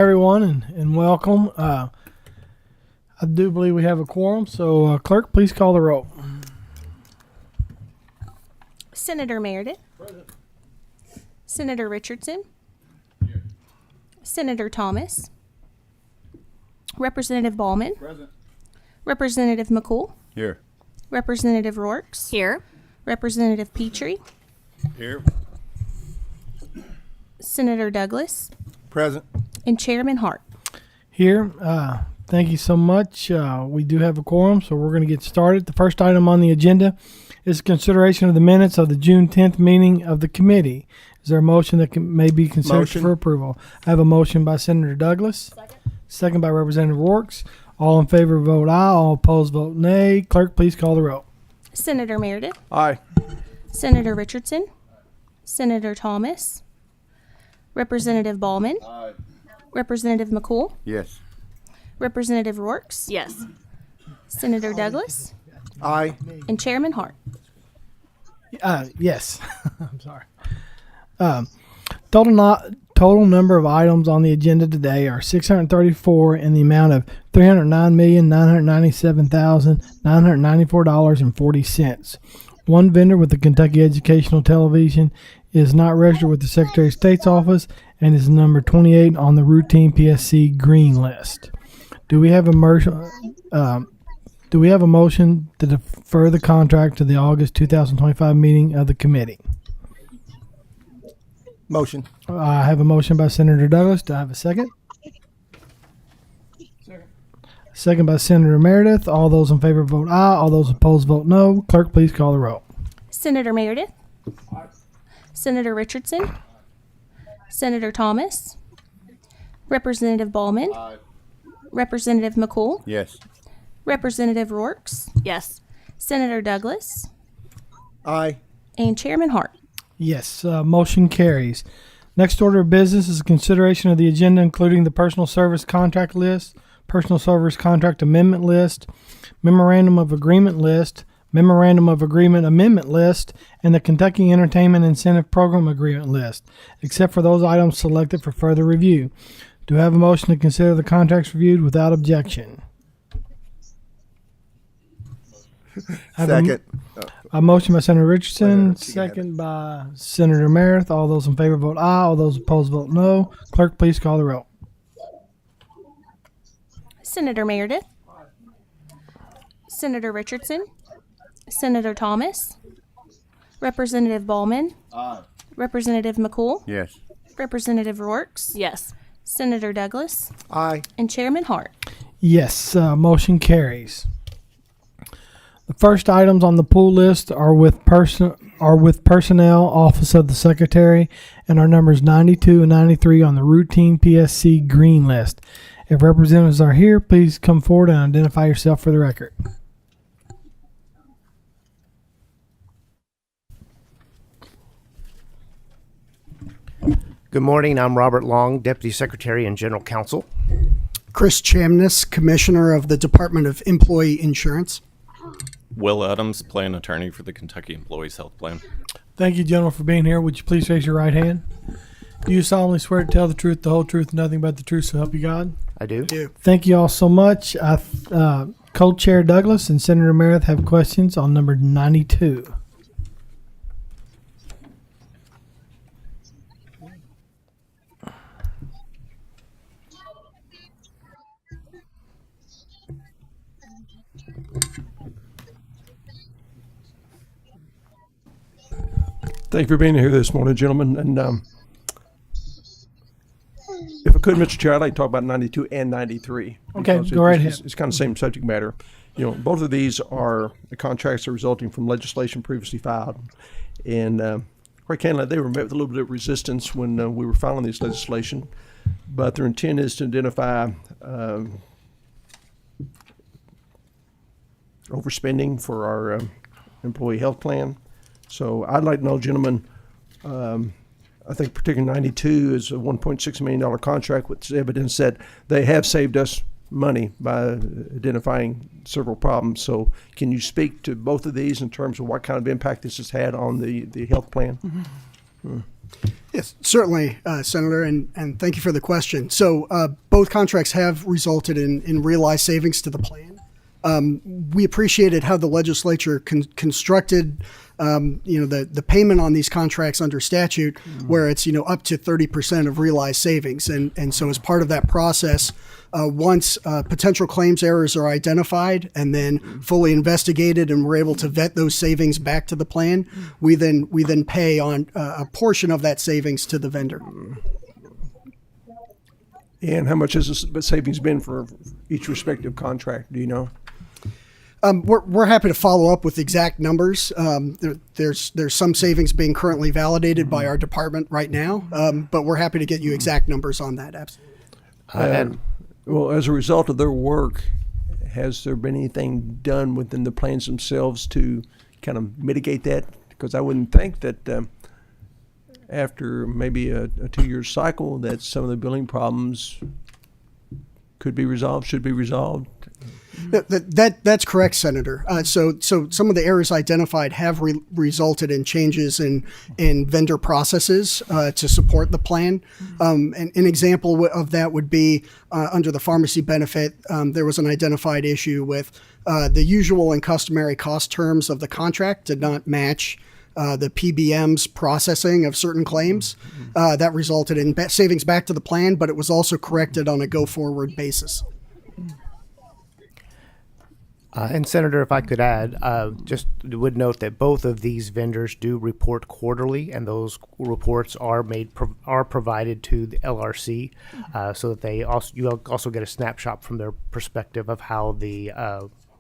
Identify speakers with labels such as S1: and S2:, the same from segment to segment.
S1: Everyone, and welcome. I do believe we have a quorum, so clerk, please call the roll.
S2: Senator Meredith.
S3: Present.
S2: Senator Richardson.
S3: Here.
S2: Senator Thomas. Representative Ballman.
S3: Present.
S2: Representative McCool.
S3: Here.
S2: Representative Rourks.
S4: Here.
S2: Representative Petrie.
S3: Here.
S2: Senator Douglas.
S3: Present.
S2: And Chairman Hart.
S1: Here, thank you so much. We do have a quorum, so we're going to get started. The first item on the agenda is consideration of the minutes of the June 10th meeting of the committee. Is there a motion that may be considered
S3: Motion.
S1: for approval? I have a motion by Senator Douglas. Second by Representative Rourks. All in favor vote aye. All opposed vote nay. Clerk, please call the roll.
S2: Senator Meredith.
S3: Aye.
S2: Senator Richardson. Senator Thomas. Representative Ballman.
S3: Aye.
S2: Representative McCool.
S3: Yes.
S2: Representative Rourks.
S4: Yes.
S2: Senator Douglas.
S3: Aye.
S2: And Chairman Hart.
S1: Yes. I'm sorry. Total number of items on the agenda today are 634 in the amount of $309,997,994.40. One vendor with the Kentucky Educational Television is not registered with the Secretary of State's office and is number 28 on the routine PSC green list. Do we have a motion to defer the contract to the August 2025 meeting of the committee?
S3: Motion.
S1: I have a motion by Senator Douglas. Do I have a second? Second by Senator Meredith. All those in favor vote aye. All those opposed vote no. Clerk, please call the roll.
S2: Senator Meredith. Senator Richardson. Senator Thomas. Representative Ballman.
S3: Aye.
S2: Representative McCool.
S3: Yes.
S2: Representative Rourks.
S4: Yes.
S2: Senator Douglas.
S3: Aye.
S2: And Chairman Hart.
S1: Yes, motion carries. Next order of business is a consideration of the agenda, including the personal service contract list, personal service contract amendment list, memorandum of agreement list, memorandum of agreement amendment list, and the Kentucky Entertainment Incentive Program agreement list, except for those items selected for further review. Do I have a motion to consider the contracts reviewed without objection?
S3: Second.
S1: A motion by Senator Richardson,
S3: Wait,
S1: second by Senator Meredith. All those in favor vote aye. All those opposed vote no. Clerk, please call the roll.
S2: Senator Meredith. Senator Richardson. Senator Thomas. Representative Ballman.
S3: Aye.
S2: Representative McCool.
S3: Yes.
S2: Representative Rourks.
S4: Yes.
S2: Senator Douglas.
S3: Aye.
S2: And Chairman Hart.
S1: Yes, motion carries. The first items on the pool list are with personnel, Office of the Secretary, and are numbers 92 and 93 on the routine PSC green list. If representatives are here, please come forward and identify yourself for the record.
S5: Good morning. I'm Robert Long, Deputy Secretary and General Counsel.
S6: Chris Chamness, Commissioner of the Department of Employee Insurance.
S7: Will Adams, Plan Attorney for the Kentucky Employees Health Plan.
S1: Thank you, gentlemen, for being here. Would you please raise your right hand? Do you solemnly swear to tell the truth, the whole truth, and nothing but the truth, so help you God?
S5: I do.
S1: Thank you all so much. Co-Chair Douglas and Senator Meredith have questions on number 92.
S8: Thank you for being here this morning, gentlemen. And if I could, Mr. Chair, I'd like to talk about 92 and 93.
S1: Okay,
S8: because
S1: go right
S8: it's-
S1: ahead.
S8: It's kind of the same subject matter. You know, both of these are the contracts that are resulting from legislation previously filed. And quite candidly, they were met with a little bit of resistance when we were filing this legislation. But their intent is to identify overspending for our employee health plan. So I'd like to know, gentlemen, I think particularly 92 is a $1.6 million contract, with evidence that they have saved us money by identifying several problems. So can you speak to both of these in terms of what kind of impact this has had on the health plan?
S6: Yes, certainly, Senator, and thank you for the question. So both contracts have resulted in realized savings to the plan. We appreciated how the legislature constructed, the payment on these contracts under statute, where it's up to 30% of realized savings, and so as part of that process, once potential claims errors are identified and then fully investigated, and we're able to vet those savings back to the plan, we then pay on a portion of that savings to the vendor.
S8: And how much has the savings been for each respective contract? Do you know?
S6: We're happy to follow up with exact numbers. There's some savings being currently validated by our department right now, but we're happy to get you exact numbers on that. Absolutely.
S8: Well, as a result of their work, has there been anything done within the plans themselves to kind of mitigate that? Because I wouldn't think that after maybe a 2-year cycle that some of the billing problems could be resolved, should be resolved.
S6: That's correct, Senator. So some of the errors identified have resulted in changes in vendor processes to support the plan. An example of that would be under the pharmacy benefit, there was an identified issue with the usual and customary cost terms of the contract did not match the PBM's processing of certain claims. That resulted in savings back to the plan, but it was also corrected on a go-forward basis.
S5: And Senator, if I could add, just would note that both of these vendors do report quarterly, and those reports are provided to the LRC, so that you also get a snapshot from their perspective of how the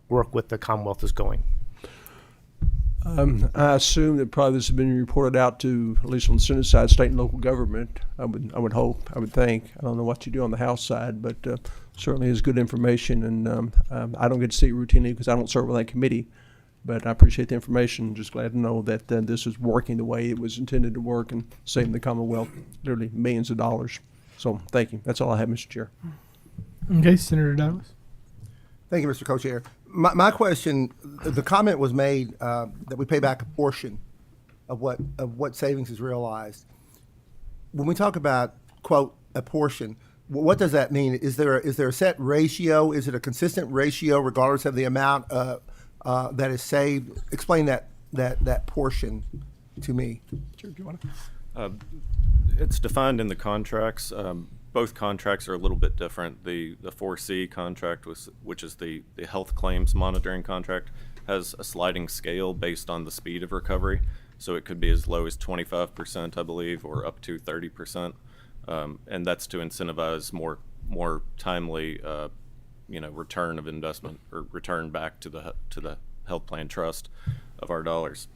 S5: work with the Commonwealth is going.
S8: I assume that probably this has been reported out to, at least on the Senate side, state and local government. I would hope, I would think. I don't know what you do on the House side, but certainly is good information. And I don't get to see it routinely because I don't serve on that committee. But I appreciate the information. Just glad to know that this is working the way it was intended to work and saving the Commonwealth literally millions of dollars. So thank you. That's all I have, Mr. Chair.
S1: Okay, Senator Douglas.
S3: Thank you, Mr. Co-Chair. My question, the comment was made that we pay back a portion of what savings is realized. When we talk about, quote, a portion, what does that mean? Is there a set ratio? Is it a consistent ratio regardless of the amount that is saved? Explain that portion to me.
S8: Sure, do you want to?
S7: It's defined in the contracts. Both contracts are a little bit different. The 4C contract, which is the health claims monitoring contract, has a sliding scale based on the speed of recovery. So it could be as low as 25%, I believe, or up to 30%. And that's to incentivize more timely, return of investment or return back to the health plan trust of our dollars.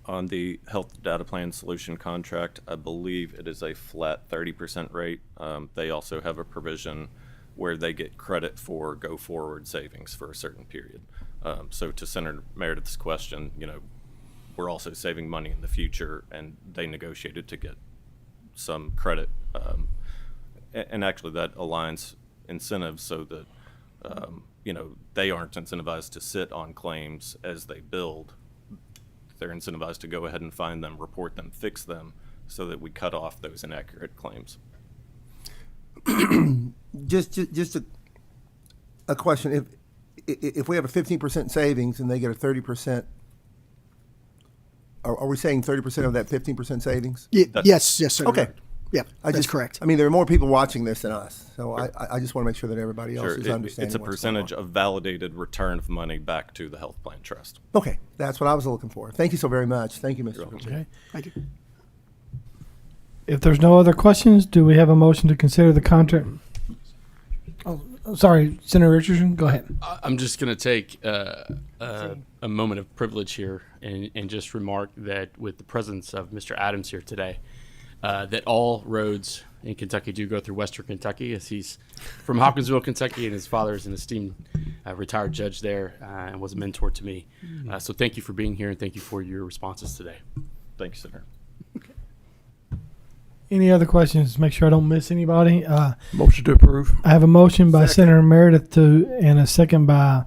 S7: On the health data plan solution contract, I believe it is a flat 30% rate. They also have a provision where they get credit for go forward savings for a certain period. So to Senator Meredith's question, we're also saving money in the future, and they negotiated to get some credit. And actually that aligns incentives so that, they aren't incentivized to sit on claims as they build. They're incentivized to go ahead and find them, report them, fix them, so that we cut off those inaccurate claims.
S3: Just a question. If we have a 15% savings and they get a 30%, are we saying 30% of that 15% savings?
S6: Yes, Senator.
S3: Okay.
S6: Yeah, that's correct.
S3: I mean, there are more people watching this than us, so I just want to make sure that everybody else is understanding.
S7: It's a
S3: what's going on.
S7: percentage of validated return of money back to the health plan trust.
S3: Okay, that's what I was looking for. Thank you so very much. Thank you, Mr.
S1: Okay.
S6: Thank you.
S1: If there's no other questions, do we have a motion to consider the contract? Oh, sorry, Senator Richardson, go ahead.
S4: I'm just going to take a moment of privilege here and just remark that with the presence of Mr. Adams here today, that all roads in Kentucky do go through Western Kentucky, as he's from Hopkinsville, Kentucky, and his father is an esteemed retired judge there and was a mentor to me. So thank you for being here, and thank you for your responses today.
S7: Thank you, Senator.
S1: Any other questions? Make sure I don't miss anybody.
S8: Motion to approve.
S1: I have a motion by Senator Meredith and a second by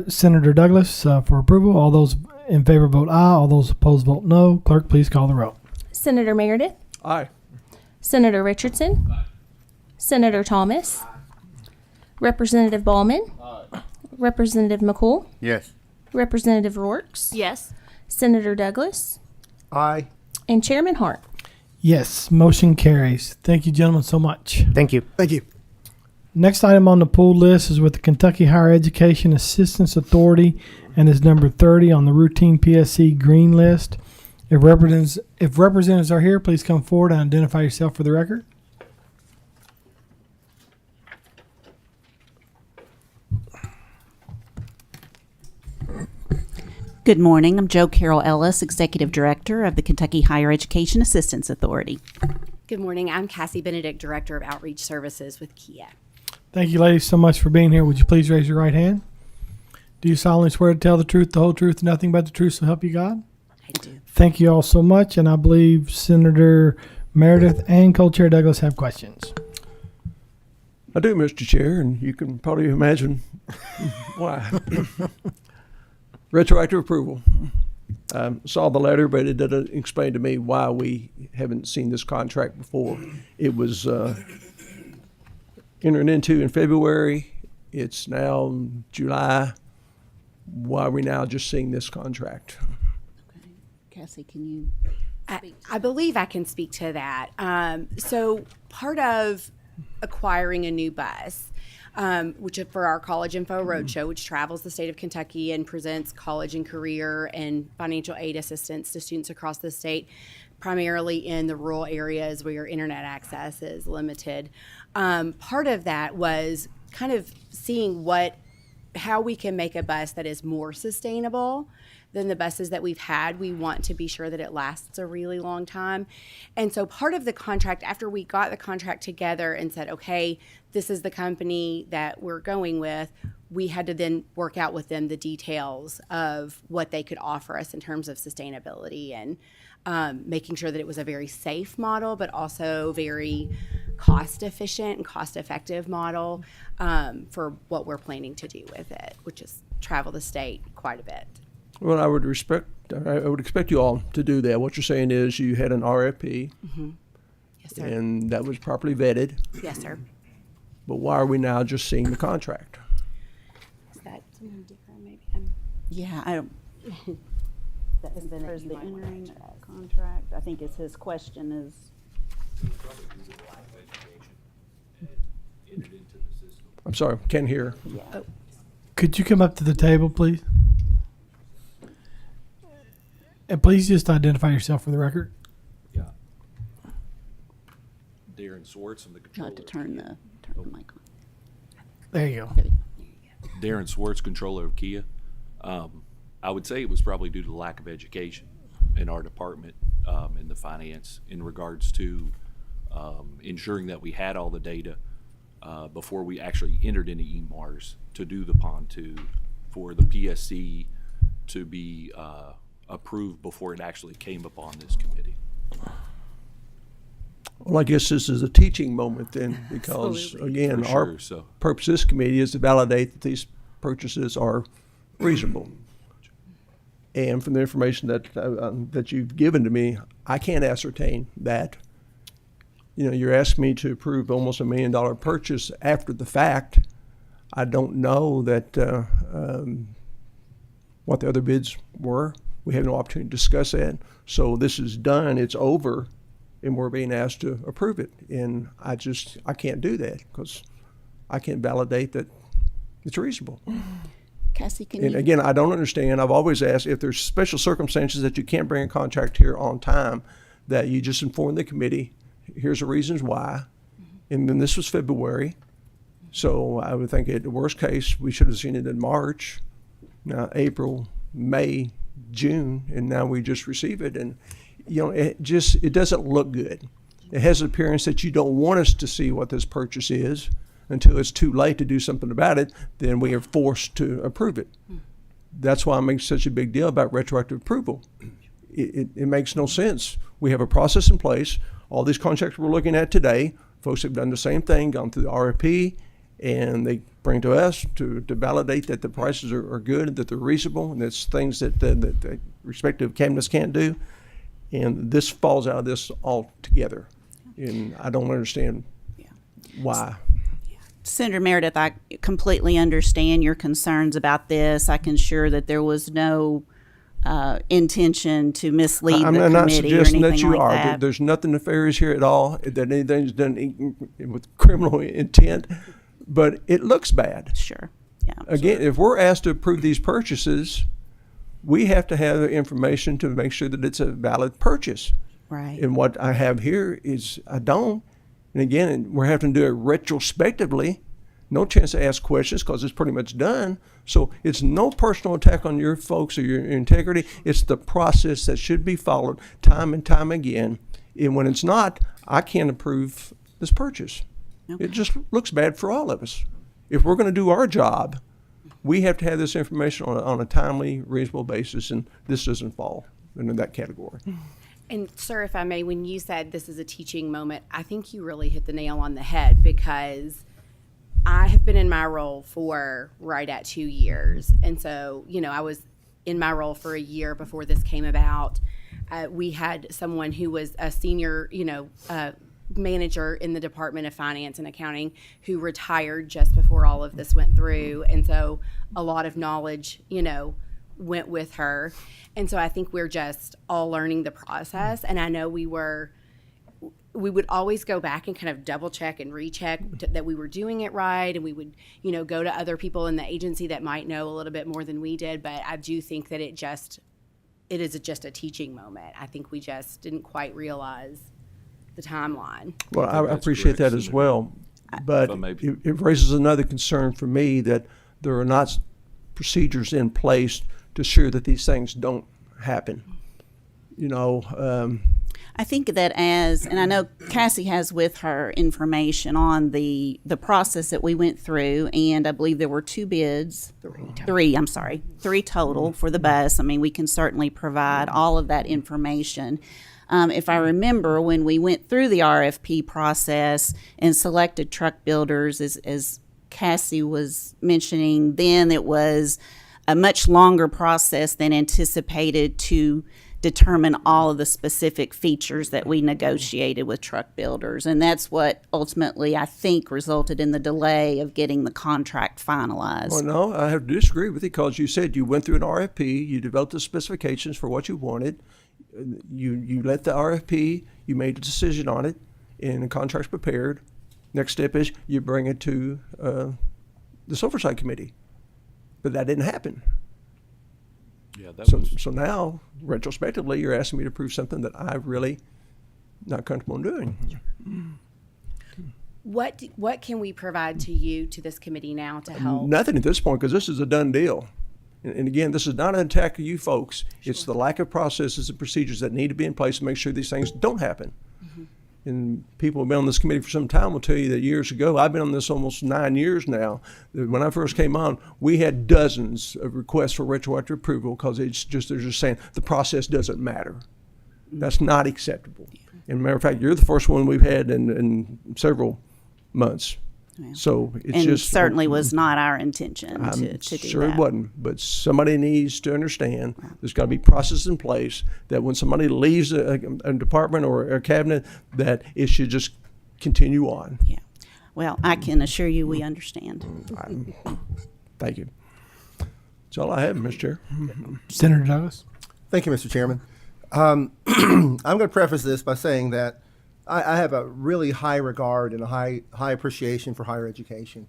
S1: Senator Douglas for approval. All those in favor vote aye. All those opposed vote no. Clerk, please call the roll.
S2: Senator Meredith,
S8: Aye.
S2: Senator Richardson, Senator Thomas, Representative Ballman, Representative McCool,
S3: Yes.
S2: Representative Rourks,
S9: Yes.
S2: Senator Douglas,
S3: Aye.
S2: and Chairman Hart.
S1: Yes, motion carries. Thank you, gentlemen, so much.
S5: Thank you.
S6: Thank you.
S1: Next item on the pool list is with the Kentucky Higher Education Assistance Authority and is number 30 on the routine PSC green list. If representatives are here, please come forward and identify yourself for the record.
S9: Good morning. I'm Jo Carol Ellis, Executive Director of the Kentucky Higher Education Assistance Authority.
S10: Good morning. I'm Cassie Benedict, Director of Outreach Services with Kia.
S1: Thank you, ladies, so much for being here. Would you please raise your right hand? Do you solemnly swear to tell the truth, the whole truth, and nothing but the truth, so help you God?
S10: I do.
S1: Thank you all so much, and I believe Senator Meredith and Co-Chair Douglas have questions.
S8: I do, Mr. Chair, and you can probably imagine why. Retroactive approval. Saw the letter, but it didn't explain to me why we haven't seen this contract before. It was entered into in February. It's now July. Why are we now just seeing this contract?
S9: Cassie, can you?
S10: I believe I can speak to that. So part of acquiring a new bus, which is for our College Info Roadshow, which travels the state of Kentucky and presents college and career and financial aid assistance to students across the state, primarily in the rural areas where internet access is limited. Part of that was kind of seeing how we can make a bus that is more sustainable than the buses that we've had. We want to be sure that it lasts a really long time. And so part of the contract, after we got the contract together and said, okay, this is the company that we're going with, we had to then work out with them the details of what they could offer us in terms of sustainability and making sure that it was a very safe model, but also very cost efficient and cost effective model for what we're planning to do with it, which is travel the state quite a bit.
S8: Well, I would expect you all to do that. What you're saying is you had an RFP,
S10: Yes, sir.
S8: and that was properly vetted.
S10: Yes, sir.
S8: But why are we now just seeing the contract?
S10: Is that something different maybe?
S9: Yeah, I don't.
S10: That's
S9: As far as the entering contract, I think it's his question is.
S8: I'm sorry, can't hear.
S1: Could you come up to the table, please? And please just identify yourself for the record.
S11: Yeah. Darren Swartz, I'm the controller.
S9: Not to turn the mic on.
S1: There you go.
S11: Darren Swartz, controller of Kia. I would say it was probably due to the lack of education in our department, in the finance, in regards to ensuring that we had all the data before we actually entered into EMARS to do the pontoon for the PSC to be approved before it actually came upon this committee.
S8: Well, I guess this is a teaching moment then, because again,
S11: For
S8: our
S11: sure, so.
S8: purpose of this committee is to validate that these purchases are reasonable. And from the information that you've given to me, I can't ascertain that. You know, you're asking me to approve almost $1 million purchase after the fact. I don't know that what the other bids were. We have no opportunity to discuss that. So this is done, it's over, and we're being asked to approve it. And I can't do that because I can't validate that it's reasonable.
S9: Cassie, can
S8: And
S9: you?
S8: again, I don't understand. I've always asked if there's special circumstances that you can't bring a contract here on time, that you just inform the committee, here's the reasons why. And then this was February. So I would think at the worst case, we should have seen it in March, now April, May, June, and now we just receive it. And, you know, it doesn't look good. It has an appearance that you don't want us to see what this purchase is until it's too late to do something about it. Then we are forced to approve it. That's why I make such a big deal about retroactive approval. It makes no sense. We have a process in place. All these contracts we're looking at today, folks have done the same thing, gone through the RFP, and they bring to us to validate that the prices are good, that they're reasonable, and it's things that the respective cabinets can't do. And this falls out of this altogether. And I don't understand why.
S9: Senator Meredith, I completely understand your concerns about this. I can assure that there was no intention to mislead
S8: I'm
S9: the
S8: not
S9: committee or
S8: suggesting
S9: anything
S8: that you
S9: like
S8: are.
S9: that.
S8: There's nothing nefarious here at all, that anything's done with criminal intent, but it looks bad.
S9: Sure. Yeah.
S8: Again, if we're asked to approve these purchases, we have to have the information to make sure that it's a valid purchase.
S9: Right.
S8: And what I have here is I don't. And again, we're having to do it retrospectively. No chance to ask questions because it's pretty much done. So it's no personal attack on your folks or your integrity. It's the process that should be followed time and time again. And when it's not, I can't approve this purchase.
S9: Okay.
S8: It just looks bad for all of us. If we're going to do our job, we have to have this information on a timely, reasonable basis, and this doesn't fall into that category.
S10: And sir, if I may, when you said this is a teaching moment, I think you really hit the nail on the head, because I have been in my role for right at 2 years. And so, I was in my role for a year before this came about. We had someone who was a senior, manager in the Department of Finance and Accounting who retired just before all of this went through. And so a lot of knowledge, went with her. And so I think we're just all learning the process. And I know we would always go back and kind of double check and recheck that we were doing it right. And we would, go to other people in the agency that might know a little bit more than we did. But I do think that it is just a teaching moment. I think we just didn't quite realize the timeline.
S8: Well, I
S11: That's
S8: appreciate
S11: correct,
S8: that as
S11: Senator.
S8: well, but
S11: If I may-
S8: it raises another concern for me that there are not procedures in place to ensure that these things don't happen.
S9: I think that and I know Cassie has with her information on the process that we went through, and I believe there were 2 bids. Three total for the bus. I mean, we can certainly provide all of that information. If I remember, when we went through the RFP process and selected truck builders, as Cassie was mentioning, then it was a much longer process than anticipated to determine all of the specific features that we negotiated with truck builders. And that's what ultimately, I think, resulted in the delay of getting the contract finalized.
S8: Well, no, I have to disagree with you because you said you went through an RFP, you developed the specifications for what you wanted, you let the RFP, you made a decision on it, and the contract's prepared. Next step is you bring it to this oversight committee. But that didn't happen.
S11: Yeah, that was.
S8: So now, retrospectively, you're asking me to prove something that I'm really not comfortable in doing.
S10: What can we provide to you, to this committee now to help?
S8: Nothing at this point, because this is a done deal. And again, this is not an attack on you folks. It's the lack of processes and procedures that need to be in place to make sure these things don't happen.
S10: Mm-hmm.
S8: And people who've been on this committee for some time will tell you that years ago, I've been on this almost 9 years now, that when I first came on, we had dozens of requests for retroactive approval because they're just saying the process doesn't matter. That's not acceptable. And matter of fact, you're the first one we've had in several months. So it's
S9: And
S8: just
S9: certainly was not our intention to do
S8: sure
S9: that.
S8: it wasn't, but somebody needs to understand there's got to be processes in place that when somebody leaves a department or a cabinet, that it should just continue on.
S9: Yeah. Well, I can assure you we understand.
S8: Thank you. That's all I have, Mr. Chair.
S1: Senator Douglas.
S3: Thank you, Mr. Chairman. I'm going to preface this by saying that I have a really high regard and a high appreciation for higher education,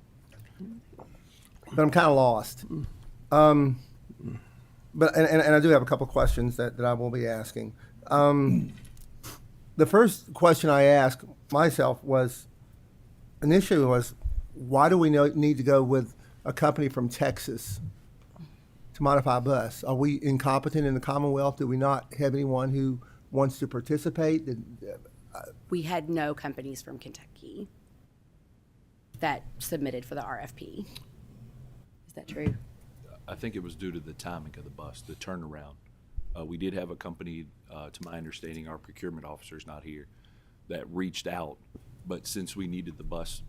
S3: but I'm kind of lost. But I do have a couple questions that I will be asking. The first question I asked myself initially was, why do we need to go with a company from Texas to modify a bus? Are we incompetent in the Commonwealth? Do we not have anyone who wants to participate?
S10: We had no companies from Kentucky that submitted for the RFP. Is that true?
S11: I think it was due to the timing of the bus, the turnaround. We did have a company, to my understanding, our procurement officer's not here, that reached out. But since we needed the bus,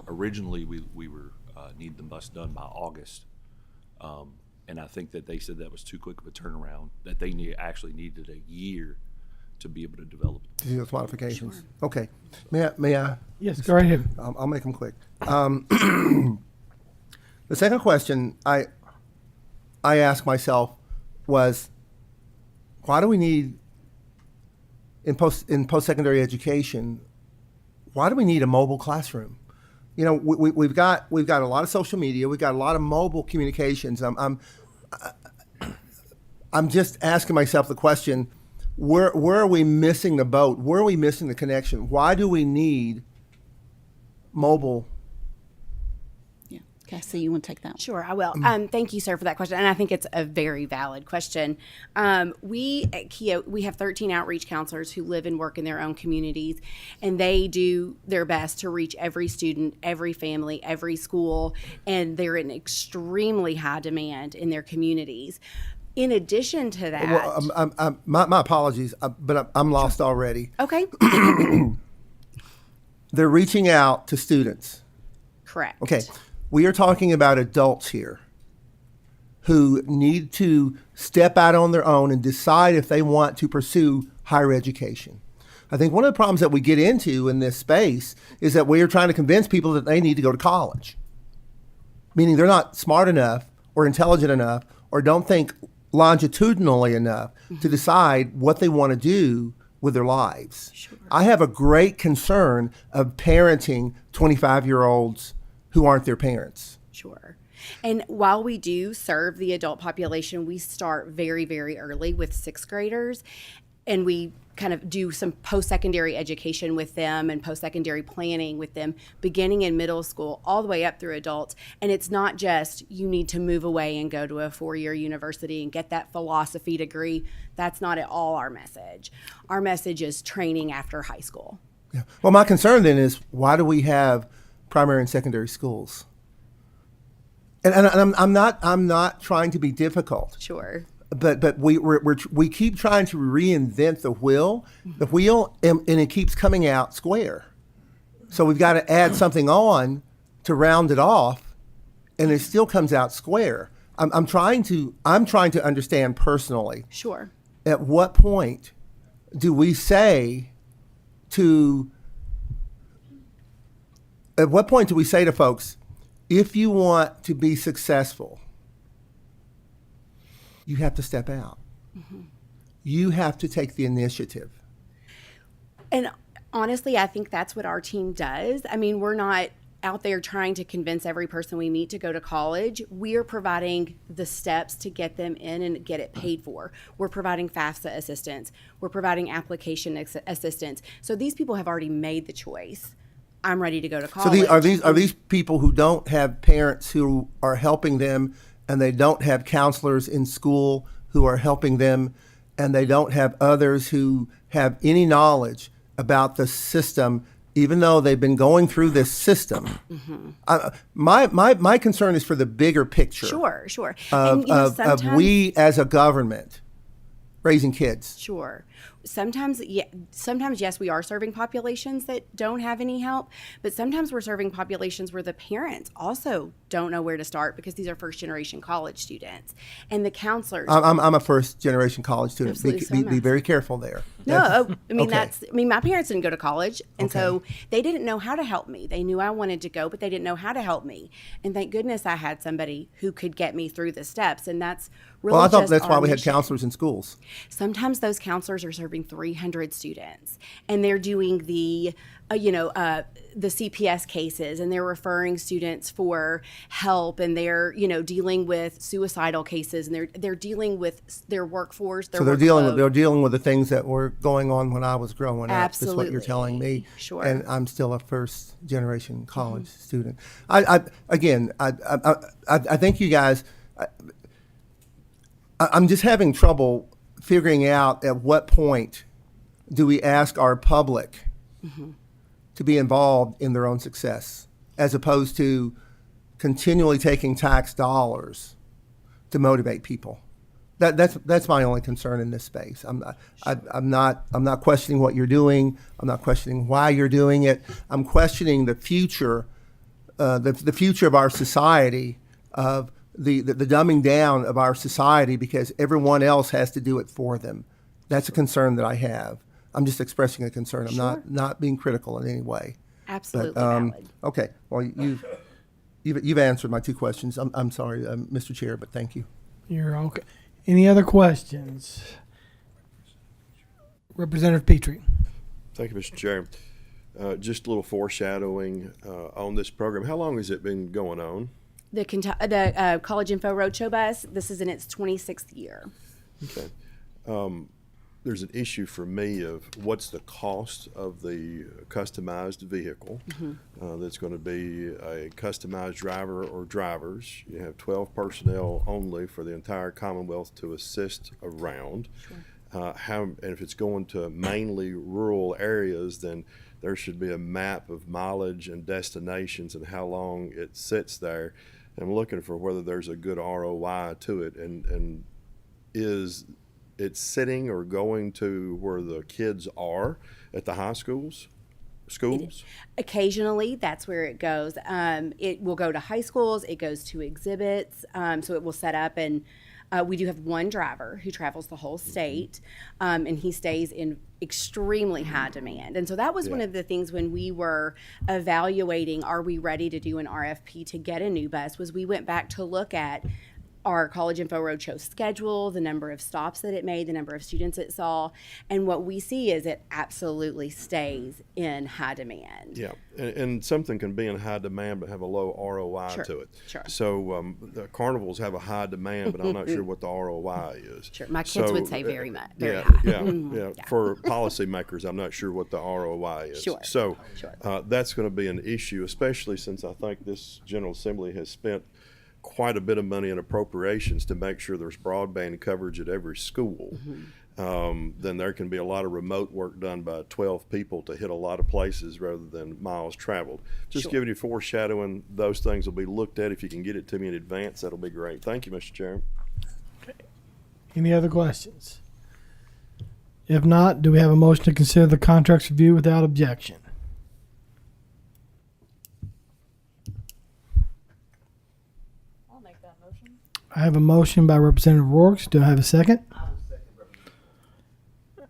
S11: originally we were needing the bus done by August. And I think that they said that was too quick of a turnaround, that they actually needed a year to be able to develop.
S3: To do those modifications. Okay. May I?
S1: Yes, go right ahead.
S3: I'll make them quick. The second question I asked myself was, why do we need in post-secondary education? Why do we need a mobile classroom? You know, we've got a lot of social media. We've got a lot of mobile communications. I'm just asking myself the question: where are we missing the boat? Where are we missing the connection? Why do we need mobile?
S9: Yeah. Cassie, you want to take that one?
S10: Sure, I will. Thank you, sir, for that question, and I think it's a very valid question. We at KIA, we have 13 outreach counselors who live and work in their own communities, and they do their best to reach every student, every family, every school, and they're in extremely high demand in their communities. In addition to that,
S3: Well, my apologies, but I'm lost already.
S10: okay,
S3: They're reaching out to students.
S10: correct.
S3: Okay, we are talking about adults here who need to step out on their own and decide if they want to pursue higher education. I think one of the problems that we get into in this space is that we are trying to convince people that they need to go to college, meaning they're not smart enough or intelligent enough or don't think longitudinally enough to decide what they want to do with their lives.
S10: Sure.
S3: I have a great concern of parenting 25-year-olds who aren't their parents.
S10: Sure. And while we do serve the adult population, we start very, very early with sixth graders, and we kind of do some post-secondary education with them and post-secondary planning with them, beginning in middle school all the way up through adults. And it's not just you need to move away and go to a 4-year university and get that philosophy degree. That's not at all our message. Our message is training after high school.
S3: Yeah. Well, my concern then is, why do we have primary and secondary schools? And I'm not trying to be difficult.
S10: Sure.
S3: But we keep trying to reinvent the wheel, and it keeps coming out square. So we've got to add something on to round it off, and it still comes out square. I'm trying to understand personally.
S10: Sure.
S3: At what point do we say to folks, if you want to be successful, you have to step out. Mm-hmm. You have to take the initiative.
S10: And honestly, I think that's what our team does. I mean, we're not out there trying to convince every person we meet to go to college. We are providing the steps to get them in and get it paid for. We're providing FAFSA assistance. We're providing application assistance. So these people have already made the choice. I'm ready to go to college.
S3: So are these people who don't have parents who are helping them, and they don't have counselors in school who are helping them, and they don't have others who have any knowledge about the system, even though they've been going through this system? Mm-hmm. My concern is for the bigger picture.
S10: Sure.
S3: Of we as a government raising kids.
S10: Sure. Sometimes, yes, we are serving populations that don't have any help, but sometimes we're serving populations where the parents also don't know where to start because these are first-generation college students. And the counselors...
S3: I'm a first-generation college student.
S10: Absolutely,
S3: Be very careful there.
S10: No,
S3: Okay.
S10: my parents didn't go to college, and
S3: Okay.
S10: so they didn't know how to help me. They knew I wanted to go, but they didn't know how to help me. And thank goodness I had somebody who could get me through the steps, and that's really
S3: Well, I thought
S10: just
S3: that's why
S10: our
S3: we had
S10: mission.
S3: counselors in schools.
S10: Sometimes those counselors are serving 300 students, and they're doing the CPS cases, and they're referring students for help, and they're dealing with suicidal cases, and they're dealing with their workforce.
S3: So they're dealing with the things that were going on when I was growing up. That's what you're telling me.
S10: Sure.
S3: And I'm still a first generation college student. I think you guys. I'm just having trouble figuring out at what point do we ask our public to be involved in their own success, as opposed to continually taking tax dollars to motivate people. That's my only concern in this space. I'm not questioning what you're doing. I'm not questioning why you're doing it. I'm questioning the future, the future of our society, of the dumbing down of our society because everyone else has to do it for them. That's a concern that I have. I'm just expressing a concern. I'm not being critical in any way.
S10: Absolutely
S3: But,
S10: valid.
S3: okay, well, you've answered my two questions. I'm sorry, Mr. Chair, but thank you.
S1: You're okay. Any other questions? Representative Petrie.
S12: Thank you, Mr. Chair. Just a little foreshadowing on this program. How long has it been going on?
S10: The College Info Roadshow bus, this is in its 26th year.
S12: Okay. There's an issue for me of what's the cost of the customized vehicle that's going to be a customized driver or drivers. You have 12 personnel only for the entire Commonwealth to assist around. And if it's going to mainly rural areas, then there should be a map of mileage and destinations and how long it sits there. I'm looking for whether there's a good ROI to it, and is it sitting or going to where the kids are at the high schools?
S10: Occasionally, that's where it goes. It will go to high schools. It goes to exhibits. So it will set up, and we do have one driver who travels the whole state, and he stays in extremely high demand. And so that was one of the things when we were evaluating, are we ready to do an RFP to get a new bus, was we went back to look at our College Info Roadshow schedule, the number of stops that it made, the number of students it saw, and what we see is it absolutely stays in high demand.
S12: Yeah, and something can be in high demand but have a low ROI to it.
S10: Sure.
S12: So the carnivals have a high demand, but I'm not sure what the ROI is.
S10: Sure, my kids would say very much, very
S12: high. Yeah. For policymakers, I'm not sure what the ROI is.
S10: Sure.
S12: So that's going to be an issue, especially since I think this General Assembly has spent quite a bit of money in appropriations to make sure there's broadband coverage at every school. Then there can be a lot of remote work done by 12 people to hit a lot of places rather than miles traveled. Just giving you foreshadowing, those things will be looked at. If you can get it to me in advance, that'll be great. Thank you, Mr. Chairman.
S1: Any other questions? If not, do we have a motion to consider the contracts review without objection? I have a motion by Representative Rourke. Do I have a second?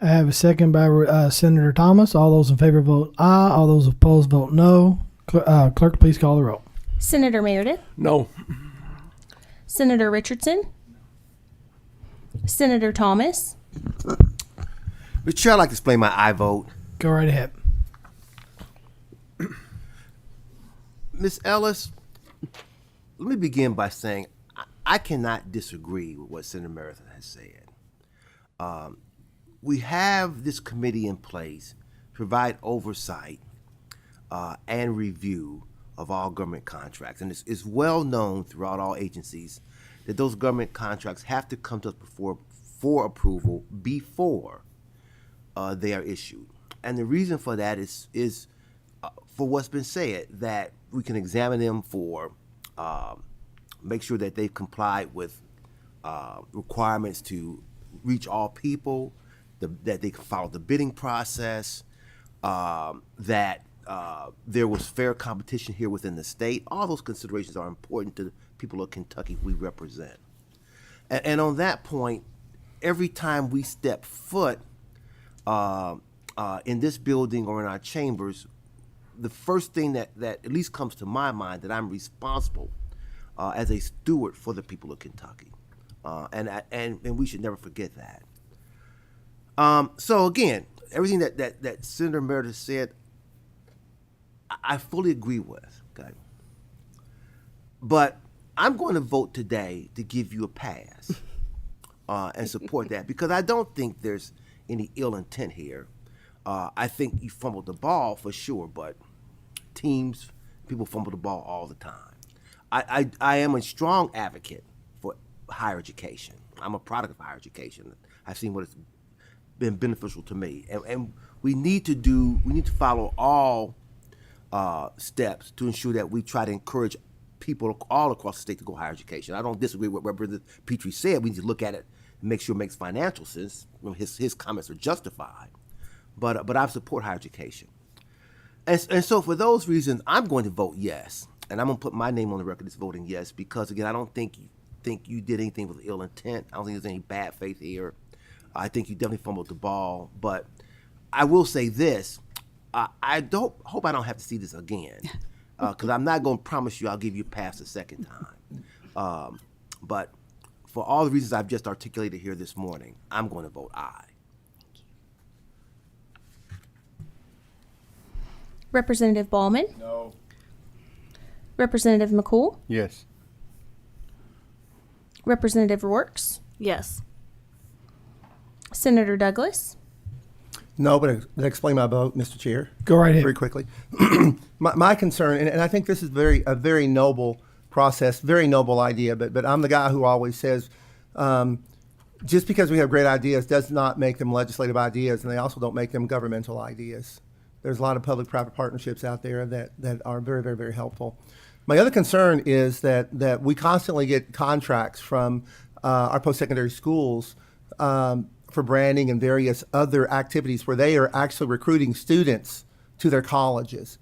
S1: I have a second by Senator Thomas. All those in favor vote aye. All those opposed vote no. Clerk, please call the roll.
S2: Senator Meredith,
S8: No.
S2: Senator Richardson, Senator Thomas,
S13: Mr. Chair, I'd like to explain my I vote.
S1: Go right ahead.
S13: Ms. Ellis, let me begin by saying I cannot disagree with what Senator Meredith has said. We have this committee in place to provide oversight and review of all government contracts. And it's well known throughout all agencies that those government contracts have to come to us for approval before they are issued. And the reason for that is for what's been said, that we can examine them for make sure that they've complied with requirements to reach all people, that they can follow the bidding process, that there was fair competition here within the state. All those considerations are important to the people of Kentucky we represent. And on that point, every time we step foot in this building or in our chambers, the first thing that at least comes to my mind, that I'm responsible as a steward for the people of Kentucky, and we should never forget that. So again, everything that Senator Meredith said, I fully agree with. Okay, but I'm going to vote today to give you a pass and support that, because I don't think there's any ill intent here. I think you fumbled the ball for sure, but people fumble the ball all the time. I am a strong advocate for higher education. I'm a product of higher education. I've seen what it's been beneficial to me, and we need to follow all steps to ensure that we try to encourage people all across the state to go higher education. I don't disagree with what Representative Petrie said. We need to look at it and make sure it makes financial sense. His comments are justified, but I support higher education. And so for those reasons, I'm going to vote yes. And I'm going to put my name on the record as voting yes, because, again, I don't think you did anything with ill intent. I don't think there's any bad faith here. I think you definitely fumbled the ball. But I will say this: I don't hope I don't have to see this again, because I'm not going to promise you I'll give you a pass a second time. But for all the reasons I've just articulated here this morning, I'm going to vote aye.
S2: Representative Ballman?
S12: No.
S2: Representative McCool?
S12: Yes.
S2: Representative Rorks?
S14: Yes.
S2: Senator Douglas?
S3: No, but I'll explain my vote, Mr. Chair.
S1: Go right ahead.
S3: Very quickly. my concern, and I think this is a very noble process, very noble idea, but I'm the guy who always says, just because we have great ideas does not make them legislative ideas, and they also don't make them governmental ideas. There's a lot of public-private partnerships out there that are very, very, very helpful. My other concern is that we constantly get contracts from our post-secondary schools for branding and various other activities where they are actually recruiting students to their colleges.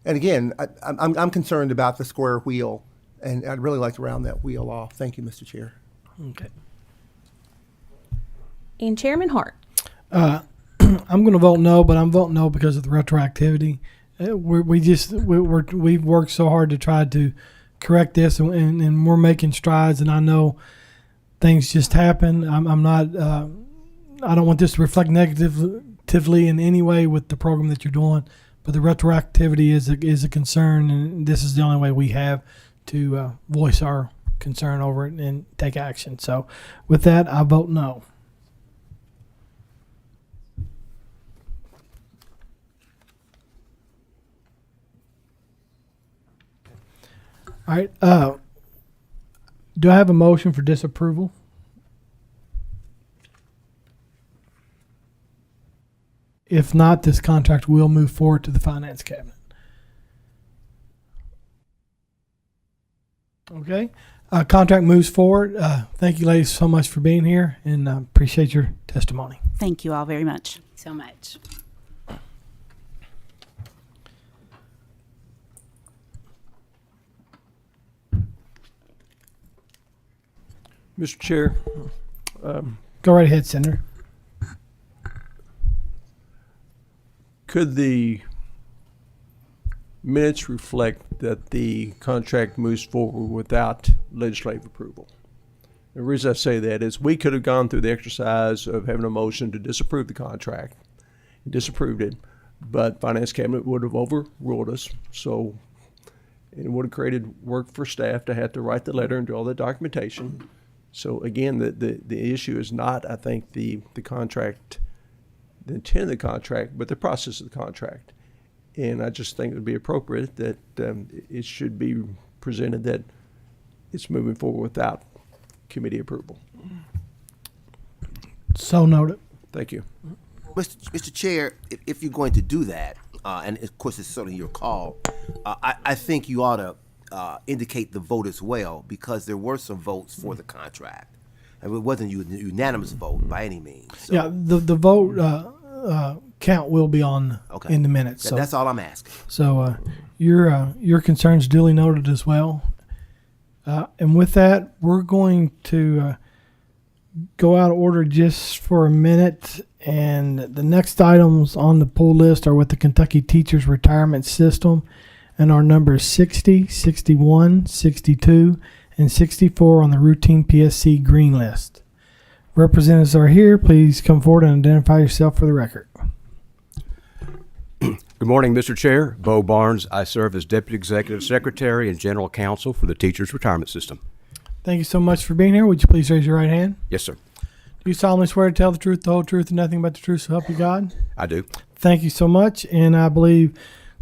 S3: And again, I'm concerned about the square wheel, and I'd really like to round that wheel off. Thank you, Mr. Chair.
S1: Okay.
S2: And Chairman Hart?
S1: I'm going to vote no, but I'm voting no because of the retroactivity. We've worked so hard to try to correct this, and we're making strides. And I know things just happen. I'm not. I don't want this to reflect negatively in any way with the program that you're doing. But the retroactivity is a concern, and this is the only way we have to voice our concern over it and take action. So, with that, I vote no. All right. Do I have a motion for disapproval? If not, this contract will move forward to the Finance Cabinet. Okay. Contract moves forward. Thank you, ladies, so much for being here, and appreciate your testimony.
S9: Thank you all very much.
S14: So much.
S8: Mr. Chair,
S1: Go right ahead, Senator.
S8: could the minutes reflect that the contract moves forward without legislative approval? The reason I say that is we could have gone through the exercise of having a motion to disapprove the contract, disapproved it, but Finance Cabinet would have overruled us. So it would have created work for staff to have to write the letter and do all the documentation. So again, the issue is not, I think, the contract, the intent of the contract, but the process of the contract. And I just think it would be appropriate that it should be presented that it's moving forward without committee approval.
S1: So noted.
S8: Thank you.
S13: Mr. Chair, if you're going to do that, and of course it's certainly your call, I think you ought to indicate the vote as well, because there were some votes for the contract. And it wasn't a unanimous vote by any means. So,
S1: Yeah, the vote count will be on in the minutes. So
S13: that's all I'm asking.
S1: So your concerns duly noted as well. And with that, we're going to go out of order just for a minute. And the next items on the pull list are with the Kentucky Teachers Retirement System. And our numbers 60, 61, 62, and 64 on the routine PSC green list. Representatives are here. Please come forward and identify yourself for the record.
S15: Good morning, Mr. Chair. Bo Barnes. I serve as Deputy Executive Secretary and General Counsel for the Teachers Retirement System.
S1: Thank you so much for being here. Would you please raise your right hand?
S15: Yes, sir.
S1: Do you solemnly swear to tell the truth, the whole truth, and nothing but the truth, so help you God?
S15: I do.
S1: Thank you so much. And I believe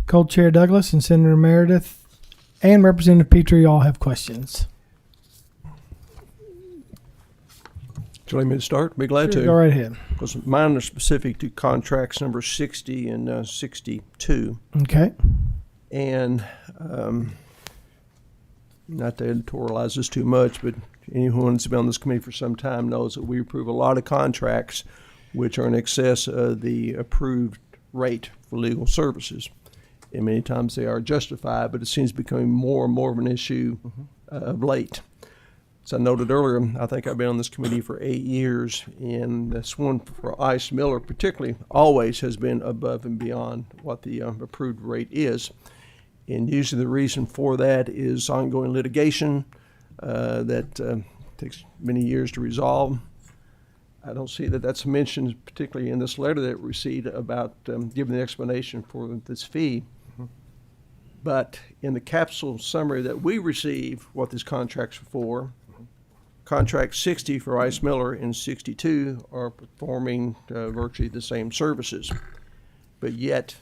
S1: Co-Chair Douglas and Senator Meredith and Representative Petrie all have questions.
S8: Would you like me to start? Be glad
S1: Sure,
S8: to.
S1: go right ahead.
S8: Because mine are specific to contracts number 60 and 62.
S1: Okay.
S8: And not to editorialize this too much, but anyone who's been on this committee for some time knows that we approve a lot of contracts which are in excess of the approved rate for legal services. And many times they are justified, but it seems becoming more and more of an issue of late. As I noted earlier, I think I've been on this committee for 8 years, and this one for Ice Miller particularly always has been above and beyond what the approved rate is. And usually the reason for that is ongoing litigation that takes many years to resolve. I don't see that that's mentioned particularly in this letter that we received about giving the explanation for this fee. But in the capsule summary that we receive, what this contract's for, contract 60 for Ice Miller and 62 are performing virtually the same services. But yet,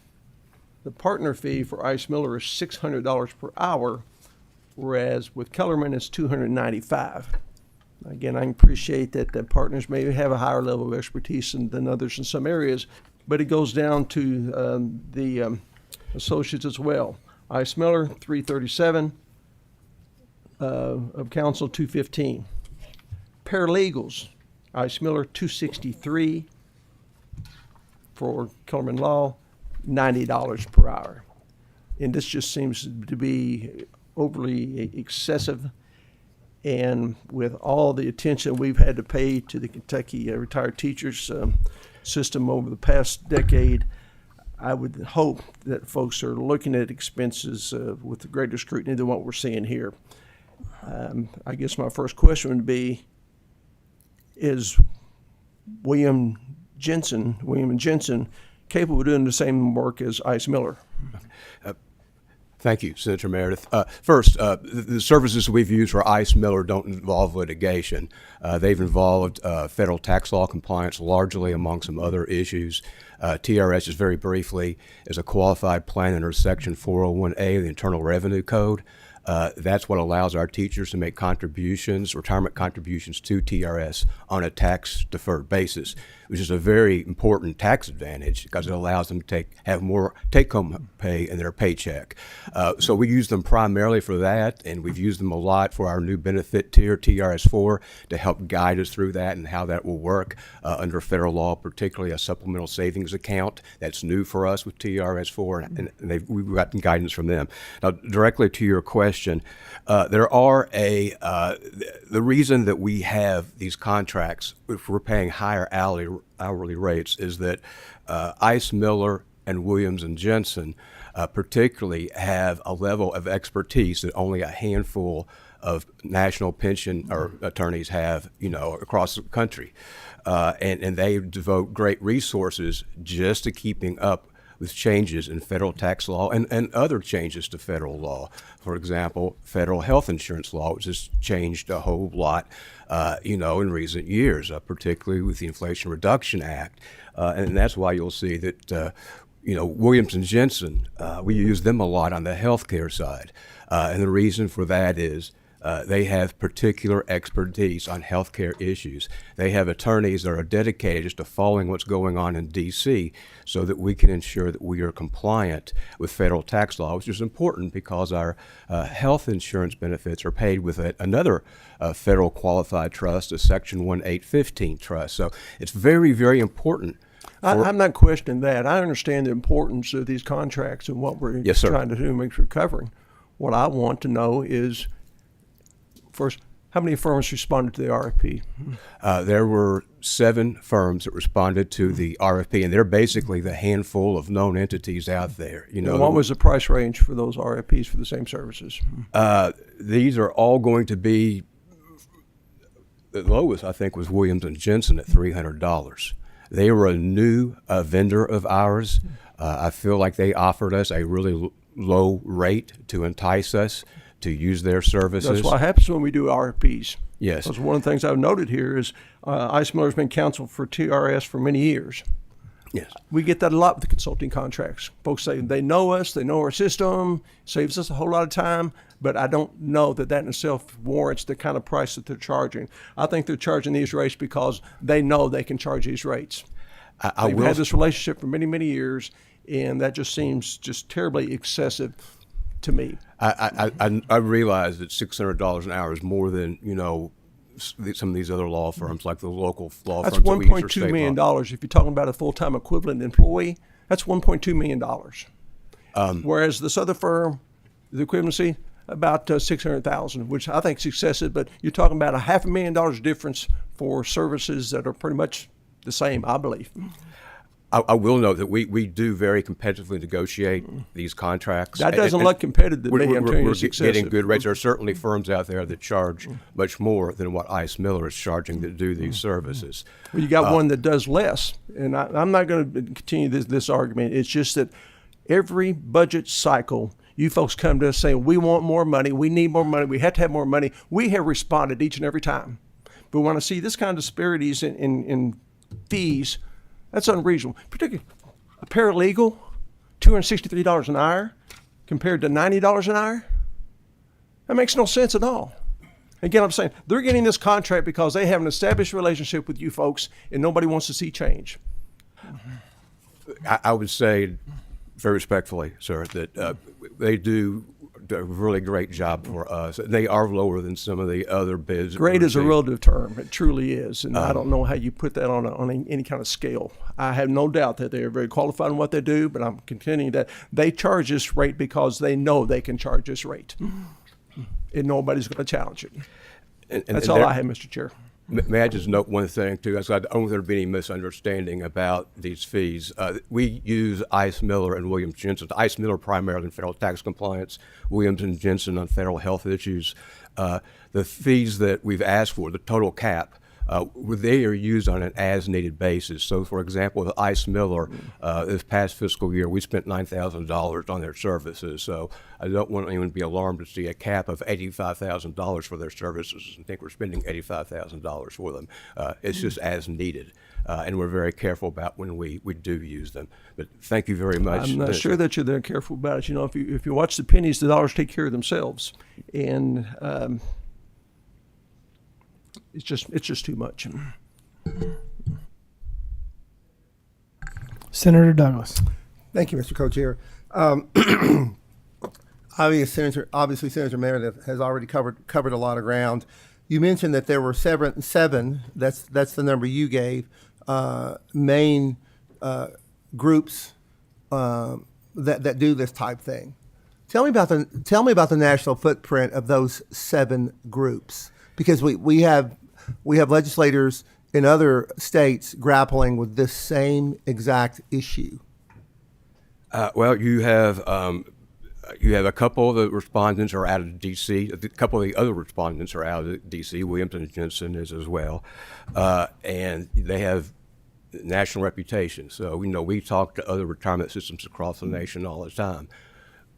S8: the partner fee for Ice Miller is $600 per hour, whereas with Kellerman it's $295. Again, I appreciate that the partners may have a higher level of expertise than others in some areas, but it goes down to the associates as well. Ice Miller, $337, of counsel, $215. Paralegals, Ice Miller, $263. For Kellerman Law, $90 per hour. And this just seems to be overly excessive. And with all the attention we've had to pay to the Kentucky retired teachers system over the past decade, I would hope that folks are looking at expenses with greater scrutiny than what we're seeing here. I guess my first question would be, is William and Jensen capable of doing the same work as Ice Miller?
S15: Thank you, Senator Meredith. First, the services we've used for Ice Miller don't involve litigation. They've involved federal tax law compliance largely, among some other issues. TRS, just very briefly, is a qualified plan under Section 401A of the Internal Revenue Code. That's what allows our teachers to make contributions, retirement contributions to TRS on a tax-deferred basis, which is a very important tax advantage because it allows them to have more take-home pay in their paycheck. So we use them primarily for that, and we've used them a lot for our new benefit tier, TRS-4, to help guide us through that and how that will work under federal law, particularly a supplemental savings account. That's new for us with TRS-4, and we've gotten guidance from them. Now, directly to your question, there are the reason that we have these contracts, if we're paying higher hourly rates, is that Ice Miller and Williams and Jensen particularly have a level of expertise that only a handful of national pension or attorneys have, across the country. And they devote great resources just to keeping up with changes in federal tax law and other changes to federal law. For example, federal health insurance law, which has changed a whole lot, in recent years, particularly with the Inflation Reduction Act. And that's why you'll see that, Williams and Jensen, we use them a lot on the healthcare side. And the reason for that is they have particular expertise on healthcare issues. They have attorneys that are dedicated just to following what's going on in D.C. so that we can ensure that we are compliant with federal tax law, which is important because our health insurance benefits are paid with another federal qualified trust, a Section 1815 trust. So it's very, very important.
S8: I'm not questioning that. I understand the importance of these contracts and what we're trying to do to make sure recovering. What I want to know is, first, how many firms responded to the RFP?
S15: There were 7 firms that responded to the RFP, and they're basically the handful of known entities out there.
S8: What was the price range for those RFPs for the same services?
S15: These are all going to be, the lowest I think was Williams and Jensen at $300. They were a new vendor of ours. I feel like they offered us a really low rate to entice us to use their services.
S8: That's what happens when we do RFPs.
S15: Yes.
S8: Because one of the things I've noted here is Ice Miller's been counsel for TRS for many years.
S15: Yes.
S8: We get that a lot with the consulting contracts. Folks say they know us, they know our system, saves us a whole lot of time, but I don't know that in itself warrants the kind of price that they're charging. I think they're charging these rates because they know they can charge these rates. We've had this relationship for many, many years, and that just seems just terribly excessive to me.
S15: I realize that $600 an hour is more than, some of these other law firms, like the local law
S8: that's
S15: firms. That's
S8: $1.2 million. If you're talking about a full-time equivalent employee, that's $1.2 million. Whereas this other firm, the equivalency, about 600,000, which I think is excessive. But you're talking about $500,000 difference for services that are pretty much the same, I believe.
S15: I will note that we do very competitively negotiate these contracts.
S8: That doesn't
S15: And
S8: look competitive to me.
S15: We're,
S8: I'm telling you,
S15: we're
S8: it's
S15: getting
S8: excessive.
S15: good rates. There are certainly firms out there that charge much more than what ICE Miller is charging to do these services.
S8: Well, you got one that does less, and I'm not going to continue this argument. It's just that every budget cycle, you folks come to us saying, we want more money, we need more money, we have to have more money. We have responded each and every time. But when I see this kind of disparities in fees, that's unreasonable. Particularly a paralegal, $263 an hour compared to $90 an hour. That makes no sense at all. Again, I'm saying they're getting this contract because they have an established relationship with you folks and nobody wants to see change.
S15: I would say, very respectfully, sir, that they do a really great job for us. They are lower than some of the other bids. that
S8: Great
S15: we're
S8: is a
S15: seeing.
S8: relative term. It truly is. And I don't know how you put that on any kind of scale. I have no doubt that they are very qualified in what they do, but I'm contending that they charge this rate because they know they can charge this rate. And nobody's going to challenge it.
S15: And
S8: That's all I have, Mr. Chair.
S15: May I just note one thing, too? I don't want there to be any misunderstanding about these fees. We use ICE Miller and Williams Jensen. ICE Miller primarily in federal tax compliance, Williams and Jensen on federal health issues. The fees that we've asked for, the total cap, they are used on an as-needed basis. So, for example, with ICE Miller, this past fiscal year, we spent $9,000 on their services. So I don't want anyone to be alarmed to see a cap of $85,000 for their services and think we're spending $85,000 for them. It's just as needed. And we're very careful about when we do use them. But thank you very much.
S8: I'm not sure that you're that careful about it. You know, if you watch the pennies, the dollars take care of themselves. And it's just too much.
S1: Senator Douglas.
S3: Thank you, Mr. Co-Chair. Obviously, Senator Meredith has already covered a lot of ground. You mentioned that there were seven. That's the number you gave. Main groups that do this type thing. Tell me about the national footprint of those 7 groups, because we have legislators in other states grappling with this same exact issue.
S15: Well, you have a couple of the respondents are out of D.C. A couple of the other respondents are out of D.C. Williams and Jensen is as well, and they have national reputation. So we talk to other retirement systems across the nation all the time.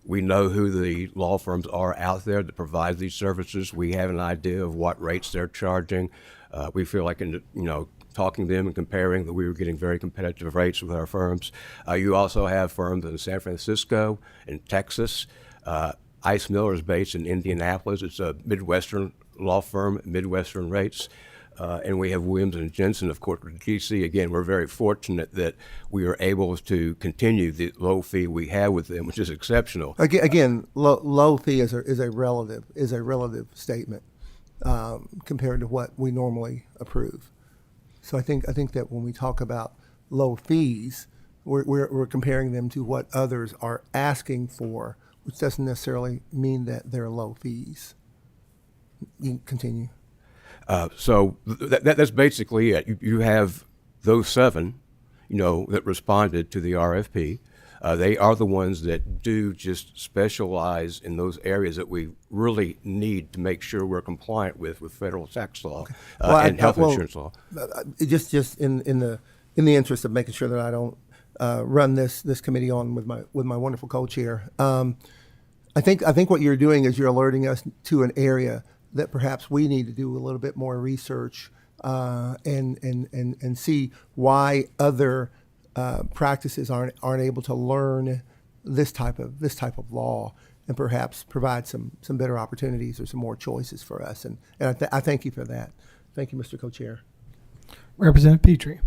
S15: We know who the law firms are out there that provide these services. We have an idea of what rates they're charging. We feel like talking to them and comparing that we were getting very competitive rates with our firms. You also have firms in San Francisco and Texas. ICE Miller is based in Indianapolis. It's a Midwestern law firm, Midwestern rates. And we have Williams and Jensen, of course, with DC. Again, we're very fortunate that we are able to continue the low fee we have with them, which is exceptional.
S3: Again, low fee is a relative statement compared to what we normally approve. So I think that when we talk about low fees, we're comparing them to what others are asking for, which doesn't necessarily mean that they're low fees. You can continue.
S15: So that's basically it. You have those 7, that responded to the RFP. They are the ones that do just specialize in those areas that we really need to make sure we're compliant with federal tax law and health insurance law.
S3: Just in the interest of making sure that I don't run this committee on with my wonderful co-chair, I think what you're doing is you're alerting us to an area that perhaps we need to do a little bit more research and see why other practices aren't able to learn this type of law and perhaps provide some better opportunities or some more choices for us. And I thank you for that. Thank you, Mr. Co-Chair.
S1: Representative Petrie.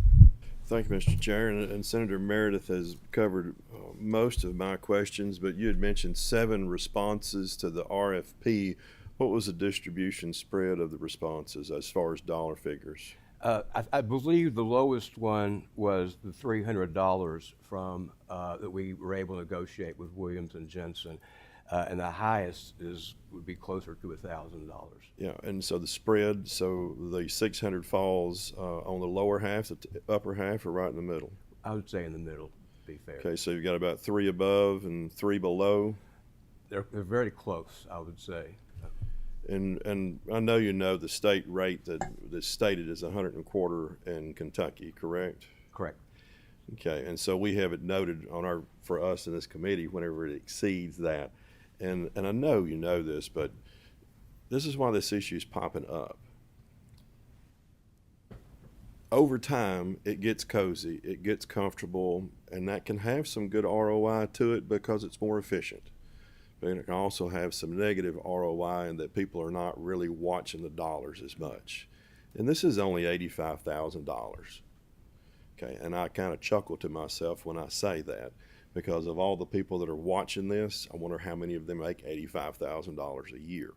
S12: Thank you, Mr. Chair. And Senator Meredith has covered most of my questions, but you had mentioned 7 responses to the RFP. What was the distribution spread of the responses as far as dollar figures?
S15: I believe the lowest one was the $300 from that we were able to negotiate with Williams and Jensen. and the highest would be closer to $1,000.
S12: Yeah, and so the spread, so the 600 falls on the lower half, the upper half, or right in the middle?
S15: I would say in the middle, to be fair.
S12: Okay, so you've got about 3 above and 3 below.
S15: They're very close, I would say.
S12: And I know you know the state rate that's stated is 125 in Kentucky, correct?
S15: Correct.
S12: Okay, and so we have it noted on for us in this committee whenever it exceeds that. And I know you know this, but this is why this issue is popping up. Over time, it gets cozy, it gets comfortable, and that can have some good ROI to it because it's more efficient. But it can also have some negative ROI in that people are not really watching the dollars as much. And this is only $85,000. Okay, and I kind of chuckle to myself when I say that, because of all the people that are watching this, I wonder how many of them make $85,000 a year.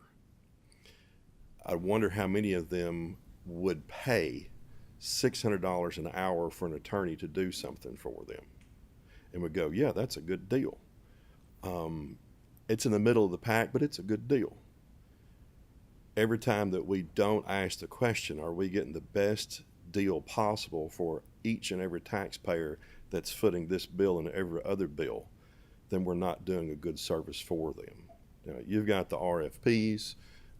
S12: I wonder how many of them would pay $600 an hour for an attorney to do something for them and would go, yeah, that's a good deal. It's in the middle of the pack, but it's a good deal. Every time that we don't ask the question, are we getting the best deal possible for each and every taxpayer that's footing this bill and every other bill, then we're not doing a good service for them. Now, you've got the RFPs,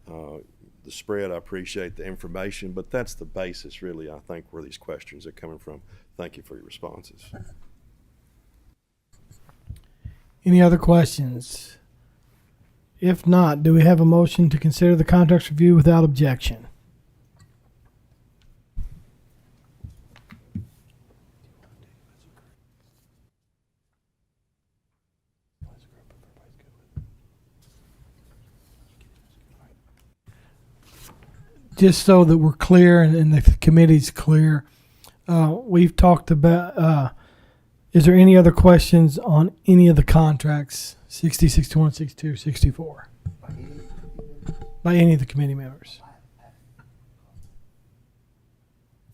S12: the spread. I appreciate the information, but that's the basis, really, I think, where these questions are coming from. Thank you for your responses.
S1: Any other questions? If not, do we have a motion to consider the contracts review without objection? Just so that we're clear and the committee's clear, we've talked about, is there any other questions on any of the contracts, 60, 61, 62, 64? By any of the committee members?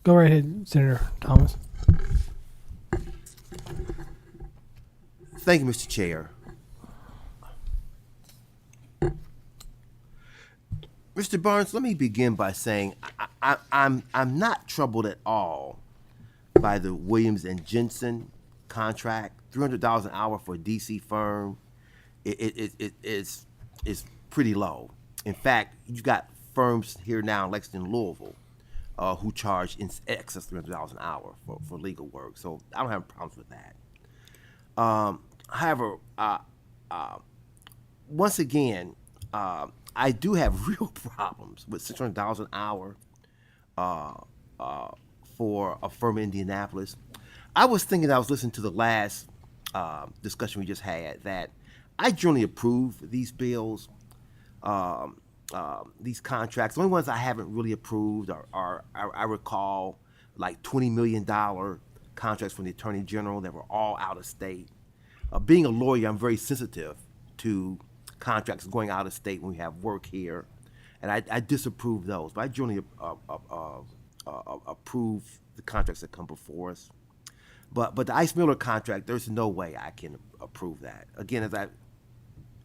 S1: Go right ahead, Senator Thomas.
S13: Thank you, Mr. Chair. Mr. Barnes, let me begin by saying I'm not troubled at all by the Williams and Jensen contract. $300 an hour for a DC firm is pretty low. In fact, you've got firms here now in Lexington, Louisville, who charge in excess of $300 an hour for legal work. So I don't have problems with that. However, once again, I do have real problems with $600 an hour for a firm in Indianapolis. I was listening to the last discussion we just had, that I generally approve these bills, these contracts. The only ones I haven't really approved are I recall, like $20 million contracts from the Attorney General that were all out of state. Being a lawyer, I'm very sensitive to contracts going out of state when we have work here, and I disapprove those. But I generally approve the contracts that come before us. But the Ice Miller contract, there's no way I can approve that. Again, as I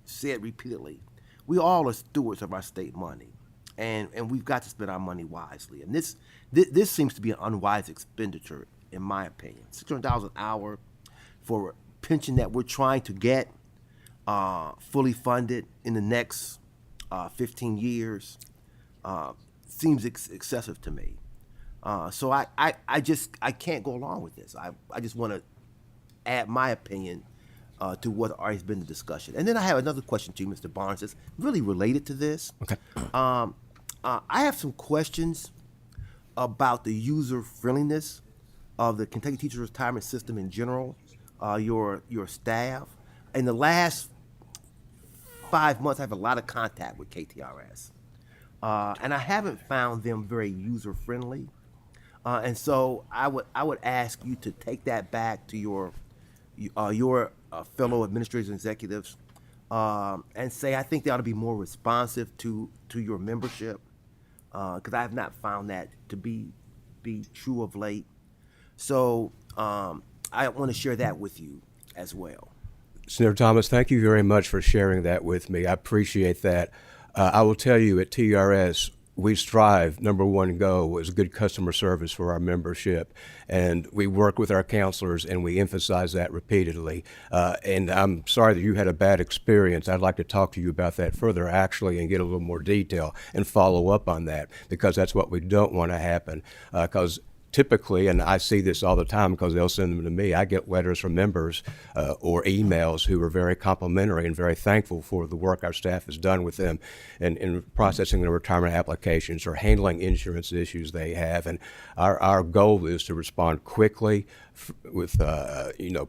S13: said repeatedly, we all are stewards of our state money, and we've got to spend our money wisely. And this seems to be an unwise expenditure, in my opinion. $600 an hour for a pension that we're trying to get fully funded in the next 15 years seems excessive to me. So I can't go along with this. I just want to add my opinion to what already has been the discussion. And then I have another question to you, Mr. Barnes, that's really related to this.
S15: Okay.
S13: I have some questions about the user friendliness of the Kentucky Teacher Retirement System in general, your staff. In the last 5 months, I have a lot of contact with KTRS, and I haven't found them very user friendly. And so I would ask you to take that back to your fellow administrators and executives, and say I think they ought to be more responsive to your membership, because I have not found that to be true of late. So I want to share that with you as well.
S15: Senator Thomas, thank you very much for sharing that with me. I appreciate that. I will tell you at TRS, we strive, number one goal is good customer service for our membership. And we work with our counselors and we emphasize that repeatedly. And I'm sorry that you had a bad experience. I'd like to talk to you about that further actually and get a little more detail and follow up on that, because that's what we don't want to happen. Because typically, and I see this all the time because they'll send them to me, I get letters from members or emails who are very complimentary and very thankful for the work our staff has done with them in processing their retirement applications or handling insurance issues they have. And our goal is to respond quickly with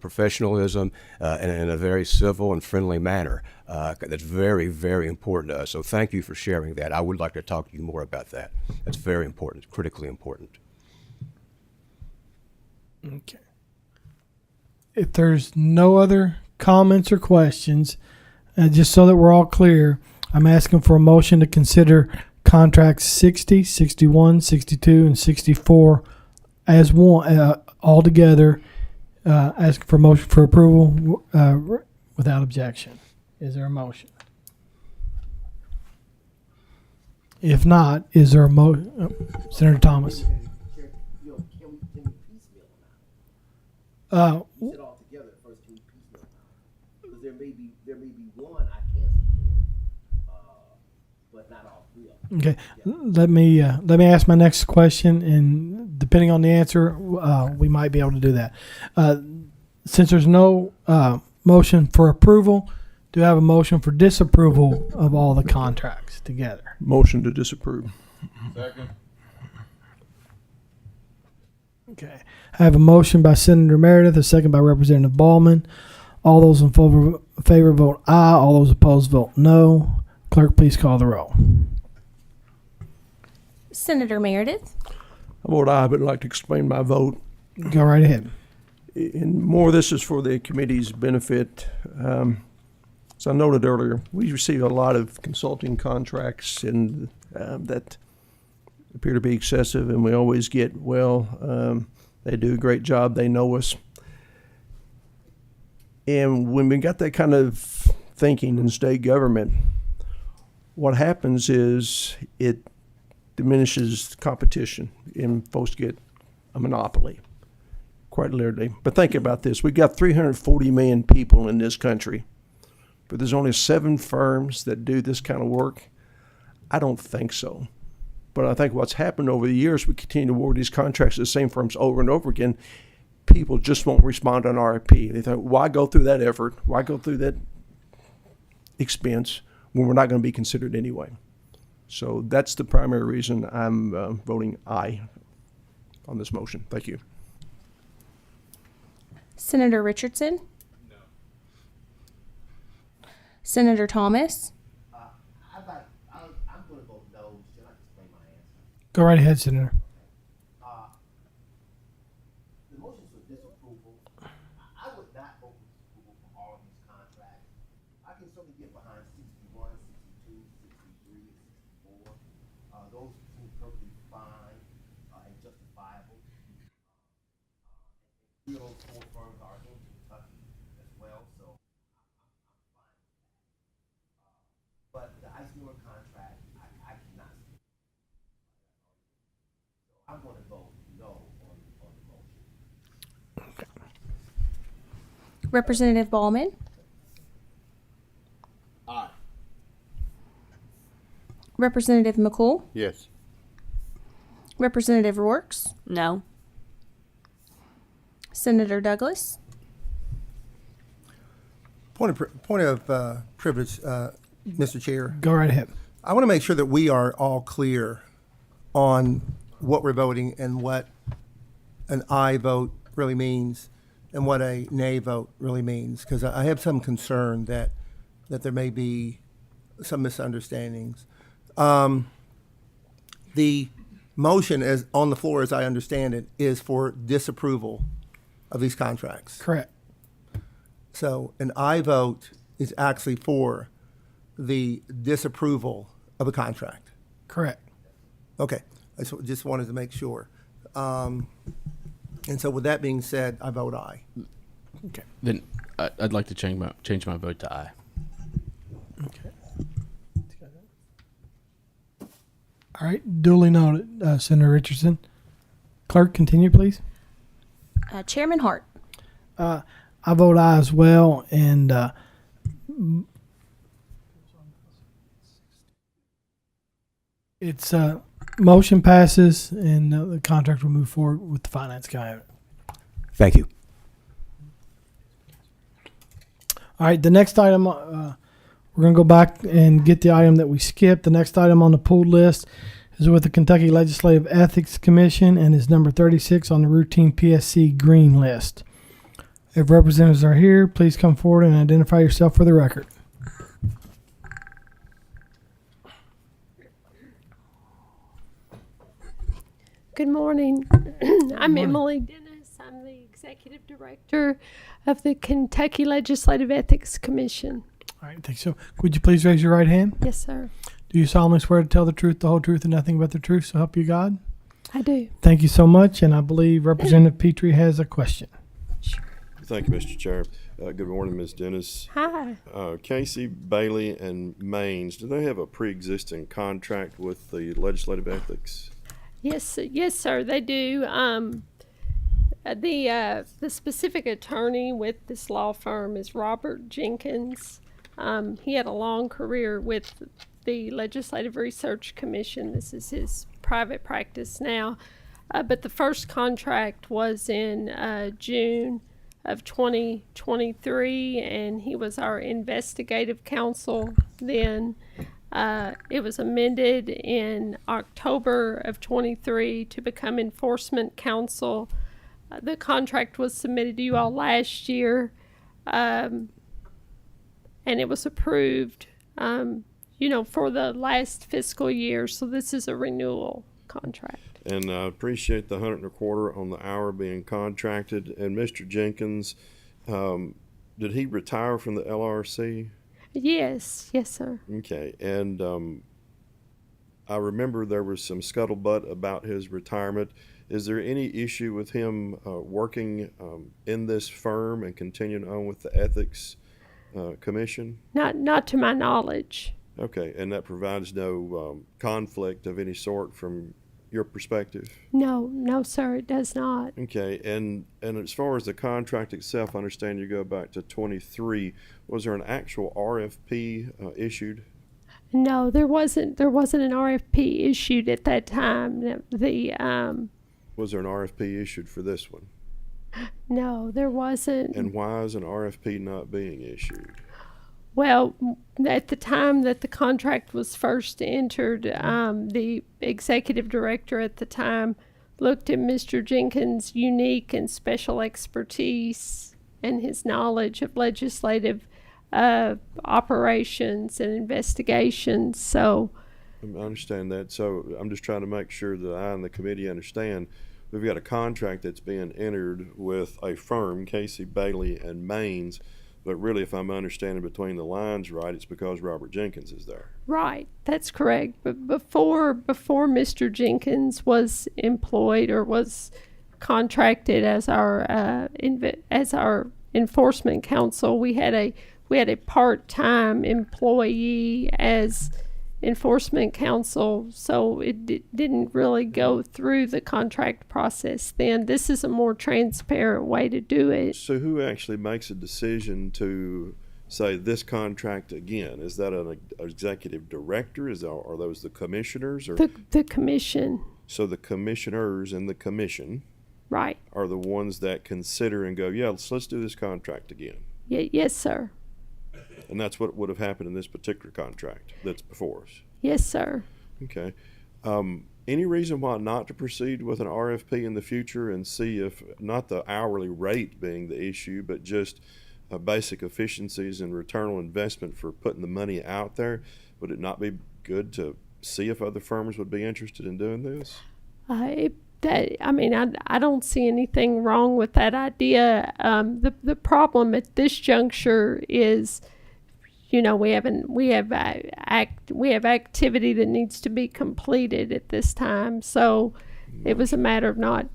S15: professionalism and in a very civil and friendly manner. That's very, very important to us. So thank you for sharing that. I would like to talk to you more about that. That's very important, critically important.
S1: Okay. If there's no other comments or questions, just so that we're all clear, I'm asking for a motion to consider contracts 60, 61, 62, and 64 as one, all together. Asking for a motion for approval without objection. Is there a motion? If not, is there a Senator Thomas?
S13: All together first, can we piecemeal now? Because there may be one I can't support, but not all three of them.
S1: Okay, let me ask my next question, and depending on the answer, we might be able to do that. Since there's no motion for approval, do I have a motion for disapproval of all the contracts together?
S8: Motion to disapprove.
S11: Second.
S1: Okay, I have a motion by Senator Meredith, a second by Representative Ballman. All those in favor vote aye. All those opposed vote no. Clerk, please call the roll.
S2: Senator Meredith,
S8: I vote aye, but I'd like to explain my vote.
S1: Go right ahead.
S8: And more, this is for the committee's benefit. As I noted earlier, we receive a lot of consulting contracts and that appear to be excessive, and we always get, they do a great job, they know us. And when we got that kind of thinking in state government, what happens is it diminishes competition and folks get a monopoly, quite literally. But think about this. We've got 340 million people in this country, but there's only 7 firms that do this kind of work. I don't think so. But I think what's happened over the years, we continue to award these contracts to the same firms over and over again. People just won't respond to an RFP. They think, why go through that effort? Why go through that expense when we're not going to be considered anyway? So that's the primary reason I'm voting aye on this motion. Thank you.
S2: Senator Richardson? No. Senator Thomas?
S13: I'm going to vote no. Should I explain my answer?
S1: Go right ahead, Senator.
S13: The motion for disapproval, I would not vote for disapproval for all of these contracts. I can certainly get behind 61, 62, 63, and 64. Those seem perfectly fine and justifiable. Three of those 4 firms are in Kentucky as well, so I'm fine with that. But the Ice Miller contract, I cannot see. So I'm going to vote no on the motion.
S2: Representative Ballman?
S12: Aye.
S2: Representative McCool?
S12: Yes.
S2: Representative Rourks?
S9: No.
S2: Senator Douglas?
S3: Point of privilege, Mr. Chair.
S1: Go right ahead.
S3: I want to make sure that we are all clear on what we're voting and what an aye vote really means and what a nay vote really means, because I have some concern that there may be some misunderstandings. The motion is on the floor, as I understand it, is for disapproval of these contracts.
S1: Correct.
S3: So an aye vote is actually for the disapproval of a contract.
S1: Correct.
S3: Okay, I just wanted to make sure. And so with that being said, I vote aye.
S4: Then I'd like to change my vote to aye.
S1: Okay. All right, duly noted, Senator Richardson. Clerk, continue, please.
S2: Chairman Hart.
S1: I vote aye as well, and it's motion passes, and the contract will move forward with the finance guy.
S15: Thank you.
S1: All right, the next item, we're going to go back and get the item that we skipped. The next item on the pooled list is with the Kentucky Legislative Ethics Commission and is number 36 on the routine PSC green list. If representatives are here, please come forward and identify yourself for the record.
S14: Good morning. I'm Emily Dennis. I'm the Executive Director of the Kentucky Legislative Ethics Commission.
S1: All right, thanks. So, would you please raise your right hand?
S14: Yes, sir.
S1: Do you solemnly swear to tell the truth, the whole truth, and nothing but the truth, so help you God?
S14: I do.
S1: Thank you so much, and I believe Representative Petrie has a question.
S12: Thank you, Mr. Chair. Good morning, Ms. Dennis.
S14: Hi.
S12: Casey, Bailey, and Maines, do they have a pre-existing contract with the Legislative Ethics?
S14: Yes, sir. They do. The specific attorney with this law firm is Robert Jenkins. He had a long career with the Legislative Research Commission. This is his private practice now. But the first contract was in June of 2023, and he was our investigative counsel then. It was amended in October of 23 to become enforcement counsel. The contract was submitted to you all last year, and it was approved, for the last fiscal year. So this is a renewal contract.
S12: And I appreciate the 125 on the hour being contracted. And Mr. Jenkins, did he retire from the LRC?
S14: Yes, sir.
S12: Okay, and I remember there was some scuttlebutt about his retirement. Is there any issue with him working in this firm and continuing on with the Ethics Commission?
S14: Not to my knowledge.
S12: Okay, and that provides no conflict of any sort from your perspective?
S14: No, sir, it does not.
S12: Okay, and as far as the contract itself, I understand you go back to 23. Was there an actual RFP issued?
S14: No, there wasn't an RFP issued at that time.
S12: Was there an RFP issued for this one?
S14: No, there wasn't.
S12: And why is an RFP not being issued?
S14: Well, at the time that the contract was first entered, the executive director at the time looked at Mr. Jenkins' unique and special expertise and his knowledge of legislative operations and investigations. So
S12: I understand that. So I'm just trying to make sure that I and the committee understand. We've got a contract that's being entered with a firm, Casey, Bailey, and Maines. But really, if I'm understanding between the lines right, it's because Robert Jenkins is there.
S14: Right, that's correct. But before Mr. Jenkins was employed or was contracted as our enforcement counsel, we had a part-time employee as enforcement counsel, so it didn't really go through the contract process then. This is a more transparent way to do it.
S12: So who actually makes a decision to say this contract again? Is that an executive director? Are those the commissioners? Or
S14: the commission.
S12: So the commissioners and the commission,
S14: right,
S12: are the ones that consider and go, yeah, let's do this contract again.
S14: Yes, sir.
S12: And that's what would have happened in this particular contract that's before us.
S14: Yes, sir.
S12: Okay. Any reason why not to proceed with an RFP in the future and see if not the hourly rate being the issue, but just basic efficiencies and return on investment for putting the money out there? Would it not be good to see if other firms would be interested in doing this? I
S14: don't see anything wrong with that idea. The problem at this juncture is, we have activity that needs to be completed at this time. So it was a matter of not,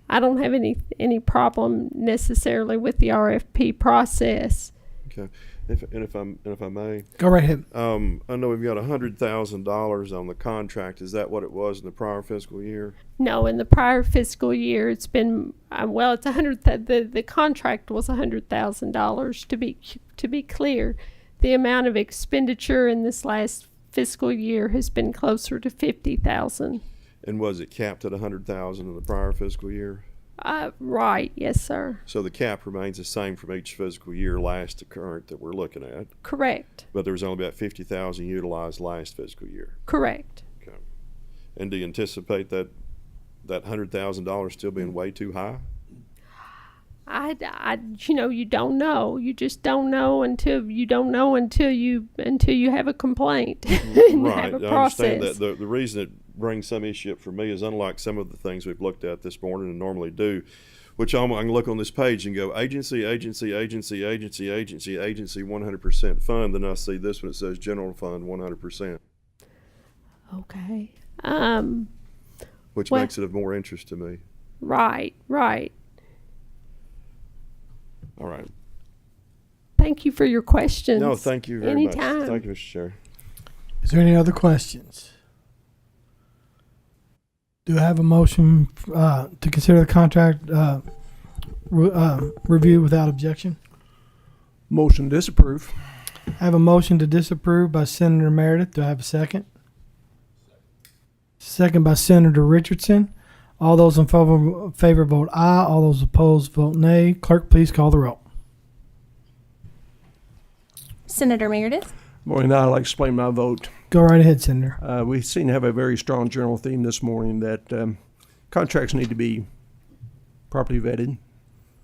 S14: I don't have any problem necessarily with the RFP process.
S12: Okay. If I may,
S1: Go right ahead.
S12: I know we've got $100,000 on the contract. Is that what it was in the prior fiscal year?
S14: No, in the prior fiscal year, it's been it's the contract was $100,000. To be clear, the amount of expenditure in this last fiscal year has been closer to $50,000.
S12: And was it capped at $100,000 in the prior fiscal year?
S14: Right, yes, sir.
S12: So the cap remains the same from each fiscal year, last to current, that we're looking at.
S14: Correct.
S12: But there was only about 50,000 utilized last fiscal year.
S14: Correct.
S12: Okay. And do you anticipate that $100,000 still being way too high?
S14: You don't know. You just don't know until you have a complaint and
S12: Right.
S14: have a
S12: I
S14: process.
S12: understand that. The reason it brings some issue up for me is, unlike some of the things we've looked at this morning and normally do, which I can look on this page and go agency, agency, agency, agency, agency, agency, 100% fund. Then I see this one, it says general fund 100%.
S14: Okay.
S12: Which makes it of more interest to me.
S14: Right.
S12: All right.
S14: Thank you for your questions.
S12: No, thank you very
S14: Anytime.
S12: much. Thank you, Mr. Chair.
S1: Is there any other questions? Do I have a motion to consider the contract reviewed without objection?
S8: Motion to disapprove.
S1: I have a motion to disapprove by Senator Meredith. Do I have a second? Second by Senator Richardson. All those in favor vote aye. All those opposed vote nay. Clerk, please call the roll.
S2: Senator Meredith,
S8: Morning, I'd like to explain my vote.
S1: Go right ahead, Senator.
S8: We seem to have a very strong general theme this morning that contracts need to be properly vetted.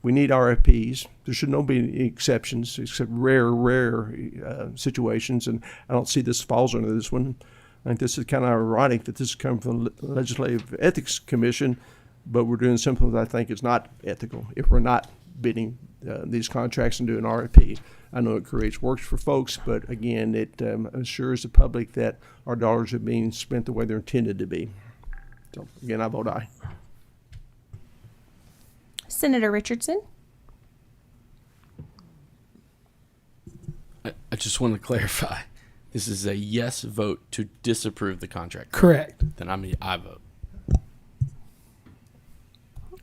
S8: We need RFPs. There should not be any exceptions except rare situations, and I don't see this falls under this one. I think this is kind of ironic that this is coming from the Legislative Ethics Commission, but we're doing something that I think is not ethical if we're not bidding these contracts and doing RFP. I know it creates work for folks, but again, it assures the public that our dollars are being spent the way they're intended to be. So again, I vote aye.
S2: Senator Richardson,
S4: I just want to clarify. This is a yes vote to disapprove the contract.
S1: Correct.
S4: Then I'm I vote.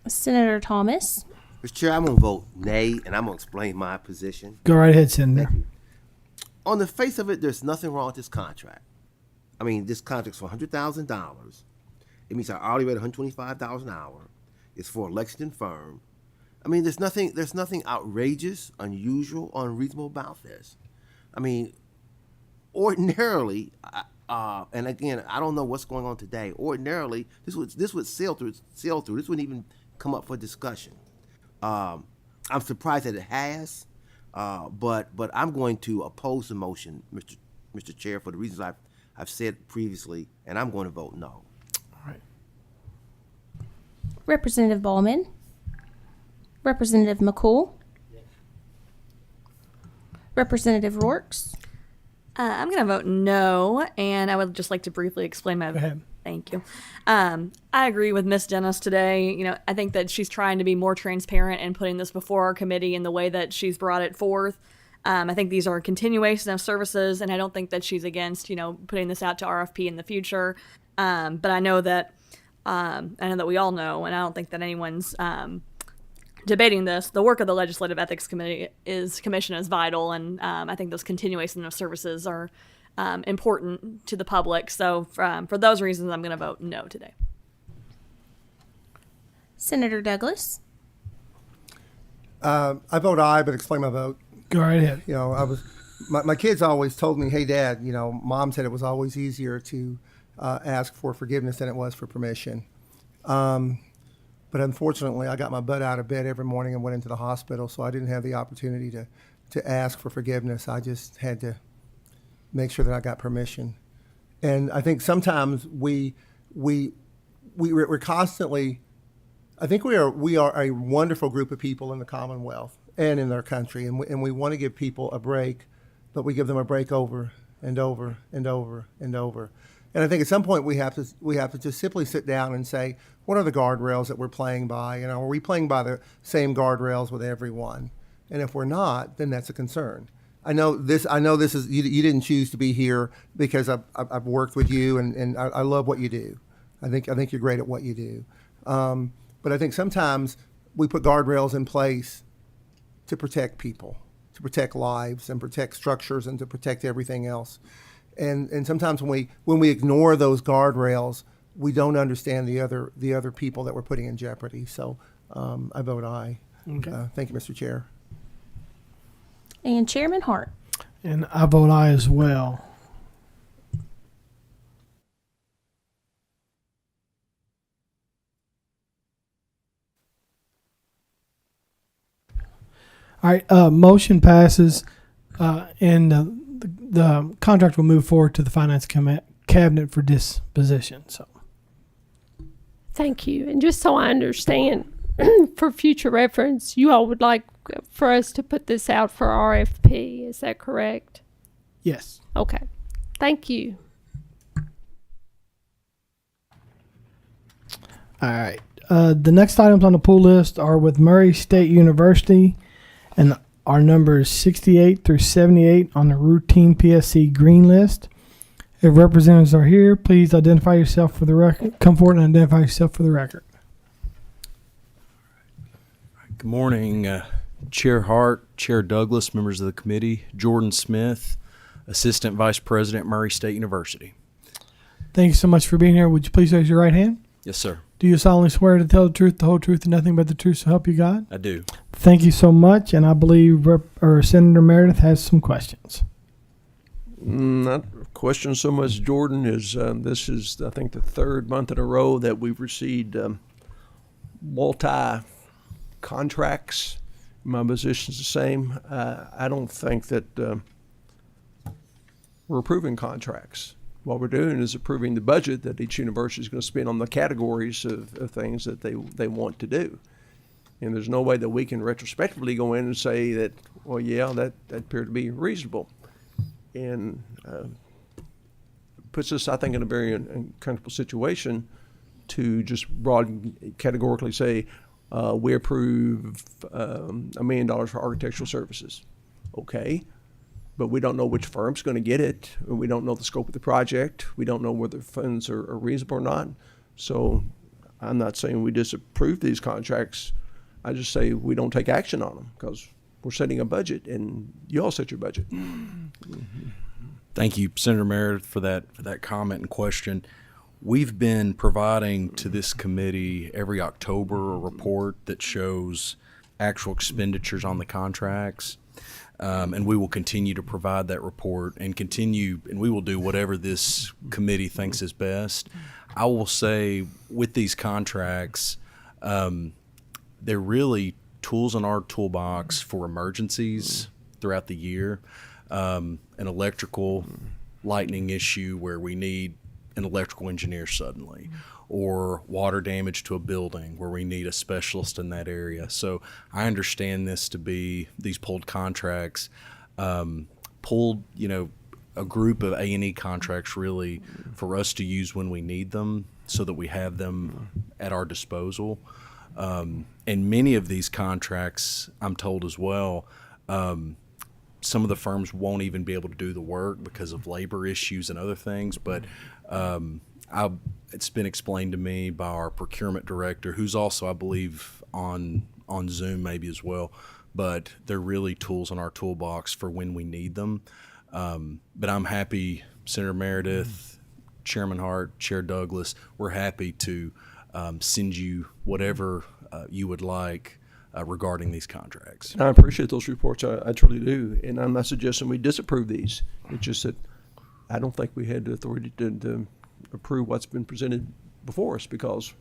S2: Senator Thomas,
S13: Mr. Chair, I'm gonna vote nay, and I'm gonna explain my position.
S1: Go right ahead, Senator.
S13: On the face of it, there's nothing wrong with this contract. I mean, this contract's for $100,000. It means our hourly rate of $125 an hour. It's for a Lexington firm. I mean, there's nothing outrageous, unusual, unreasonable about this. I mean, ordinarily, and again, I don't know what's going on today. Ordinarily, this would sail through. This wouldn't even come up for discussion. I'm surprised that it has, but I'm going to oppose the motion, Mr. Chair, for the reasons I've said previously, and I'm going to vote no.
S1: All right.
S2: Representative Ballman, Representative McCool, Representative Rorks,
S16: I'm going to vote no, and I would just like to briefly explain my.
S1: Go ahead.
S16: Thank you. I agree with Ms. Dennis today. You know, I think that she's trying to be more transparent and putting this before our committee in the way that she's brought it forth. I think these are a continuation of services, and I don't think that she's against, putting this out to RFP in the future. But I know that we all know, and I don't think that anyone's debating this. The work of the Legislative Ethics Commission is vital, and I think those continuation of services are important to the public. So for those reasons, I'm going to vote no today.
S2: Senator Douglas,
S3: I vote aye, but explain my vote.
S1: Go right ahead.
S3: My kids always told me, hey, Dad, Mom said it was always easier to ask for forgiveness than it was for permission. But unfortunately, I got my butt out of bed every morning and went into the hospital, so I didn't have the opportunity to ask for forgiveness. I just had to make sure that I got permission. And I think sometimes we're constantly, I think we are a wonderful group of people in the Commonwealth and in our country, and we want to give people a break, but we give them a break over and over and over and over. And I think at some point we have to just simply sit down and say, what are the guardrails that we're playing by? You know, are we playing by the same guardrails with everyone? And if we're not, then that's a concern. I know this is you didn't choose to be here because I've worked with you and I love what you do. I think you're great at what you do. But I think sometimes we put guardrails in place to protect people, to protect lives and protect structures and to protect everything else. And sometimes when we ignore those guardrails, we don't understand the other people that we're putting in jeopardy. So I vote aye.
S1: Okay.
S3: Thank you, Mr. Chair.
S2: And Chairman Hart.
S1: And I vote aye as well. All right, motion passes, and the contract will move forward to the Finance Cabinet for disposition. So,
S14: Thank you. And just so I understand, for future reference, you all would like for us to put this out for RFP. Is that correct?
S1: yes.
S14: Okay. Thank you.
S1: All right. The next items on the pool list are with Murray State University, and our numbers 68 through 78 on the routine PSC green list. If representatives are here, please identify yourself for the record. Come forward and identify yourself for the record.
S17: Good morning, Chair Hart, Chair Douglas, members of the committee, Jordan Smith, Assistant Vice President, Murray State University.
S1: Thank you so much for being here. Would you please raise your right hand?
S17: Yes, sir.
S1: Do you solemnly swear to tell the truth, the whole truth, and nothing but the truth, so help you God?
S17: I do.
S1: Thank you so much, and I believe Senator Meredith has some questions.
S8: Not question so much, Jordan, is this is, I think, the third month in a row that we've received multi-contracts. My position's the same. I don't think that we're approving contracts. What we're doing is approving the budget that each university is going to spend on the categories of things that they want to do. And there's no way that we can retrospectively go in and say that, well, yeah, that appeared to be reasonable. And puts us, I think, in a very uncomfortable situation to just broad categorically say, we approve $1 million for architectural services. Okay. But we don't know which firm's going to get it. We don't know the scope of the project. We don't know whether funds are reasonable or not. So I'm not saying we disapprove these contracts. I just say we don't take action on them because we're setting a budget and you all set your budget.
S17: Thank you, Senator Meredith, for that comment and question. We've been providing to this committee every October a report that shows actual expenditures on the contracts. And we will continue to provide that report and we will do whatever this committee thinks is best. I will say with these contracts, they're really tools in our toolbox for emergencies throughout the year. An electrical lightning issue where we need an electrical engineer suddenly, or water damage to a building where we need a specialist in that area. So I understand this to be these pulled contracts, pulled, a group of A&E contracts really for us to use when we need them so that we have them at our disposal. And many of these contracts, I'm told as well, some of the firms won't even be able to do the work because of labor issues and other things, but it's been explained to me by our procurement director, who's also, I believe, on Zoom maybe as well, but they're really tools in our toolbox for when we need them. But I'm happy, Senator Meredith, Chairman Hart, Chair Douglas, we're happy to send you whatever you would like regarding these contracts.
S8: I appreciate those reports. I truly do. And I'm not suggesting we disapprove these. It's just that I don't think we had the authority to approve what's been presented before us because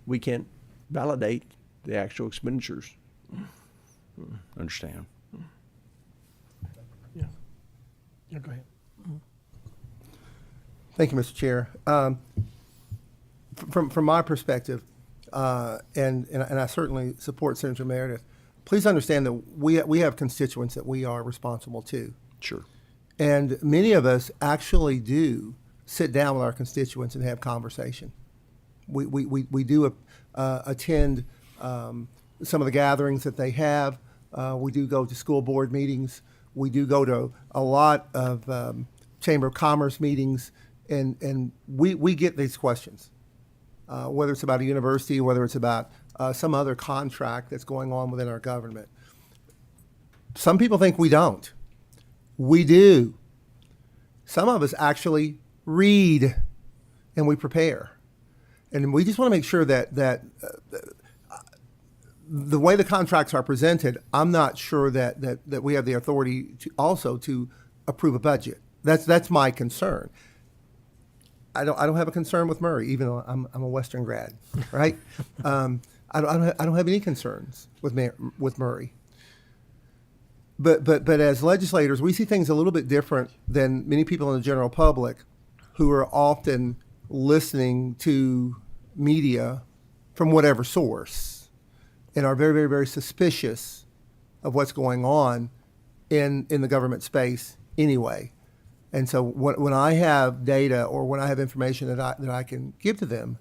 S8: we can't validate the actual expenditures.
S17: Understand.
S1: Yeah, go ahead.
S3: Thank you, Mr. Chair. From my perspective, and I certainly support Senator Meredith, please understand that we have constituents that we are responsible to.
S17: Sure.
S3: And many of us actually do sit down with our constituents and have conversation. We do attend some of the gatherings that they have. We do go to school board meetings. We do go to a lot of Chamber of Commerce meetings, and we get these questions, whether it's about a university, whether it's about some other contract that's going on within our government. Some people think we don't. We do. Some of us actually read and we prepare. And we just want to make sure that the way the contracts are presented, I'm not sure that we have the authority to also to approve a budget. That's my concern. I don't have a concern with Murray, even though I'm a Western grad, right? I don't have any concerns with Murray. But as legislators, we see things a little bit different than many people in the general public, who are often listening to media from whatever source and are very, very, very suspicious of what's going on in the government space anyway. And so when I have data or when I have information that I can give to them,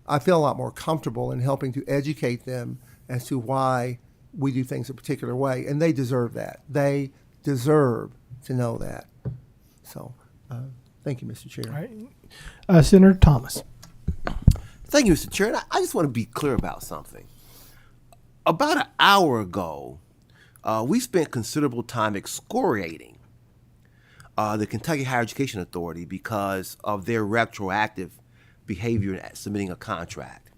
S3: I feel a lot more comfortable in helping to educate them as to why we do things a particular way. And they deserve that. They deserve to know that. So thank you, Mr. Chair.
S1: All right. Senator Thomas.
S13: Thank you, Mr. Chair. And I just want to be clear about something. About an hour ago, we spent considerable time excoriating the Kentucky Higher Education Authority because of their retroactive behavior in submitting a contract.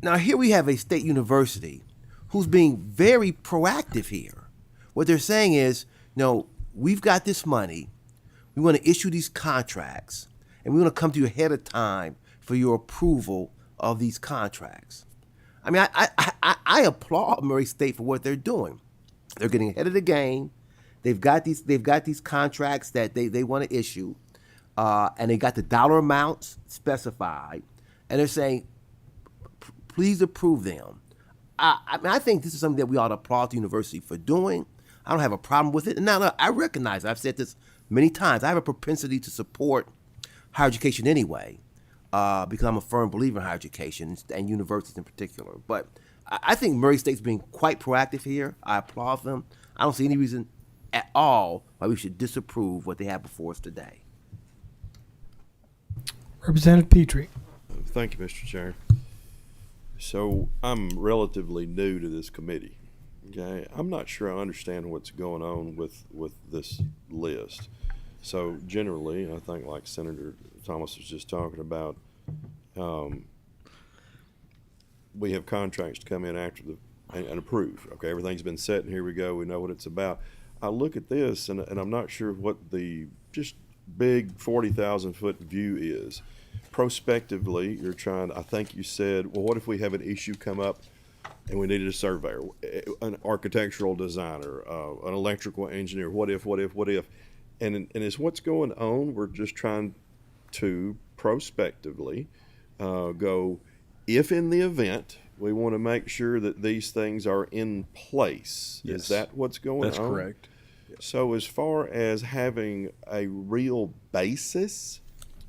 S13: Now, here we have a state university who's being very proactive here. What they're saying is, no, we've got this money, we want to issue these contracts, and we want to come to you ahead of time for your approval of these contracts. I mean, I applaud Murray State for what they're doing. They're getting ahead of the game. They've got these contracts that they want to issue, and they got the dollar amounts specified, and they're saying, please approve them. I mean, I think this is something that we ought to applaud the university for doing. I don't have a problem with it. And now I recognize, I've said this many times, I have a propensity to support higher education anyway, because I'm a firm believer in higher education and universities in particular. But I think Murray State's being quite proactive here. I applaud them. I don't see any reason at all why we should disapprove what they have before us today.
S1: Representative Petrie.
S12: Thank you, Mr. Chair. So I'm relatively new to this committee. Okay, I'm not sure I understand what's going on with this list. So generally, I think like Senator Thomas was just talking about, we have contracts to come in after and approve. Okay, everything's been set, and here we go. We know what it's about. I look at this, and I'm not sure what the just big 40,000-foot view is. Prospectively, you're trying, I think you said, well, what if we have an issue come up and we needed a surveyor, an architectural designer, an electrical engineer, what if? And is what's going on, we're just trying to prospectively go, if in the event we want to make sure that these things are in place.
S17: Yes.
S12: Is that what's going on?
S17: That's correct.
S12: So as far as having a real basis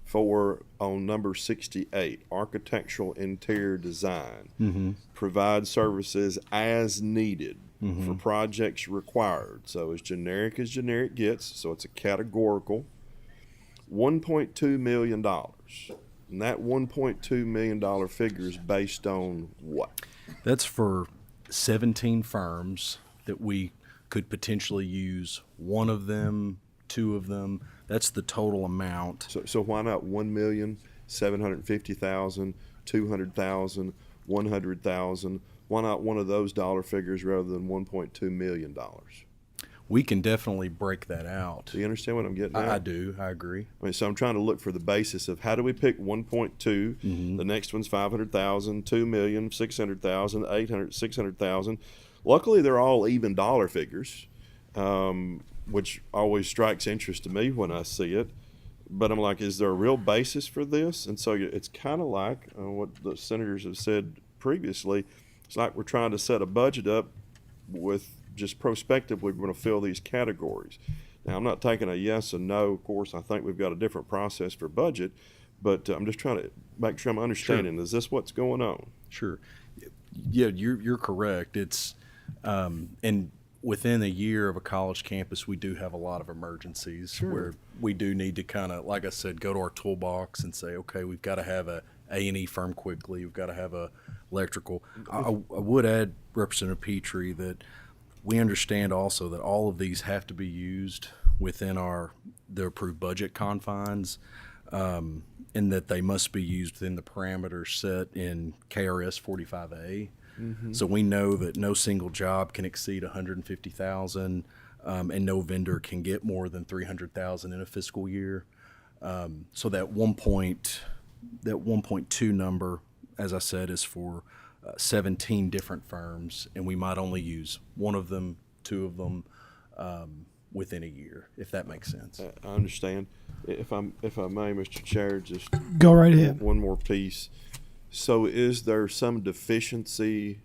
S12: for, on number 68, architectural interior design, provide services as needed for projects required. So as generic gets, so it's a categorical, $1.2 million. And that $1.2 million figure is based on what?
S17: That's for 17 firms that we could potentially use. One of them, two of them. That's the total amount.
S12: So why not 1,750,000, 200,000, 100,000? Why not one of those dollar figures rather than $1.2 million?
S17: We can definitely break that out.
S12: Do you understand what I'm getting at?
S17: I do. I agree.
S12: I mean, so I'm trying to look for the basis of how do we pick 1.2? The next one's 500,000, 2 million, 600,000, 800, 600,000. Luckily, they're all even dollar figures, which always strikes interest to me when I see it. But I'm like, is there a real basis for this? And so it's kind of like what the senators have said previously. It's like we're trying to set a budget up with just prospectively we're going to fill these categories. Now, I'm not taking a yes or no. Of course, I think we've got a different process for budget, but I'm just trying to make sure I'm understanding. Is this what's going on?
S17: Sure. Yeah, you're correct. It's and within a year of a college campus, we do have a lot of emergencies where we do need to kind of, like I said, go to our toolbox and say, okay, we've got to have a A&E firm quickly. We've got to have a electrical. I would add, Representative Petrie, that we understand also that all of these have to be used within the approved budget confines, and that they must be used within the parameters set in KRS 45A. So we know that no single job can exceed 150,000, and no vendor can get more than 300,000 in a fiscal year. So that 1.2 number, as I said, is for 17 different firms, and we might only use one of them, two of them, within a year, if that makes sense.
S12: I understand. If I may, Mr. Chair, just
S1: Go right ahead.
S12: one more piece. So is there some deficiency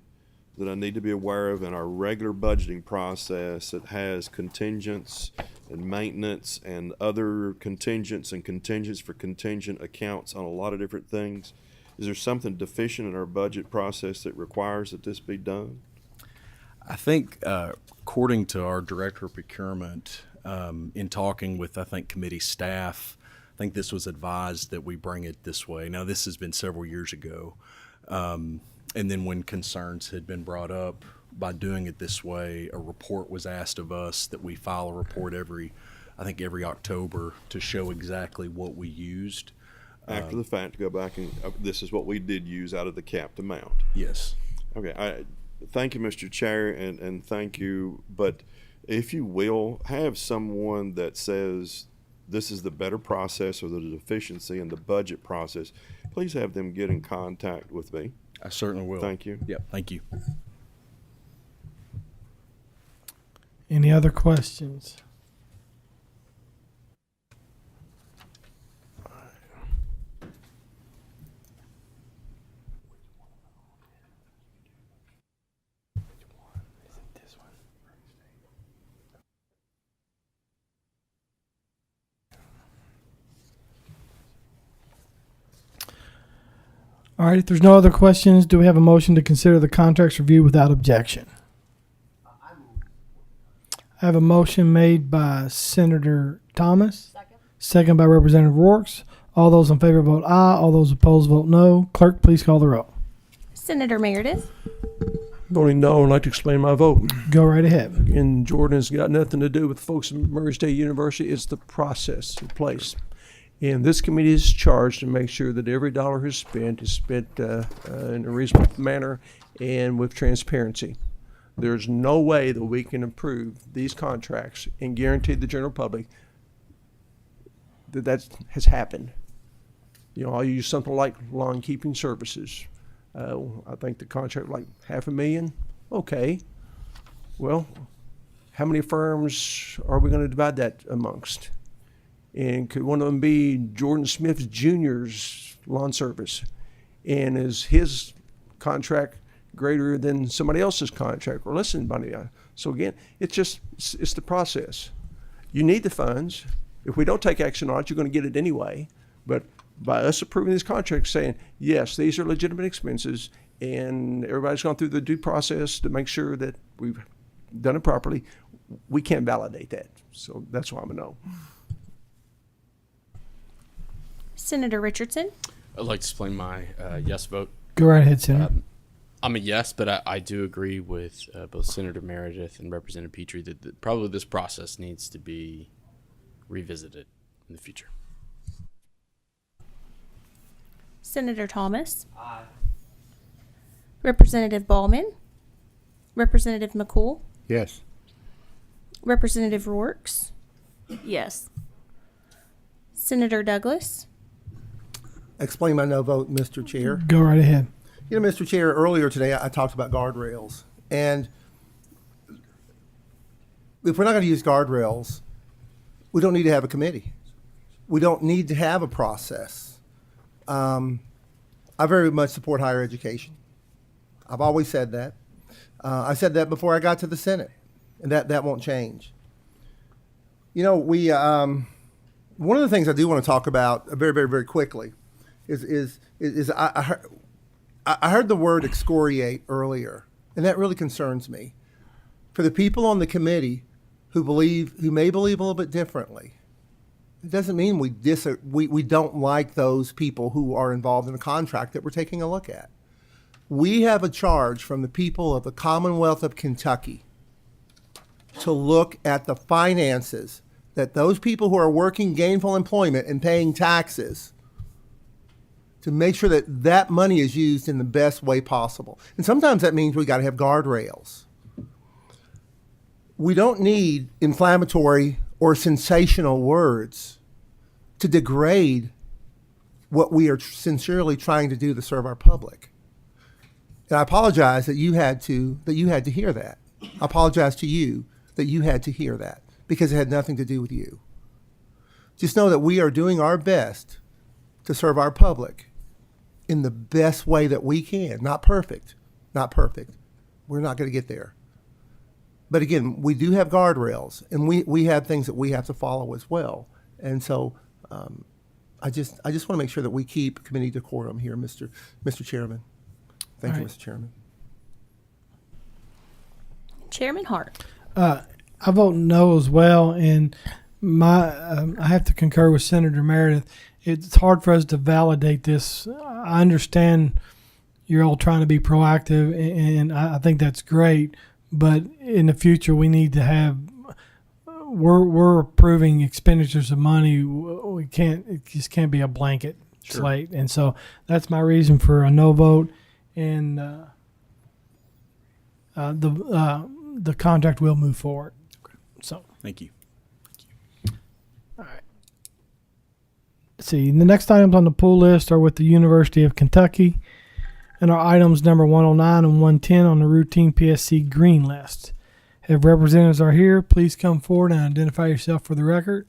S12: that I need to be aware of in our regular budgeting process that has contingents and maintenance and other contingents and contingents for contingent accounts on a lot of different things? Is there something deficient in our budget process that requires that this be done?
S17: I think, according to our Director of Procurement, in talking with, I think, committee staff, I think this was advised that we bring it this way. Now, this has been several years ago. And then when concerns had been brought up by doing it this way, a report was asked of us that we file a report every October to show exactly what we used.
S12: After the fact, to go back and, this is what we did use out of the capped amount.
S17: Yes.
S12: Okay, thank you, Mr. Chair, and thank you, but if you will, have someone that says this is the better process or the deficiency in the budget process, please have them get in contact with me.
S17: I certainly will.
S12: Thank you.
S17: Yep, thank you.
S1: Any other questions? All right, if there's no other questions, do we have a motion to consider the contracts review without objection? I have a motion made by Senator Thomas, second by Representative Rourke. All those in favor vote aye. All those opposed vote no. Clerk, please call the roll.
S2: Senator Meredith,
S8: Voting no, I'd like to explain my vote.
S1: Go right ahead.
S8: And Jordan has got nothing to do with folks at Murray State University. It's the process in place. And this committee is charged to make sure that every dollar is spent in a reasonable manner and with transparency. There's no way that we can approve these contracts and guarantee the general public that that has happened. You know, I'll use something like lawn keeping services. I think the contract like $500,000. Okay. Well, how many firms are we going to divide that amongst? And could one of them be Jordan Smith Jr.'s lawn service? And is his contract greater than somebody else's contract or less than anybody else? So again, it's the process. You need the funds. If we don't take action on it, you're going to get it anyway. But by us approving these contracts saying, yes, these are legitimate expenses, and everybody's gone through the due process to make sure that we've done it properly, we can't validate that. So that's why I'm a no.
S2: Senator Richardson,
S4: I'd like to explain my yes vote.
S1: Go right ahead, Senator.
S4: I'm a yes, but I do agree with both Senator Meredith and Representative Petrie that probably this process needs to be revisited in the future.
S2: Senator Thomas, aye. Representative Ballman, Representative McCool,
S13: Yes.
S2: Representative Rourke,
S16: Yes.
S2: Senator Douglas,
S3: Explain my no vote, Mr. Chair.
S1: Go right ahead.
S3: You know, Mr. Chair, earlier today I talked about guardrails. And if we're not going to use guardrails, we don't need to have a committee. We don't need to have a process. I very much support higher education. I've always said that. I said that before I got to the Senate, and that won't change. You know, we one of the things I do want to talk about very quickly is I heard the word excoriate earlier, and that really concerns me. For the people on the committee who may believe a little bit differently, it doesn't mean we don't like those people who are involved in the contract that we're taking a look at. We have a charge from the people of the Commonwealth of Kentucky to look at the finances that those people who are working gainful employment and paying taxes, to make sure that that money is used in the best way possible. And sometimes that means we got to have guardrails. We don't need inflammatory or sensational words to degrade what we are sincerely trying to do to serve our public. And I apologize that you had to hear that. I apologize to you that you had to hear that, because it had nothing to do with you. Just know that we are doing our best to serve our public in the best way that we can. Not perfect. We're not going to get there. But again, we do have guardrails, and we have things that we have to follow as well. And so I just want to make sure that we keep committee decorum here, Mr. Chairman. Thank you, Mr. Chairman.
S2: Chairman Hart.
S1: I vote no as well, and I have to concur with Senator Meredith. It's hard for us to validate this. I understand you're all trying to be proactive, and I think that's great. But in the future, we need to have. We're approving expenditures of money. We can't. It just can't be a blanket slate, and so that's my reason for a no vote. And the contract will move forward.
S17: Okay.
S1: So
S17: Thank you.
S1: all right. Let's see, the next items on the pull list are with the University of Kentucky, and our items number 109 and 110 on the routine PSC green list. If representatives are here, please come forward and identify yourself for the record.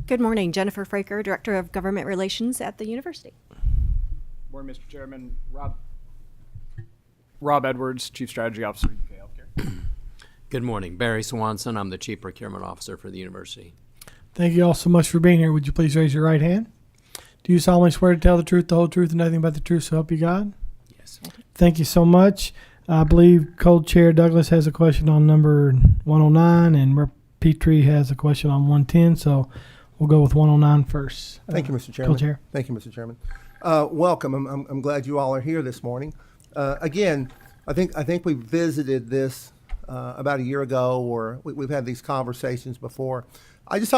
S18: Good morning, Jennifer Fraker, Director of Government Relations at the University.
S19: Morning, Mr. Chairman. Rob Edwards, Chief Strategy Officer, UK Healthcare.
S20: Good morning. Barry Swanson. I'm the Chief Procurement Officer for the university.
S1: Thank you all so much for being here. Would you please raise your right hand? Do you solemnly swear to tell the truth, the whole truth, and nothing but the truth, so help you God?
S20: Yes.
S1: Thank you so much. I believe Co-Chair Douglas has a question on number 109, and Rep. Petrie has a question on 110, so we'll go with 109 first.
S3: Thank you, Mr. Chairman.
S1: Co-Chair.
S3: Thank you, Mr. Chairman. Welcome. I'm glad you all are here this morning. Again, I think we visited this about a year ago, or we've had these conversations before. I'll just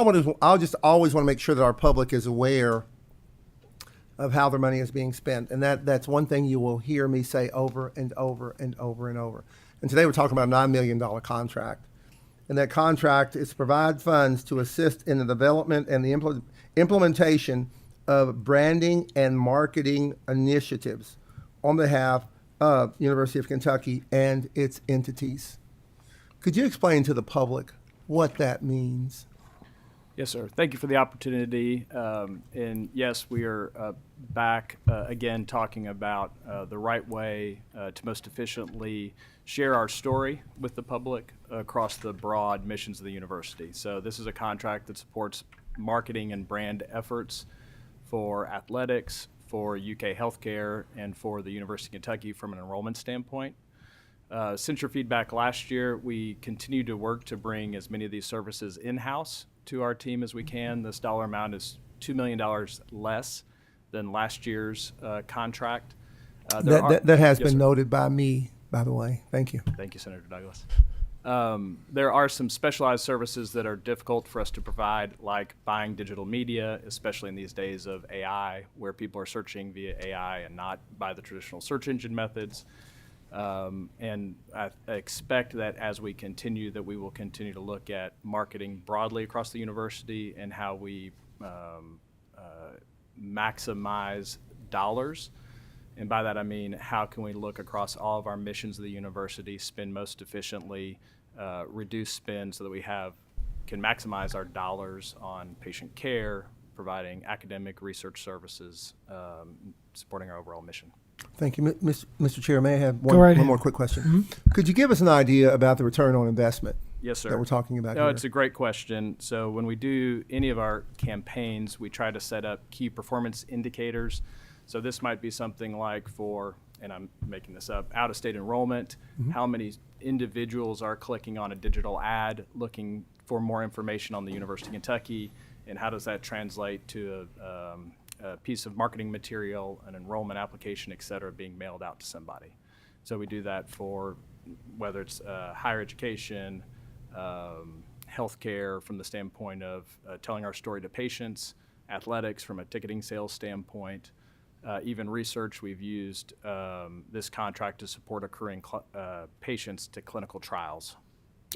S3: always want to make sure that our public is aware of how their money is being spent, and that's one thing you will hear me say over and over and over and over. And today we're talking about a $9 million contract, and that contract is to provide funds to assist in the development and the implementation of branding and marketing initiatives on behalf of University of Kentucky and its entities. Could you explain to the public what that means?
S19: Yes, sir. Thank you for the opportunity. And yes, we are back again talking about the right way to most efficiently share our story with the public across the broad missions of the university. So this is a contract that supports marketing and brand efforts for athletics, for UK healthcare, and for the University of Kentucky from an enrollment standpoint. Since your feedback last year, we continue to work to bring as many of these services in-house to our team as we can. This dollar amount is $2 million less than last year's contract.
S3: That has
S19: Yes,
S3: been
S19: sir.
S3: noted by me, by the way. Thank you.
S19: Thank you, Senator Douglas. There are some specialized services that are difficult for us to provide, like buying digital media, especially in these days of AI, where people are searching via AI and not by the traditional search engine methods. And I expect that as we continue, that we will continue to look at marketing broadly across the university and how we maximize dollars. And by that I mean, how can we look across all of our missions of the university, spend most efficiently, reduce spend so that we can maximize our dollars on patient care, providing academic research services, supporting our overall mission.
S3: Thank you, Mr. Chair. May I have
S1: Go right
S3: one
S1: ahead.
S3: more quick question?
S1: Mm-hmm.
S3: Could you give us an idea about the return on investment?
S19: Yes, sir.
S3: That we're talking about
S19: No,
S3: here?
S19: it's a great question. So when we do any of our campaigns, we try to set up key performance indicators. So this might be something like for, and I'm making this up, out-of-state enrollment, how many individuals are clicking on a digital ad looking for more information on the University of Kentucky, and how does that translate to a piece of marketing material, an enrollment application, et cetera, being mailed out to somebody. So we do that for whether it's higher education, healthcare from the standpoint of telling our story to patients, athletics from a ticketing sales standpoint, even research. We've used this contract to support accruing patients to clinical trials.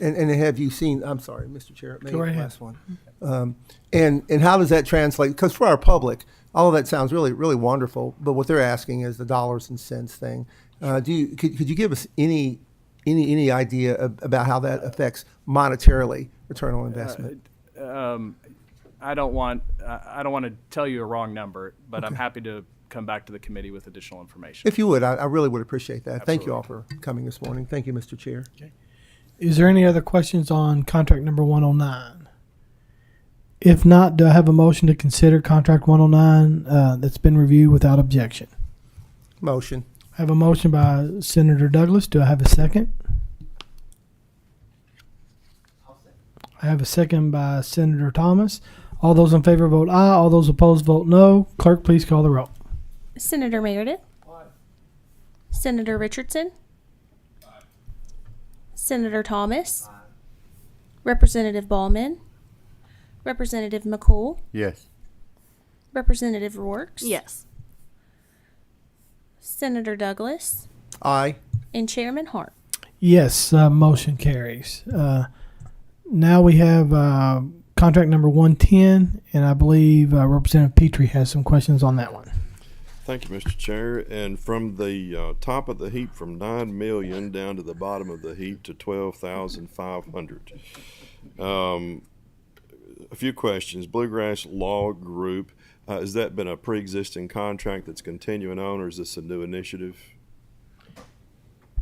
S3: And have you seen, I'm sorry, Mr. Chair, maybe
S1: Go right
S3: the
S1: ahead.
S3: last one. And how does that translate? Because for our public, all of that sounds really, really wonderful, but what they're asking is the dollars and cents thing. Could you give us any idea about how that affects monetarily return on investment?
S19: I don't want to tell you a wrong number, but I'm happy to come back to the committee with additional information.
S3: If you would, I really would appreciate that. Thank you all for coming this morning. Thank you, Mr. Chair.
S1: Okay. Is there any other questions on contract number 109? If not, do I have a motion to consider contract 109 that's been reviewed without objection?
S3: Motion.
S1: I have a motion by Senator Douglas. Do I have a second? I have a second by Senator Thomas. All those in favor vote aye. All those opposed vote no. Clerk, please call the roll.
S2: Senator Meredith. Senator Richardson. Senator Thomas. Representative Ballman. Representative McCool.
S13: Yes.
S2: Representative Rourke.
S16: Yes.
S2: Senator Douglas.
S3: Aye.
S2: And Chairman Hart.
S1: Yes, motion carries. Now we have contract number 110, and I believe Representative Petrie has some questions on that one.
S12: Thank you, Mr. Chair. And from the top of the heap, from 9 million down to the bottom of the heap to 12,500. A few questions. Bluegrass Law Group, has that been a pre-existing contract that's continuing on, or is this a new initiative?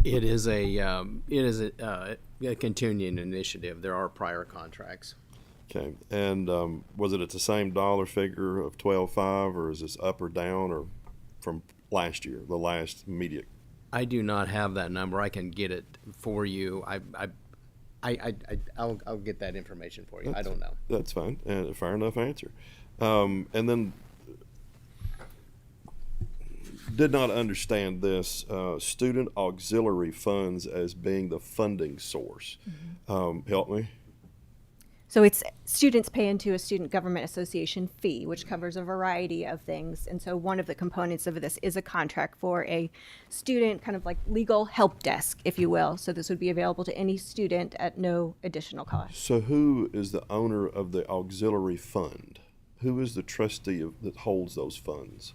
S20: It is a continuing initiative. There are prior contracts.
S12: Okay. And was it at the same dollar figure of 12.5, or is this up or down, or from last year, the last immediate?
S20: I do not have that number. I can get it for you. I'll get that information for you. I don't know.
S12: That's fine, and a fair enough answer. And then did not understand this student auxiliary funds as being the funding source. Help me.
S18: So it's students pay into a student government association fee, which covers a variety of things. And so one of the components of this is a contract for a student, kind of like legal help desk, if you will. So this would be available to any student at no additional cost.
S12: So who is the owner of the auxiliary fund? Who is the trustee that holds those funds?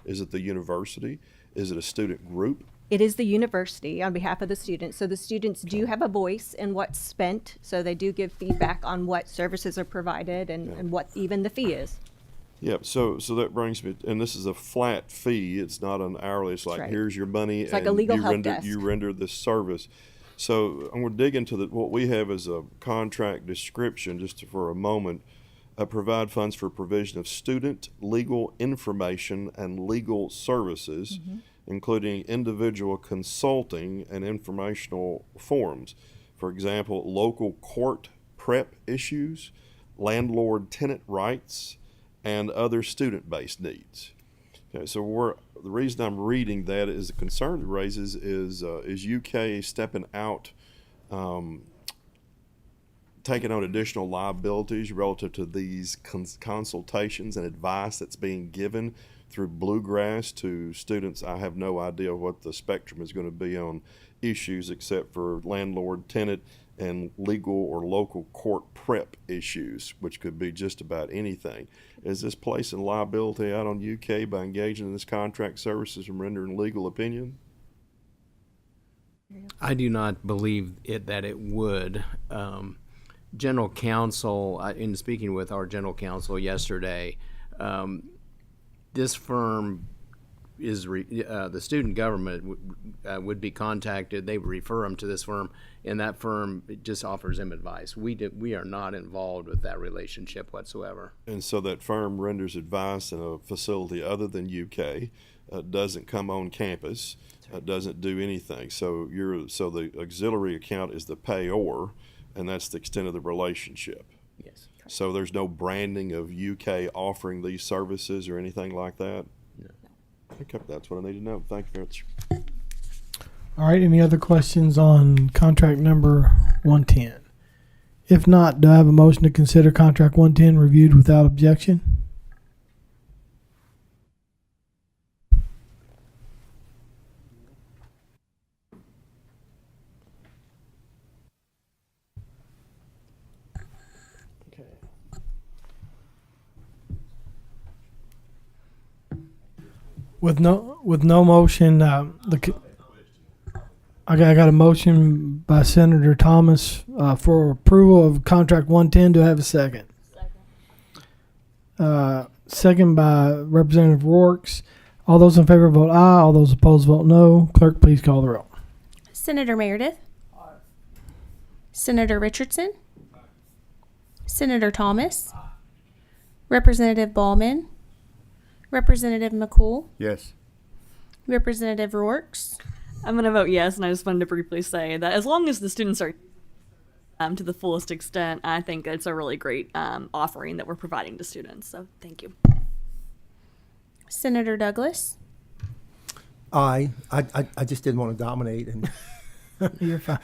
S12: Is it the university? Is it a student group?
S18: It is the university on behalf of the students. So the students do have a voice in what's spent. So they do give feedback on what services are provided and what even the fee is.
S12: Yeah, so that brings me, and this is a flat fee. It's not an hourly. It's like,
S18: right.
S12: Here's your money,
S18: It's like a legal help desk.
S12: You render this service. So I'm going to dig into what we have as a contract description just for a moment. Provide funds for provision of student legal information and legal services, including individual consulting and informational forums. For example, local court prep issues, landlord-tenant rights, and other student-based needs. Okay, so the reason I'm reading that is the concern it raises is UK stepping out, taking on additional liabilities relative to these consultations and advice that's being given through Bluegrass to students. I have no idea what the spectrum is going to be on issues except for landlord, tenant, and legal or local court prep issues, which could be just about anything. Is this placing liability out on UK by engaging in this contract services and rendering legal opinion?
S20: I do not believe that it would. General counsel, in speaking with our general counsel yesterday, this firm the student government would be contacted. They would refer them to this firm, and that firm just offers them advice. We are not involved with that relationship whatsoever.
S12: And so that firm renders advice in a facility other than UK, doesn't come on campus, doesn't do anything. So the auxiliary account is the payor, and that's the extent of the relationship.
S20: Yes.
S12: So there's no branding of UK offering these services or anything like that?
S20: No.
S12: Okay, that's what I need to know. Thank you very much.
S1: All right, any other questions on contract number 110? If not, do I have a motion to consider contract 110 reviewed without objection? With no motion, I got a motion by Senator Thomas for approval of contract 110. Do I have a second? Second by Representative Rourke. All those in favor vote aye. All those opposed vote no. Clerk, please call the roll.
S2: Senator Meredith. Senator Richardson. Senator Thomas. Representative Ballman. Representative McCool.
S3: Yes.
S2: Representative Rourke.
S16: I'm going to vote yes, and I just wanted to briefly say that as long as the students are to the fullest extent, I think it's a really great offering that we're providing to students. So thank you.
S2: Senator Douglas.
S3: I just didn't want to dominate, and
S1: You're fine.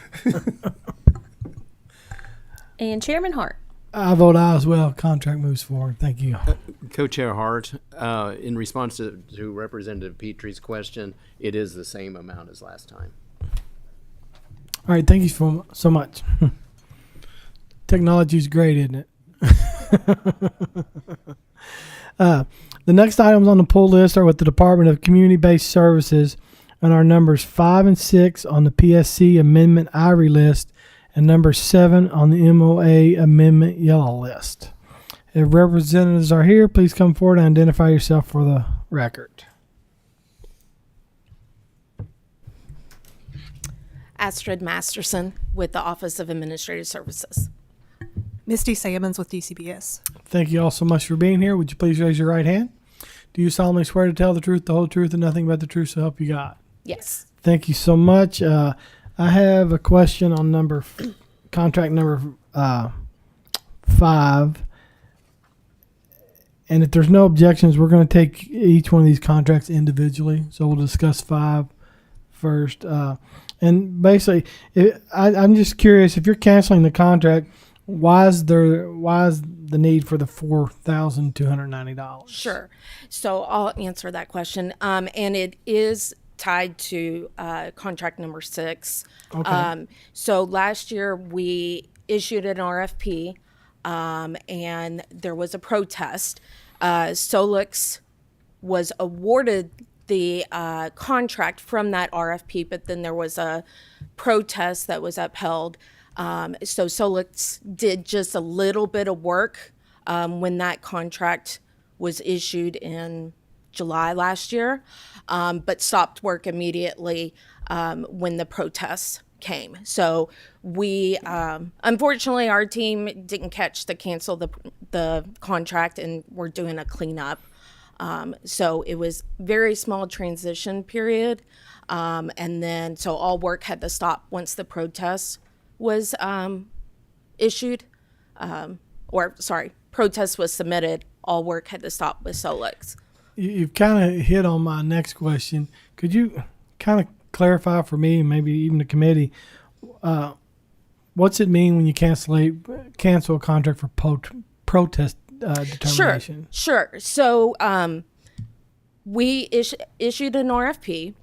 S2: And Chairman Hart.
S1: I vote aye as well. Contract moves forward. Thank you.
S20: Co-Chair Hart, in response to Representative Petrie's question, it is the same amount as last time.
S1: All right, thank you so much. Technology is great, isn't it? The next items on the pull list are with the Department of Community-Based Services and are numbers 5 and 6 on the PSC Amendment IRI list and number 7 on the MOA Amendment Yellow list. If representatives are here, please come forward and identify yourself for the record.
S21: Astrid Masterson with the Office of Administrative Services.
S22: Misty Salmons with DCBS.
S1: Thank you all so much for being here. Would you please raise your right hand? Do you solemnly swear to tell the truth, the whole truth, and nothing but the truth, so help you God?
S21: Yes.
S1: Thank you so much. I have a question on contract number 5. And if there's no objections, we're going to take each one of these contracts individually. So we'll discuss 5 first. And basically, I'm just curious, if you're canceling the contract, why is the need for the $4,290?
S21: Sure. So I'll answer that question. And it is tied to contract number 6.
S1: Okay.
S21: So last year we issued an RFP, and there was a protest. Solix was awarded the contract from that RFP, but then there was a protest that was upheld. So Solix did just a little bit of work when that contract was issued in July last year, but stopped work immediately when the protests came. So we, unfortunately, our team didn't catch to cancel the contract, and we're doing a cleanup. So it was very small transition period, and then so all work had to stop once the protest was issued, protest was submitted. All work had to stop with Solix.
S1: You've kind of hit on my next question. Could you kind of clarify for me, and maybe even the committee, what's it mean when you cancel a contract for protest determination?
S21: Sure. So we issued an RFP.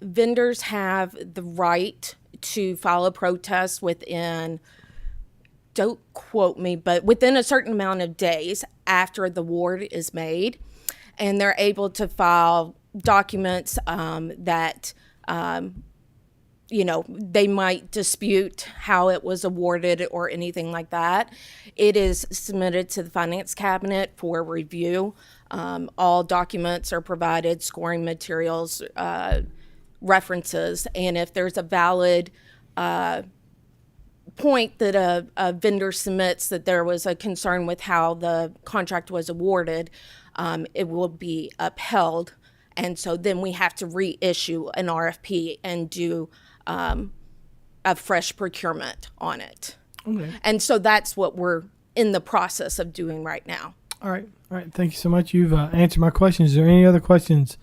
S21: Vendors have the right to file a protest within, don't quote me, but within a certain amount of days after the award is made. And they're able to file documents that they might dispute how it was awarded or anything like that. It is submitted to the Finance Cabinet for review. All documents are provided, scoring materials, references, and if there's a valid point that a vendor submits that there was a concern with how the contract was awarded, it will be upheld. And so then we have to reissue an RFP and do a fresh procurement on it.
S1: Okay.
S21: And so that's what we're in the process of doing right now.
S1: All right. Thank you so much. You've answered my questions. Is there any other questions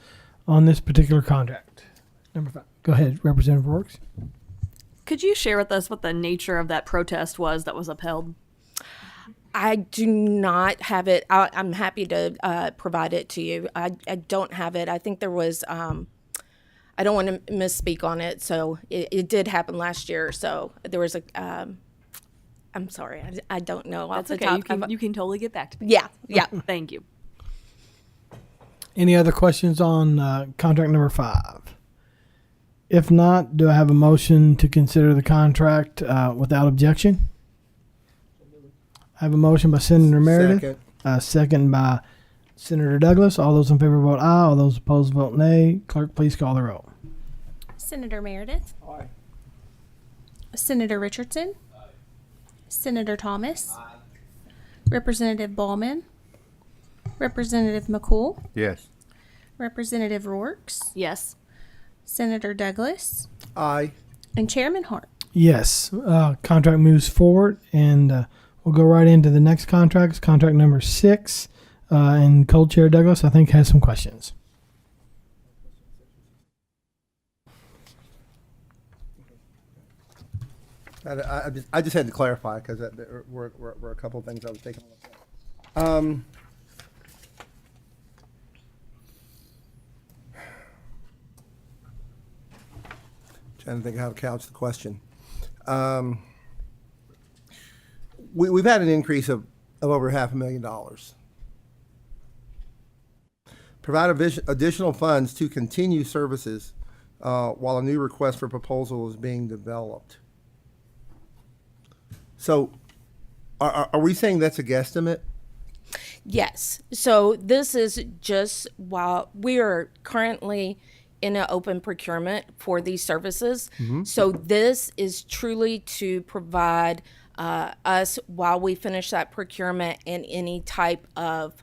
S1: on this particular contract? Number 5. Go ahead, Representative Rourke.
S16: Could you share with us what the nature of that protest was that was upheld?
S21: I do not have it. I'm happy to provide it to you. I don't have it. I think there was, I don't want to misspeak on it. So it did happen last year. So there was I'm sorry. I don't know.
S16: That's okay. You can totally get back to me.
S21: Yeah.
S16: Thank you.
S1: Any other questions on contract number 5? If not, do I have a motion to consider the contract without objection? I have a motion by Senator Meredith. Second by Senator Douglas. All those in favor vote aye. All those opposed vote nay. Clerk, please call the roll.
S2: Senator Meredith.
S3: Aye.
S2: Senator Richardson. Aye. Senator Thomas. Aye. Representative Ballman. Representative McCool.
S13: Yes.
S2: Representative Rourke.
S16: Yes.
S2: Senator Douglas.
S3: Aye.
S2: And Chairman Hart.
S1: Yes. Contract moves forward, and we'll go right into the next contract. Contract number 6. And Co-Chair Douglas, I think, has some questions.
S3: I just had to clarify because there were a couple of things I was taking a look at. Trying to think how to couch the question. We've had an increase of over $500,000. Provide additional funds to continue services while a new request for proposal is being developed. So are we saying that's a guesstimate?
S21: Yes. So this is just while we are currently in an open procurement for these services.
S3: Mm-hmm.
S21: So this is truly to provide us while we finish that procurement and any type of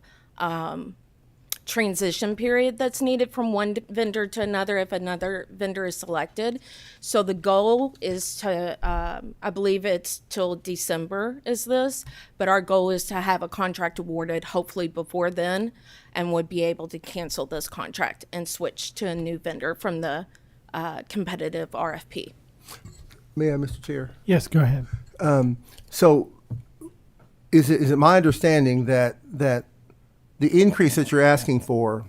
S21: transition period that's needed from one vendor to another if another vendor is selected. So the goal is to, I believe it's till December is this, but our goal is to have a contract awarded hopefully before then and would be able to cancel this contract and switch to a new vendor from the competitive RFP.
S3: May I, Mr. Chair?
S1: Yes, go ahead.
S3: So is it my understanding that the increase that you're asking for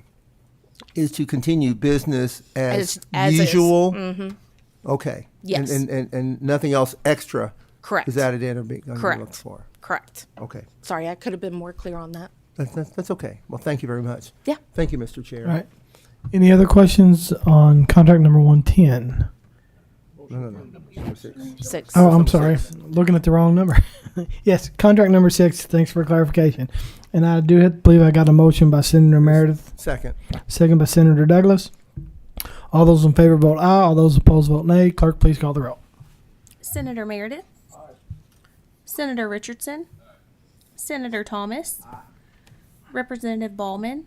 S3: is to continue business as usual?
S21: Mm-hmm.
S3: Okay.
S21: Yes.
S3: And nothing else extra
S21: Correct.
S3: is added in or being
S21: Correct.
S3: looked for?
S21: Correct.
S3: Okay.
S21: Sorry, I could have been more clear on that.
S3: That's okay. Well, thank you very much.
S21: Yeah.
S3: Thank you, Mr. Chair.
S1: All right. Any other questions on contract number 110?
S3: No. Number 6.
S21: 6.
S1: Oh, I'm sorry. Looking at the wrong number. Yes, contract number 6. Thanks for clarification. And I do believe I got a motion by Senator Meredith.
S3: Second.
S1: Second by Senator Douglas. All those in favor vote aye. All those opposed vote nay. Clerk, please call the roll.
S2: Senator Meredith. Aye. Senator Richardson. Aye. Senator Thomas. Aye. Representative Ballman.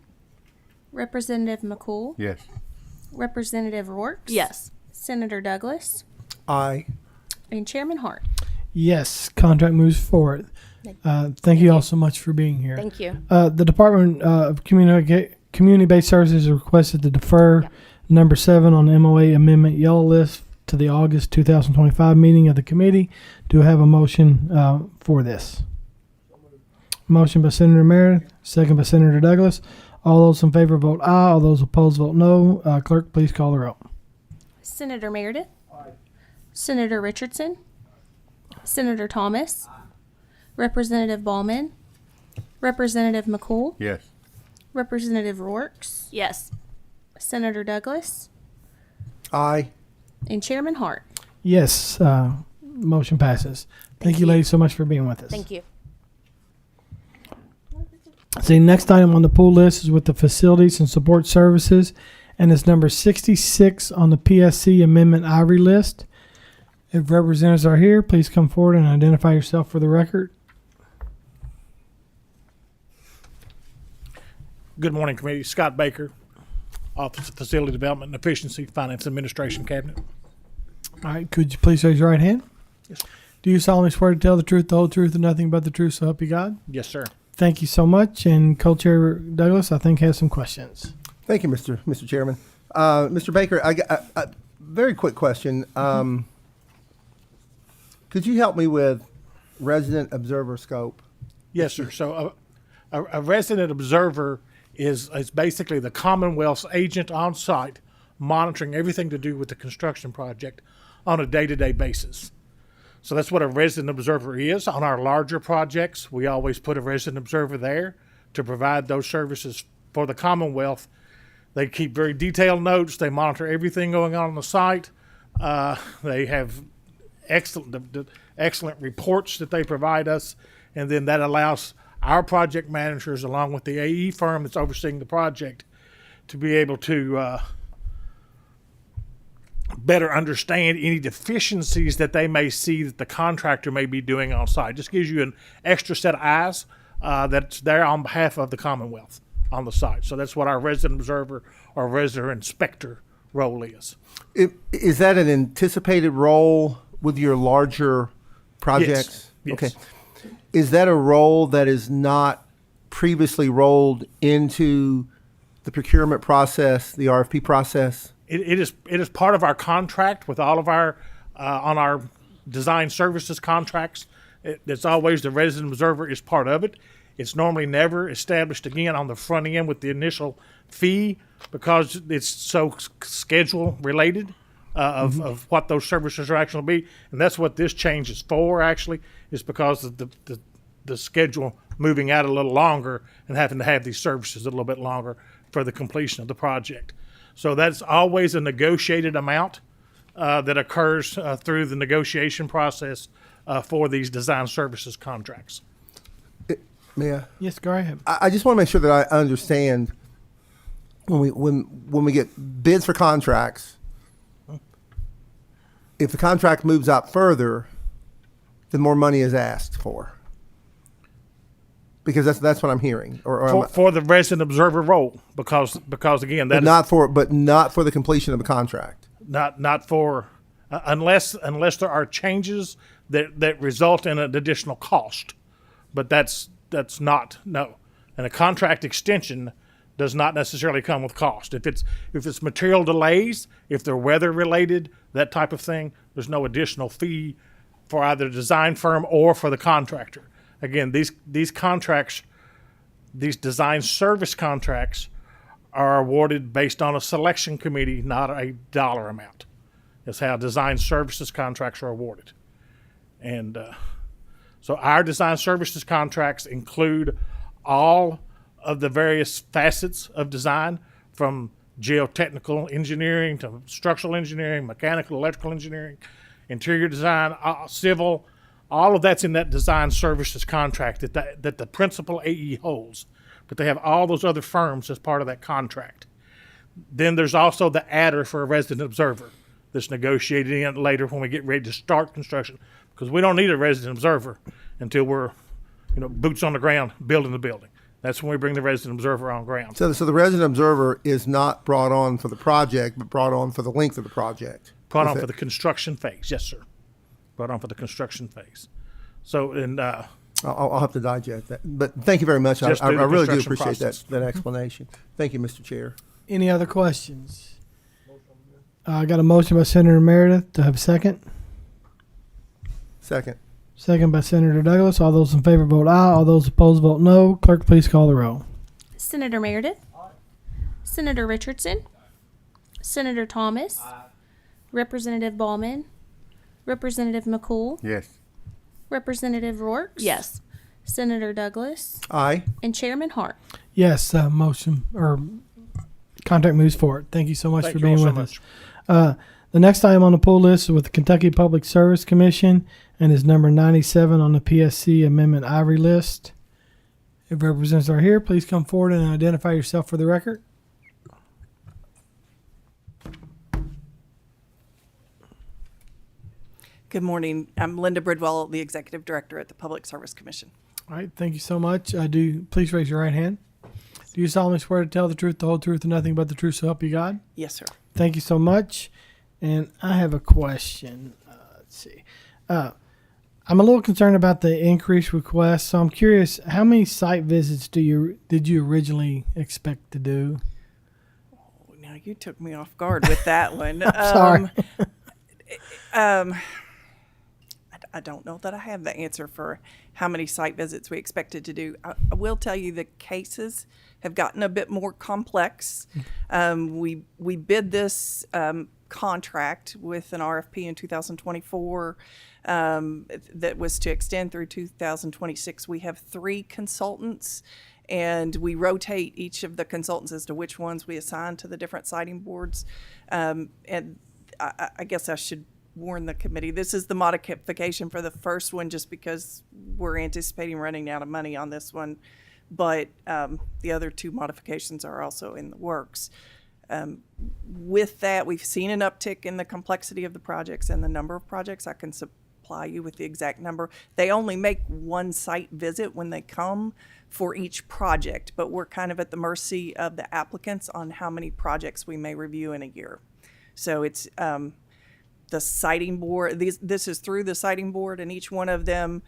S2: Representative McCool.
S13: Yes.
S2: Representative Rourke.
S16: Yes.
S2: Senator Douglas.
S3: Aye.
S2: And Chairman Hart.
S1: Yes, contract moves forward. Thank you all so much for being here.
S21: Thank you.
S1: The Department of Community-Based Services requested to defer number 7 on the MOA Amendment Yellow List to the August 2025 meeting of the committee. Do I have a motion for this? Motion by Senator Meredith, second by Senator Douglas. All those in favor vote aye. All those opposed vote no. Clerk, please call the roll.
S2: Senator Meredith. Aye. Senator Richardson. Senator Thomas. Aye. Representative Ballman. Representative McCool.
S13: Yes.
S2: Representative Rourke.
S16: Yes.
S2: Senator Douglas.
S3: Aye.
S2: And Chairman Hart.
S1: Yes, motion passes. Thank you, ladies, so much for being with us.
S2: Thank you.
S1: The next item on the pool list is with the Facilities and Support Services, and it's number 66 on the PSC Amendment Ivory list. If representatives are here, please come forward and identify yourself for the record.
S5: Good morning, committee. Scott Baker, Office of Facility Development and Efficiency, Finance Administration Cabinet.
S1: All right, could you please raise your right hand?
S5: Yes.
S1: Do you solemnly swear to tell the truth, the whole truth, and nothing but the truth, so help you God?
S5: Yes, sir.
S1: Thank you so much. And Co-Chair Douglas, I think, has some questions.
S3: Thank you, Mr. Chairman. Mr. Baker, I got a very quick question. Could you help me with resident observer scope?
S5: Yes, sir. So a resident observer is basically the Commonwealth's agent on site, monitoring everything to do with the construction project on a day-to-day basis. So that's what a resident observer is. On our larger projects, we always put a resident observer there to provide those services for the Commonwealth. They keep very detailed notes. They monitor everything going on the site. They have excellent reports that they provide us, and then that allows our project managers, along with the AE firm that's overseeing the project, to be able to better understand any deficiencies that they may see that the contractor may be doing on site. Just gives you an extra set of eyes that's there on behalf of the Commonwealth on the site. So that's what our resident observer or resident inspector role is.
S3: Is that an anticipated role with your larger projects?
S5: Yes.
S3: Okay. Is that a role that is not previously rolled into the procurement process, the RFP process?
S5: It is part of our contract with all of our on our design services contracts. It's always the resident observer is part of it. It's normally never established again on the front end with the initial fee because it's so schedule related of what those services are actually be, and that's what this change is for. Actually, is because of the schedule moving out a little longer and having to have these services a little bit longer for the completion of the project. So that's always a negotiated amount that occurs through the negotiation process for these design services contracts.
S3: May I?
S1: Yes, go ahead.
S3: I just want to make sure that I understand when we get bids for contracts, if the contract moves out further, then more money is asked for. Because that's what I'm hearing.
S5: For the resident observer role, because again,
S3: but not for the completion of the contract.
S5: Not for unless there are changes that result in an additional cost, but that's not no. And a contract extension does not necessarily come with cost. If it's material delays, if they're weather related, that type of thing, there's no additional fee for either the design firm or for the contractor. Again, these contracts, these design service contracts are awarded based on a selection committee, not a dollar amount. That's how design services contracts are awarded. And so our design services contracts include all of the various facets of design, from geotechnical engineering to structural engineering, mechanical, electrical engineering, interior design, civil. All of that's in that design services contract that the principal AE holds, but they have all those other firms as part of that contract. Then there's also the adder for a resident observer that's negotiated in later when we get ready to start construction, because we don't need a resident observer until we're, boots on the ground building the building. That's when we bring the resident observer on ground.
S3: So the resident observer is not brought on for the project, but brought on for the length of the project.
S5: Brought on for the construction phase, yes, sir. Brought on for the construction phase. So, and
S3: I'll have to digest that. But thank you very much. I really do appreciate that explanation. Thank you, Mr. Chair.
S1: Any other questions? I got a motion by Senator Meredith. Do I have a second?
S3: Second.
S1: Second by Senator Douglas. All those in favor vote aye. All those opposed vote no. Clerk, please call the roll.
S2: Senator Meredith. Senator Richardson. Senator Thomas. Representative Ballman. Representative McCool.
S13: Yes.
S2: Representative Rourke.
S16: Yes.
S2: Senator Douglas.
S3: Aye.
S2: And Chairman Hart.
S1: Yes, motion or contract moves forward. Thank you so much for being with us. The The next item on the pull list is with the Kentucky Public Service Commission and is number 97 on the PSC Amendment Ivory list. If representatives are here, please come forward and identify yourself for the record.
S6: Good morning. I'm Linda Bridwell, the Executive Director at the Public Service Commission.
S1: All right, thank you so much. Please raise your right hand. Do you solemnly swear to tell the truth, the whole truth, and nothing but the truth, so help you God?
S6: Yes, sir.
S1: Thank you so much. And I have a question. Let's see. I'm a little concerned about the increased request, so I'm curious, how many site visits did you originally expect to do?
S6: Now you took me off guard with that one.
S1: Sorry.
S6: I don't know that I have the answer for how many site visits we expected to do. I will tell you the cases have gotten a bit more complex. We bid this contract with an RFP in 2024 that was to extend through 2026. We have 3 consultants, and we rotate each of the consultants as to which ones we assign to the different siting boards. And I guess I should warn the committee, this is the modification for the first one just because we're anticipating running out of money on this one. But the other 2 modifications are also in the works. With that, we've seen an uptick in the complexity of the projects and the number of projects. I can supply you with the exact number. They only make 1 site visit when they come for each project, but we're kind of at the mercy of the applicants on how many projects we may review in a year. So it's the siting board, this is through the siting board, and each one of them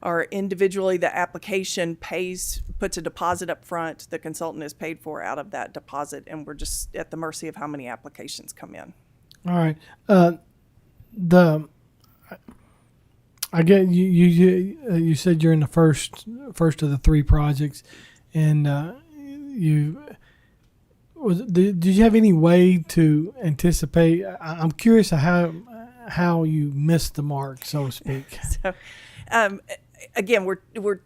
S6: are individually, the application puts a deposit up front, the consultant is paid for out of that deposit, and we're just at the mercy of how many applications come in.
S1: All right. I get you said you're in the first of the 3 projects, and did you have any way to anticipate? I'm curious how you missed the mark, so to speak.
S6: So, again, we're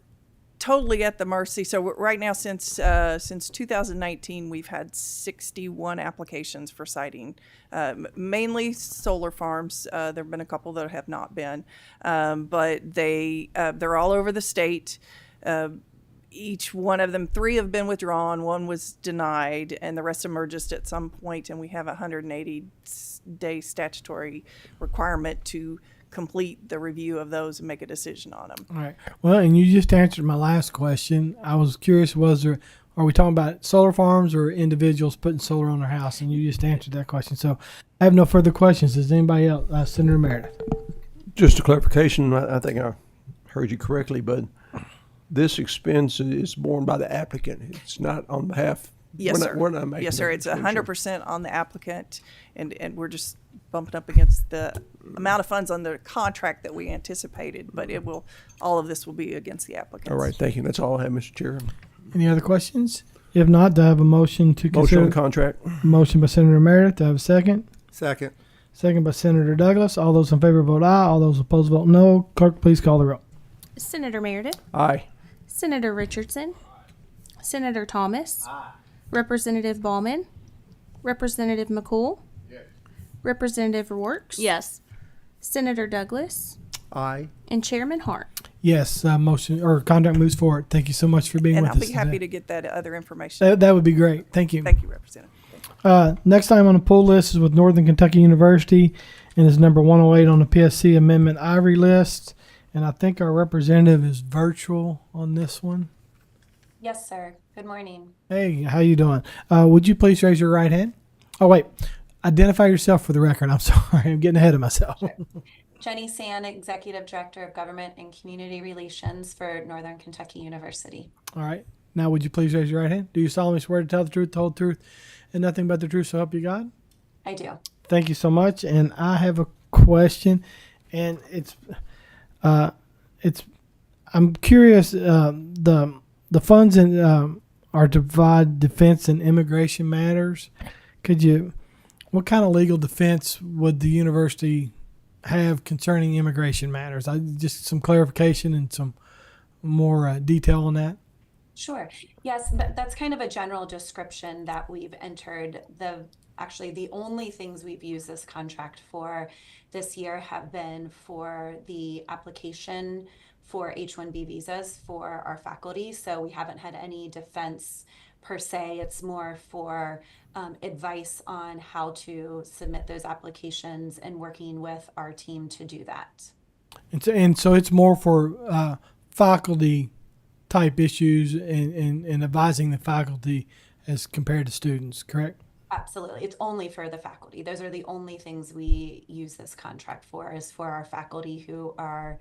S6: totally at the mercy. So right now, since 2019, we've had 61 applications for siting, mainly solar farms. There have been a couple that have not been, but they're all over the state. Each one of them, 3 have been withdrawn, 1 was denied, and the rest of them are just at some point, and we have a 180-day statutory requirement to complete the review of those and make a decision on them.
S1: All right. Well, and you just answered my last question. I was curious, are we talking about solar farms or individuals putting solar on their house? And you just answered that question. So I have no further questions. Does anybody else? Senator Meredith.
S8: Just a clarification, I think I heard you correctly, but this expense is borne by the applicant. It's not on behalf.
S6: Yes, sir.
S8: We're not making
S6: yes, sir. It's
S8: that
S6: 100% on the applicant, and we're just bumping up against the amount of funds on the contract that we anticipated. But all of this will be against the applicant.
S8: All right, thank you. That's all I have, Mr. Chair.
S1: Any other questions? If not, do I have a motion to consider?
S8: Motion on contract.
S1: Motion by Senator Meredith. Do I have a second?
S3: Second.
S1: Second by Senator Douglas. All those in favor vote aye. All those opposed vote no. Clerk, please call the roll.
S2: Senator Meredith.
S8: Aye.
S2: Senator Richardson. Senator Thomas. Aye. Representative Ballman. Representative McCool. Yes. Representative Rourke.
S16: Yes.
S2: Senator Douglas.
S3: Aye.
S2: And Chairman Hart.
S1: Yes, motion or contract moves forward. Thank you so much for being
S6: And
S1: with
S6: I'll
S1: us
S6: be happy
S1: today.
S6: to get that other information.
S1: That would be great. Thank you.
S6: Thank you, Representative. Thank you.
S1: Next item on the pull list is with Northern Kentucky University and is number 108 on the PSC Amendment Ivory list. And I think our representative is virtual on this one.
S7: Yes, sir. Good morning.
S1: Hey, how you doing? Would you please raise your right hand? Oh, wait. Identify yourself for the record. I'm sorry. I'm getting ahead of myself.
S7: Sure. Jenny Sand, Executive Director of Government and Community Relations for Northern Kentucky University.
S1: All right. Now, would you please raise your right hand? Do you solemnly swear to tell the truth, the whole truth, and nothing but the truth, so help you God?
S7: I do.
S1: Thank you so much. And I have a question, and I'm curious. The funds are to provide defense and immigration matters. What kind of legal defense would the university have concerning immigration matters? Just some clarification and some more detail on that.
S7: Sure. Yes, but that's kind of a general description that we've entered. The Actually, the only things we've used this contract for this year have been for the application for H-1B visas for our faculty. So we haven't had any defense per se. It's more for advice on how to submit those applications and working with our team to do that.
S1: And so it's more for faculty type issues and advising the faculty as compared to students, correct?
S7: Absolutely. It's only for the faculty. Those are the only things we use this contract for, is for our faculty who are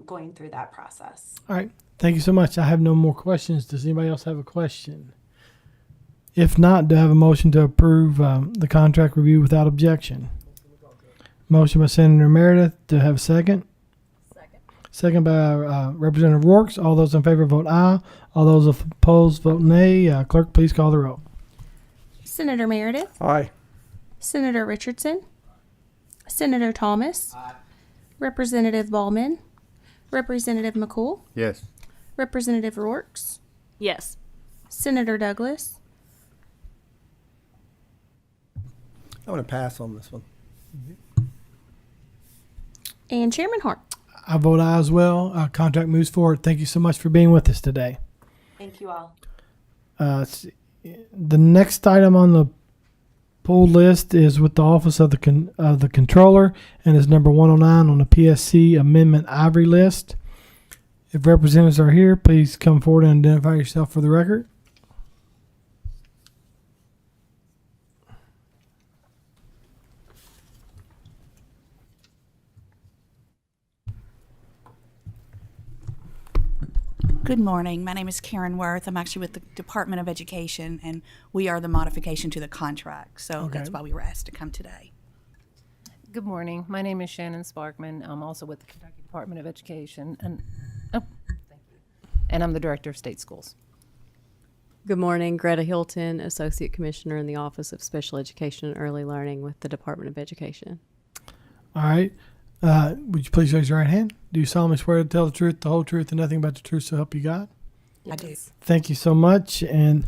S7: going through that process.
S1: All right. Thank you so much. I have no more questions. Does anybody else have a question? If not, do I have a motion to approve the contract review without objection? Motion by Senator Meredith. Do I have a second? Second by Representative Rourke. All those in favor vote aye. All those opposed vote nay. Clerk, please call the roll.
S2: Senator Meredith,
S8: Aye.
S2: Senator Richardson, Senator Thomas, Representative Ballman, Representative McCool,
S3: Yes.
S2: Representative Rourke,
S16: Yes.
S2: Senator Douglas,
S3: I want to pass on this one.
S2: and Chairman Hart.
S1: I vote aye as well. Contract moves forward. Thank you so much for being with us today.
S7: Thank you all.
S1: The next item on the pull list is with the Office of the Controller and is number 109 on the PSC Amendment Ivory list. If representatives are here, please come forward and identify yourself for the record.
S10: Good morning. My name is Karen Worth. I'm actually with the Department of Education, and we are the modification to the contract. So
S1: Okay.
S10: that's why we were asked to come today.
S11: Good morning. My name is Shannon Sparkman. I'm also with the Kentucky Department of Education, and I'm the Director of State Schools.
S23: Good morning, Greta Hilton, Associate Commissioner in the Office of Special Education and Early Learning with the Department of Education.
S1: All right. Would you please raise your right hand? Do you solemnly swear to tell the truth, the whole truth, and nothing but the truth, so help you God?
S10: I do.
S1: Thank you so much. And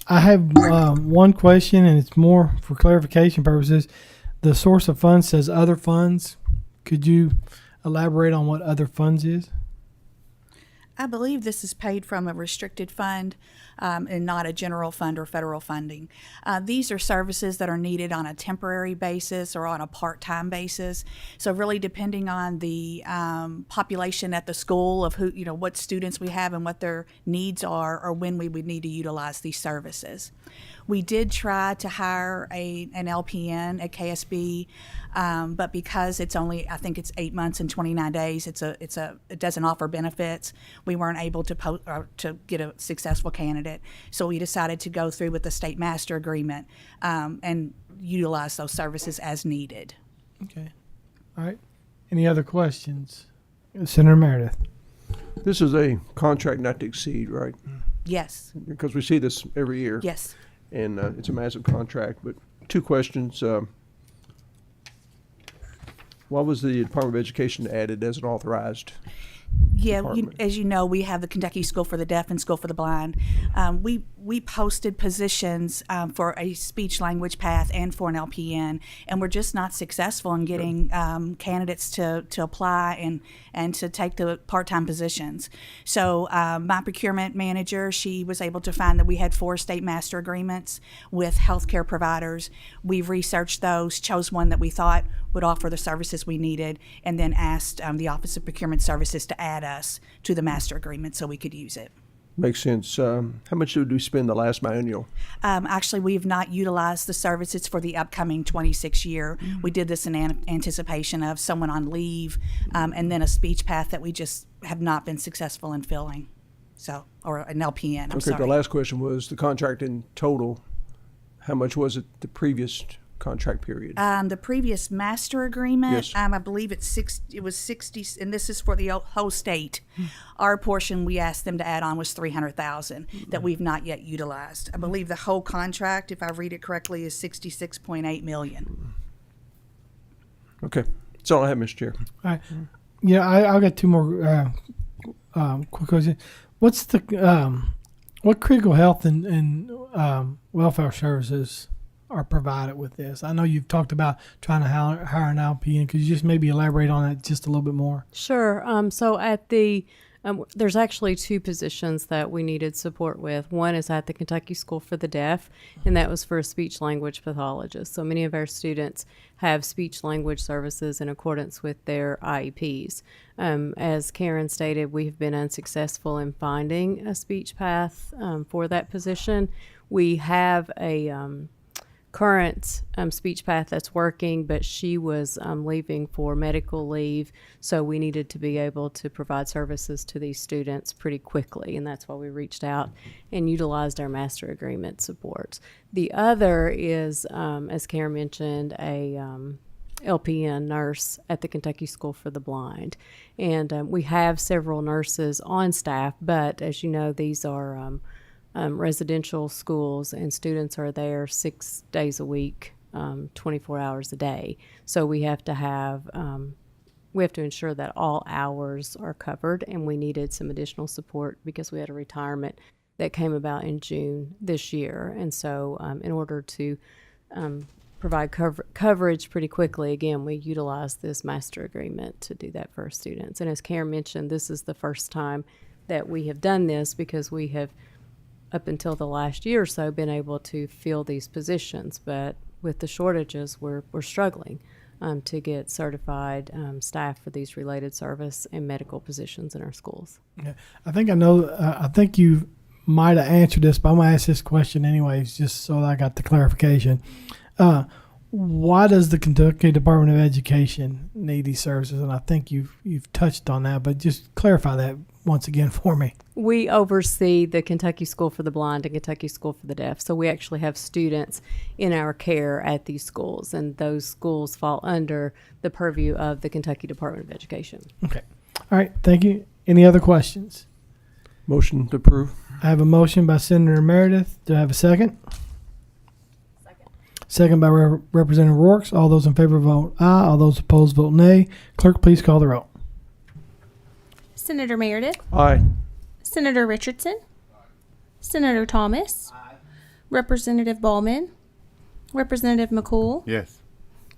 S1: I have one question, and it's more for clarification purposes. The source of funds says other funds. Could you elaborate on what other funds is?
S10: I believe this is paid from a restricted fund and not a general fund or federal funding. These are services that are needed on a temporary basis or on a part-time basis. So really depending on the population at the school of who, what students we have and what their needs are or when we would need to utilize these services. We did try to hire an LPN at KSB, but because it's only, I think it's 8 months and 29 days, it doesn't offer benefits. We weren't able to get a successful candidate, so we decided to go through with the state master agreement and utilize those services as needed.
S1: Okay. All right. Any other questions? Senator Meredith.
S8: This is a contract not to exceed, right?
S10: Yes.
S8: Because we see this every year.
S10: Yes.
S8: And it's a massive contract. But two questions. Why was the Department of Education added as an authorized
S10: Yeah,
S8: department?
S10: as you know, we have the Kentucky School for the Deaf and School for the Blind. We posted positions for a speech language path and for an LPN, and we're just not successful in getting candidates to apply and to take the part-time positions. So my procurement manager, she was able to find that we had 4 state master agreements with healthcare providers. We've researched those, chose one that we thought would offer the services we needed, and then asked the Office of Procurement Services to add us to the master agreement so we could use it.
S8: Makes sense. How much did we spend the last biennial?
S10: Actually, we have not utilized the services for the upcoming 26 year. We did this in anticipation of someone on leave, and then a speech path that we just have not been successful in filling. So, or an LPN, I'm
S8: Okay,
S10: sorry.
S8: the last question was the contract in total. How much was it the previous contract period?
S10: The previous master agreement,
S8: Yes.
S10: I believe it was 60, and this is for the whole state. Our portion we asked them to add on was 300,000 that we've not yet utilized. I believe the whole contract, if I read it correctly, is 66.8 million.
S8: Okay, that's all I have, Mr. Chair.
S1: All right. Yeah, I'll get two more quick questions. What's the what critical health and welfare services are provided with this? I know you've talked about trying to hire an LPN. Could you just maybe elaborate on that just a little bit more?
S23: Sure. So at the there's actually two positions that we needed support with. One is at the Kentucky School for the Deaf, and that was for a speech language pathologist. So many of our students have speech language services in accordance with their IEPs. As Karen stated, we have been unsuccessful in finding a speech path for that position. We have a current speech path that's working, but she was leaving for medical leave, so we needed to be able to provide services to these students pretty quickly, and that's why we reached out and utilized our master agreement supports. The other is, as Karen mentioned, a LPN nurse at the Kentucky School for the Blind, and we have several nurses on staff, but as you know, these are residential schools, and students are there 6 days a week, 24 hours a day. So we have to ensure that all hours are covered, and we needed some additional support because we had a retirement that came about in June this year. And so in order to provide coverage pretty quickly, again, we utilized this master agreement to do that for our students. And as Karen mentioned, this is the first time that we have done this because we have, up until the last year or so, been able to fill these positions, but with the shortages, we're struggling to get certified staff for these related service and medical positions in our schools.
S1: Yeah. I think I know. I think you might have answered this, but I'm gonna ask this question anyways, just so that I got the clarification. Why does the Kentucky Department of Education need these services? And I think you've touched on that, but just clarify that once again for me.
S23: We oversee the Kentucky School for the Blind and Kentucky School for the Deaf. So we actually have students in our care at these schools, and those schools fall under the purview of the Kentucky Department of Education.
S1: Okay. All right. Thank you. Any other questions?
S8: Motion to approve.
S1: I have a motion by Senator Meredith. Do I have a second? Second by Representative Rourke. All those in favor vote aye. All those opposed vote nay. Clerk, please call the roll.
S2: Senator Meredith,
S8: Aye.
S2: Senator Richardson, Senator Thomas, Representative Ballman, Representative McCool,
S12: Yes.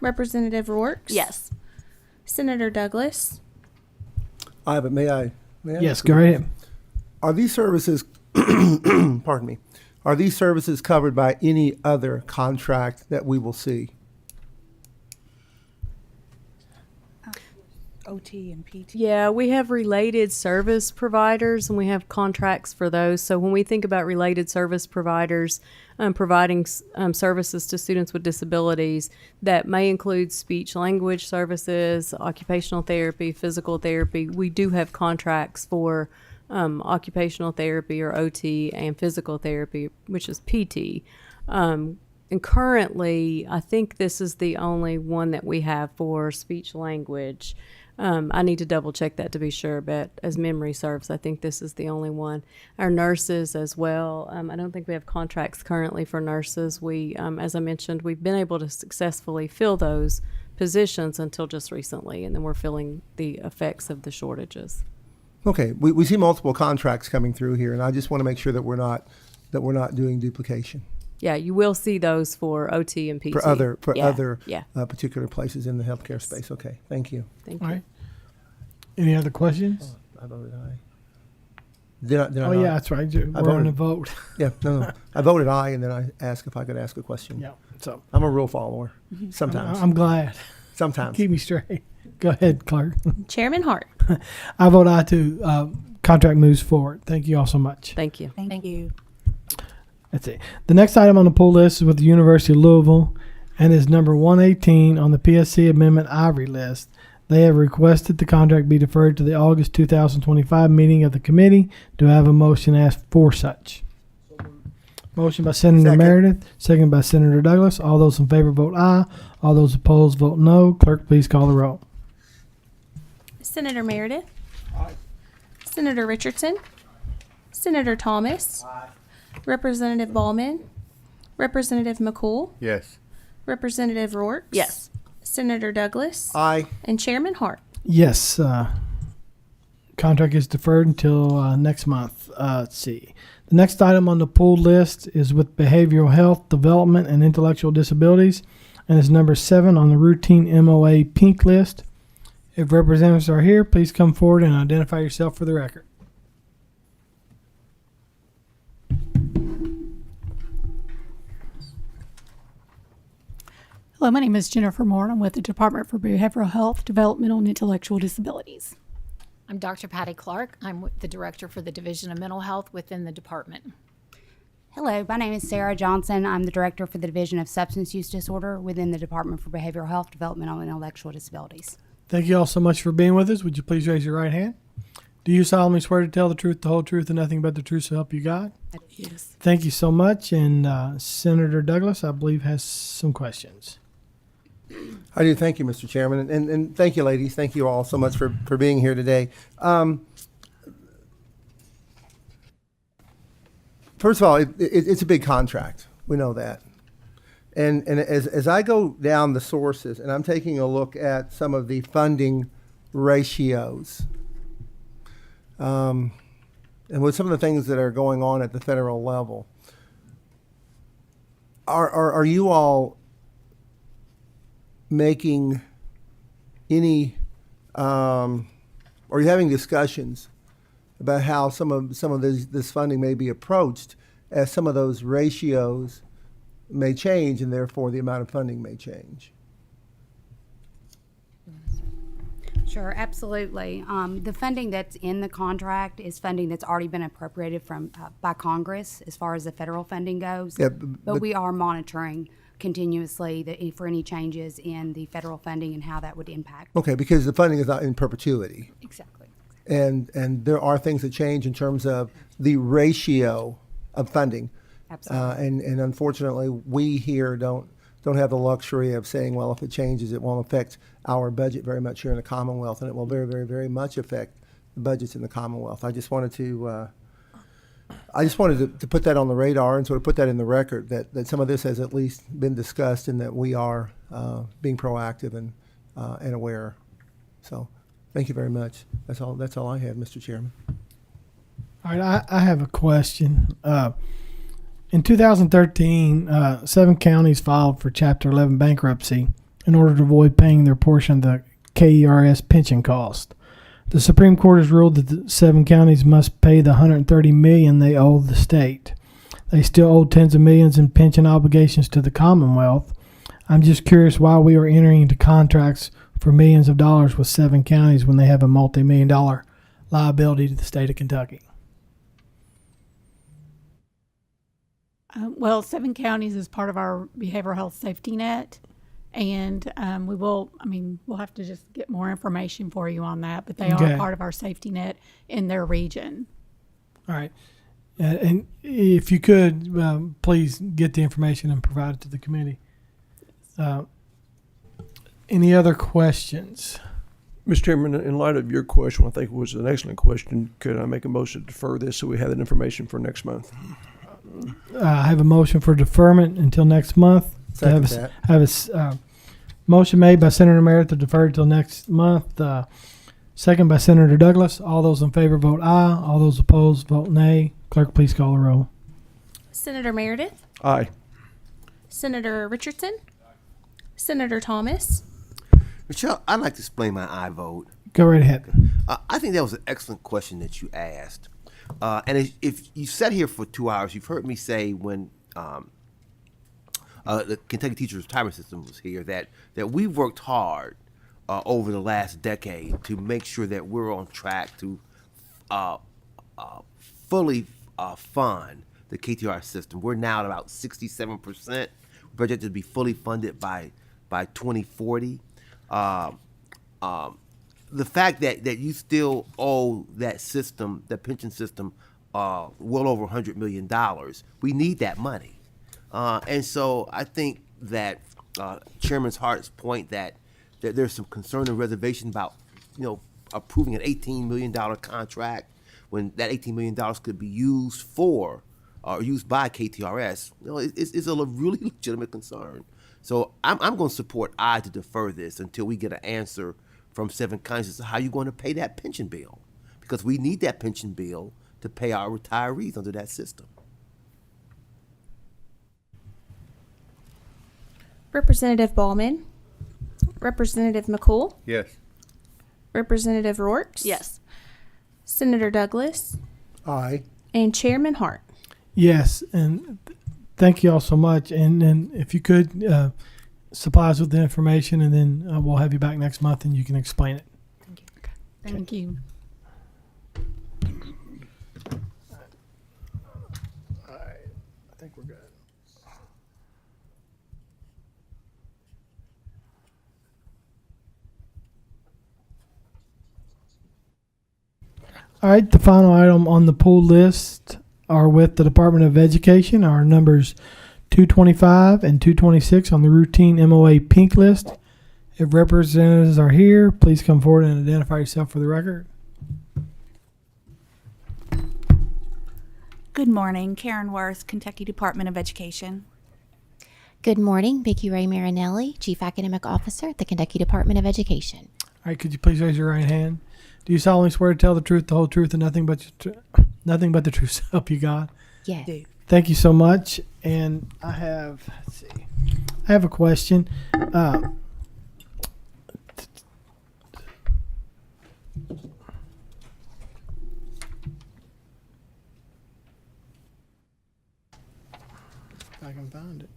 S2: Representative Rourke,
S16: Yes.
S2: Senator Douglas,
S3: Aye, but may I?
S1: Yes, go right ahead.
S3: Are these services, pardon me, are these services covered by any other contract that we will see?
S10: OT and PT.
S23: Yeah, we have related service providers, and we have contracts for those. So when we think about related service providers providing services to students with disabilities, that may include speech language services, occupational therapy, physical therapy. We do have contracts for occupational therapy or OT and physical therapy, which is PT. And currently, I think this is the only one that we have for speech language. I need to double check that to be sure, but as memory serves, I think this is the only one. Our nurses as well. I don't think we have contracts currently for nurses. We, as I mentioned, we've been able to successfully fill those positions until just recently, and then we're feeling the effects of the shortages.
S3: Okay, we see multiple contracts coming through here, and I just want to make sure that we're not doing duplication
S23: Yeah, you will see those for OT and PT.
S3: for other
S23: Yeah.
S3: particular places in the healthcare space. Okay, thank you.
S23: Thank
S1: All
S23: you.
S1: right. Any other questions?
S3: I voted aye. Did I
S1: Oh,
S3: not?
S1: yeah, that's right. We're on the vote.
S3: Yeah, no. I voted aye, and then I asked if I could ask a question.
S1: Yeah. So
S3: I'm a rule follower. Sometimes.
S1: I'm glad.
S3: Sometimes.
S1: Keep me straight. Go ahead, Clerk.
S2: Chairman Hart.
S1: I vote aye too. Contract moves forward. Thank you all so much.
S23: Thank you.
S10: Thank you.
S1: That's it. The next item on the pull list is with the University of Louisville and is number 118 on the PSC Amendment Ivory list. They have requested the contract be deferred to the August 2025 meeting of the committee. Do I have a motion asked for such? Motion by Senator
S3: Second.
S1: Meredith, second by Senator Douglas. All those in favor vote aye. All those opposed vote no. Clerk, please call the roll.
S2: Senator Meredith, Senator Richardson, Senator Thomas, Representative Ballman, Representative McCool,
S12: Yes.
S2: Representative Rourke,
S16: Yes.
S2: Senator Douglas,
S3: Aye.
S2: and Chairman Hart.
S1: Yes. Contract is deferred until next month. Let's see. The next item on the pooled list is with Behavioral Health, Development, and Intellectual Disabilities, and is number 7 on the routine MOA pink list. If representatives are here, please come forward and identify yourself for the record.
S9: Hello, my name is Jennifer Moore. I'm with the Department for Behavioral Health, Developmental, and Intellectual Disabilities.
S14: I'm Dr. Patty Clark. I'm the Director for the Division of Mental Health within the department.
S15: Hello, my name is Sarah Johnson. I'm the Director for the Division of Substance Use Disorder within the Department for Behavioral Health, Developmental, and Intellectual Disabilities.
S1: Thank you all so much for being with us. Would you please raise your right hand? Do you solemnly swear to tell the truth, the whole truth, and nothing but the truth so help you God?
S9: Yes.
S1: Thank you so much. And Senator Douglas, I believe, has some questions.
S3: I do. Thank you, Mr. Chairman. And thank you, ladies. Thank you all so much for being here today. First of all, it's a big contract. We know that. And as I go down the sources, and I'm taking a look at some of the funding ratios, and with some of the things that are going on at the federal level, are you all making any, are you having discussions about how some of this funding may be approached, as some of those ratios may change and therefore the amount of funding may change?
S15: Sure, absolutely. The funding that's in the contract is funding that's already been appropriated by Congress as far as the federal funding goes.
S3: Yeah,
S15: but we are monitoring continuously for any changes in the federal funding and how that would impact.
S3: Okay, because the funding is not in perpetuity.
S15: Exactly.
S3: And there are things that change in terms of the ratio of funding.
S15: Absolutely.
S3: And unfortunately, we here don't have the luxury of saying, well, if it changes, it won't affect our budget very much here in the Commonwealth, and it will very, very, very much affect the budgets in the Commonwealth. I just wanted to put that on the radar and sort of put that in the record, that some of this has at least been discussed and that we are being proactive and aware. So thank you very much. That's all I have, Mr. Chairman.
S1: All right, I have a question. In 2013, 7 counties filed for Chapter 11 bankruptcy in order to avoid paying their portion of the KERS pension cost. The Supreme Court has ruled that the 7 counties must pay the $130 million they owe the state. They still owe tens of millions in pension obligations to the Commonwealth. I'm just curious why we are entering into contracts for millions of dollars with 7 counties when they have a multi-million-dollar liability to the state of Kentucky.
S9: Well, 7 counties is part of our behavioral health safety net. And we'll have to just get more information for you on that, but they are part of our safety net in their region.
S1: All right. And if you could, please get the information and provide it to the committee. Any other questions?
S8: Mr. Chairman, in light of your question, I think it was an excellent question. Could I make a motion to defer this so we have that information for next month?
S1: I have a motion for deferment until next month.
S3: Second that.
S1: I have a motion made by Senator Merritt to defer until next month. Second by Senator Douglas. All those in favor vote aye. All those opposed vote nay. Clerk, please call the roll.
S2: Senator Meredith,
S8: Aye.
S2: Senator Richardson, Senator Thomas,
S13: Michelle, I'd like to explain my aye vote.
S1: Go right ahead.
S13: I think that was an excellent question that you asked. And if you sat here for 2 hours, you've heard me say when the Kentucky Teachers Retirement System was here that we've worked hard over the last decade to make sure that we're on track to fully fund the KTR system. We're now at about 67%, projected to be fully funded by 2040. The fact that you still owe that system, the pension system, well over $100 million, we need that money. And so I think that Chairman Hart's point that there's some concern and reservation about, approving an $18 million contract when that $18 million could be used for or used by KTRS, it's a really legitimate concern. So I'm going to support I to defer this until we get an answer from 7 counties as to how you're going to pay that pension bill. because we need that pension bill to pay our retirees under that system.
S2: Representative Ballman, Representative McCool,
S12: Yes.
S2: Representative Rorks,
S16: Yes.
S2: Senator Douglas,
S3: Aye.
S2: and Chairman Hart.
S1: Yes, and thank you all so much. And if you could supply us with the information, and then we'll have you back next month and you can explain it.
S9: Thank you.
S1: I think we're good. All right, the final item on the pool list are with the Department of Education, our numbers 225 and 226 on the routine MOA pink list. If representatives are here, please come forward and identify yourself for the record.
S10: Good morning, Karen Worth, Kentucky Department of Education.
S4: Good morning, Vicki Ray Marinelli, Chief Academic Officer at the Kentucky Department of Education.
S1: All right, could you please raise your right hand? Do you solemnly swear to tell the truth, the whole truth, and nothing but the truth, so help you God?
S4: Yes.
S1: Thank you so much. And I have a question. If I can find it.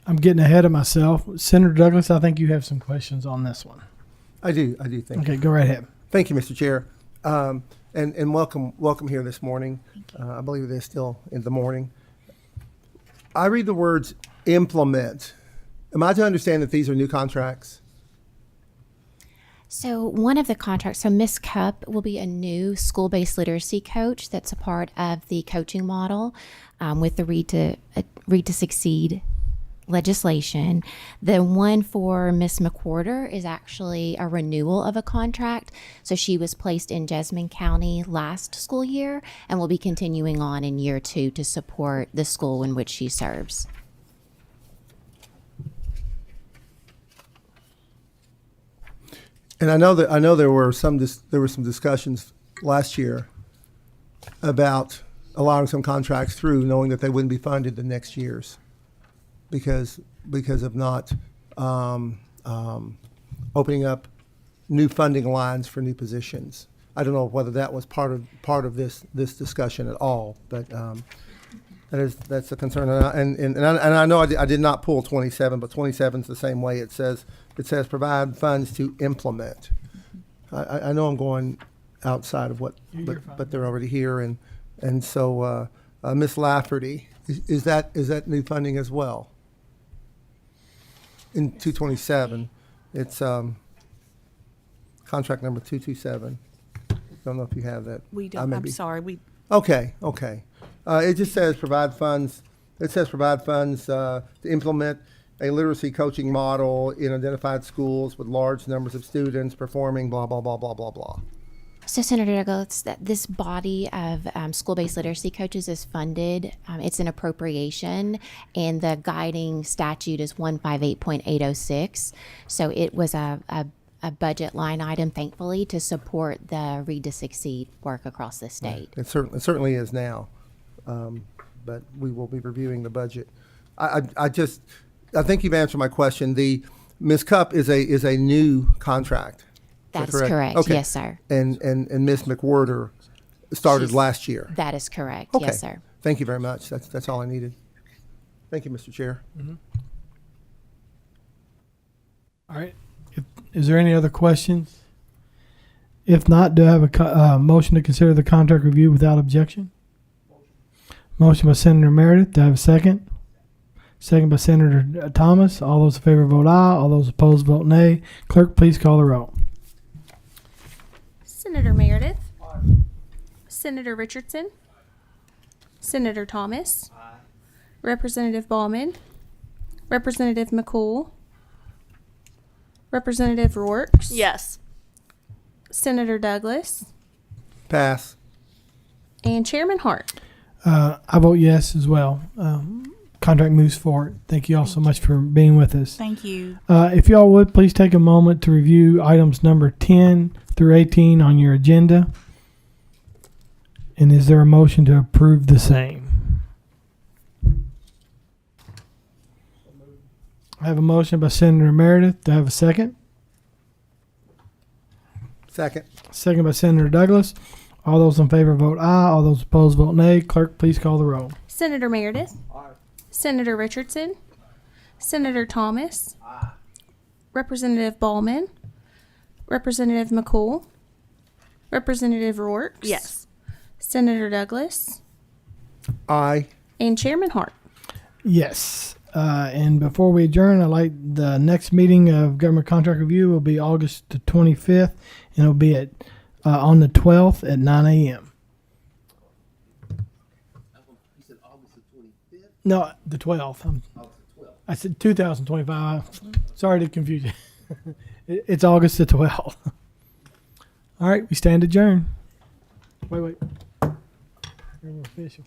S1: I'm getting ahead of myself. Senator Douglas, I think you have some questions on this one.
S3: I do. Thank you.
S1: Okay, go right ahead.
S3: Thank you, Mr. Chair. And welcome here this morning. I believe it is still in the morning. I read the words implement. Am I to understand that these are new contracts?
S4: So one of the contracts, so Miss Cup will be a new school-based literacy coach that's a part of the coaching model with the Read to Succeed legislation. The one for Miss McWhorter is actually a renewal of a contract. So she was placed in Jessamine County last school year and will be continuing on in year 2 to support the school in which she serves.
S3: And I know there were some discussions last year about allowing some contracts through, knowing that they wouldn't be funded the next years because of not opening up new funding lines for new positions. I don't know whether that was part of this discussion at all, but that's a concern. And I know I did not pull 27, but 27 is the same way. It says provide funds to implement. I know I'm going outside of what, but they're already here, and so Ms. Lafferty, is that new funding as well? In 227, it's contract number 227. Don't know if you have that.
S10: We don't. I'm sorry.
S3: Okay. It just says provide funds. It says provide funds to implement a literacy coaching model in identified schools with large numbers of students performing blah, blah, blah, blah, blah, blah.
S4: So Senator Douglas, this body of school-based literacy coaches is funded. It's an appropriation, and the guiding statute is 158.806. So it was a budget line item, thankfully, to support the Read to Succeed work across the state.
S3: It certainly is now, but we will be reviewing the budget. I think you've answered my question. The Ms. Cup is a new contract.
S4: That's correct.
S3: Okay.
S4: Yes, sir.
S3: And Ms. McWhorter started last year.
S4: That is correct.
S3: Okay.
S4: Yes, sir.
S3: Thank you very much. That's all I needed. Thank you, Mr. Chair.
S1: Mm-hmm. All right. Is there any other questions? If not, do I have a motion to consider the contract review without objection? Motion by Senator Meredith. Do I have a second? Second by Senator Thomas. All those in favor vote aye. All those opposed vote nay. Clerk, please call the roll.
S2: Senator Meredith. Senator Richardson. Senator Thomas. Representative Ballman. Representative McCool. Representative Rourke.
S16: Yes.
S2: Senator Douglas.
S3: Pass.
S2: And Chairman Hart.
S1: I vote yes as well. Contract moves forward. Thank you all so much for being with us.
S10: Thank you.
S1: If y'all would, please take a moment to review items number 10 through 18 on your agenda. And is there a motion to approve the same? I have a motion by Senator Meredith. Do I have a second?
S3: Second.
S1: Second by Senator Douglas. All those in favor vote aye. All those opposed vote nay. Clerk, please call the roll.
S2: Senator Meredith. Senator Richardson. Senator Thomas. Representative Ballman. Representative McCool. Representative Rourke.
S16: Yes.
S2: Senator Douglas.
S3: Aye.
S2: And Chairman Hart.
S1: Yes. And before we adjourn, I'd like the next meeting of Government Contract Review will be August the 25th, and it'll be at on the 12th at 9 a.m. No, the 12th. I said 2025. Sorry to confuse you. It's August the 12th. All right, we stand adjourned. Wait. We're official.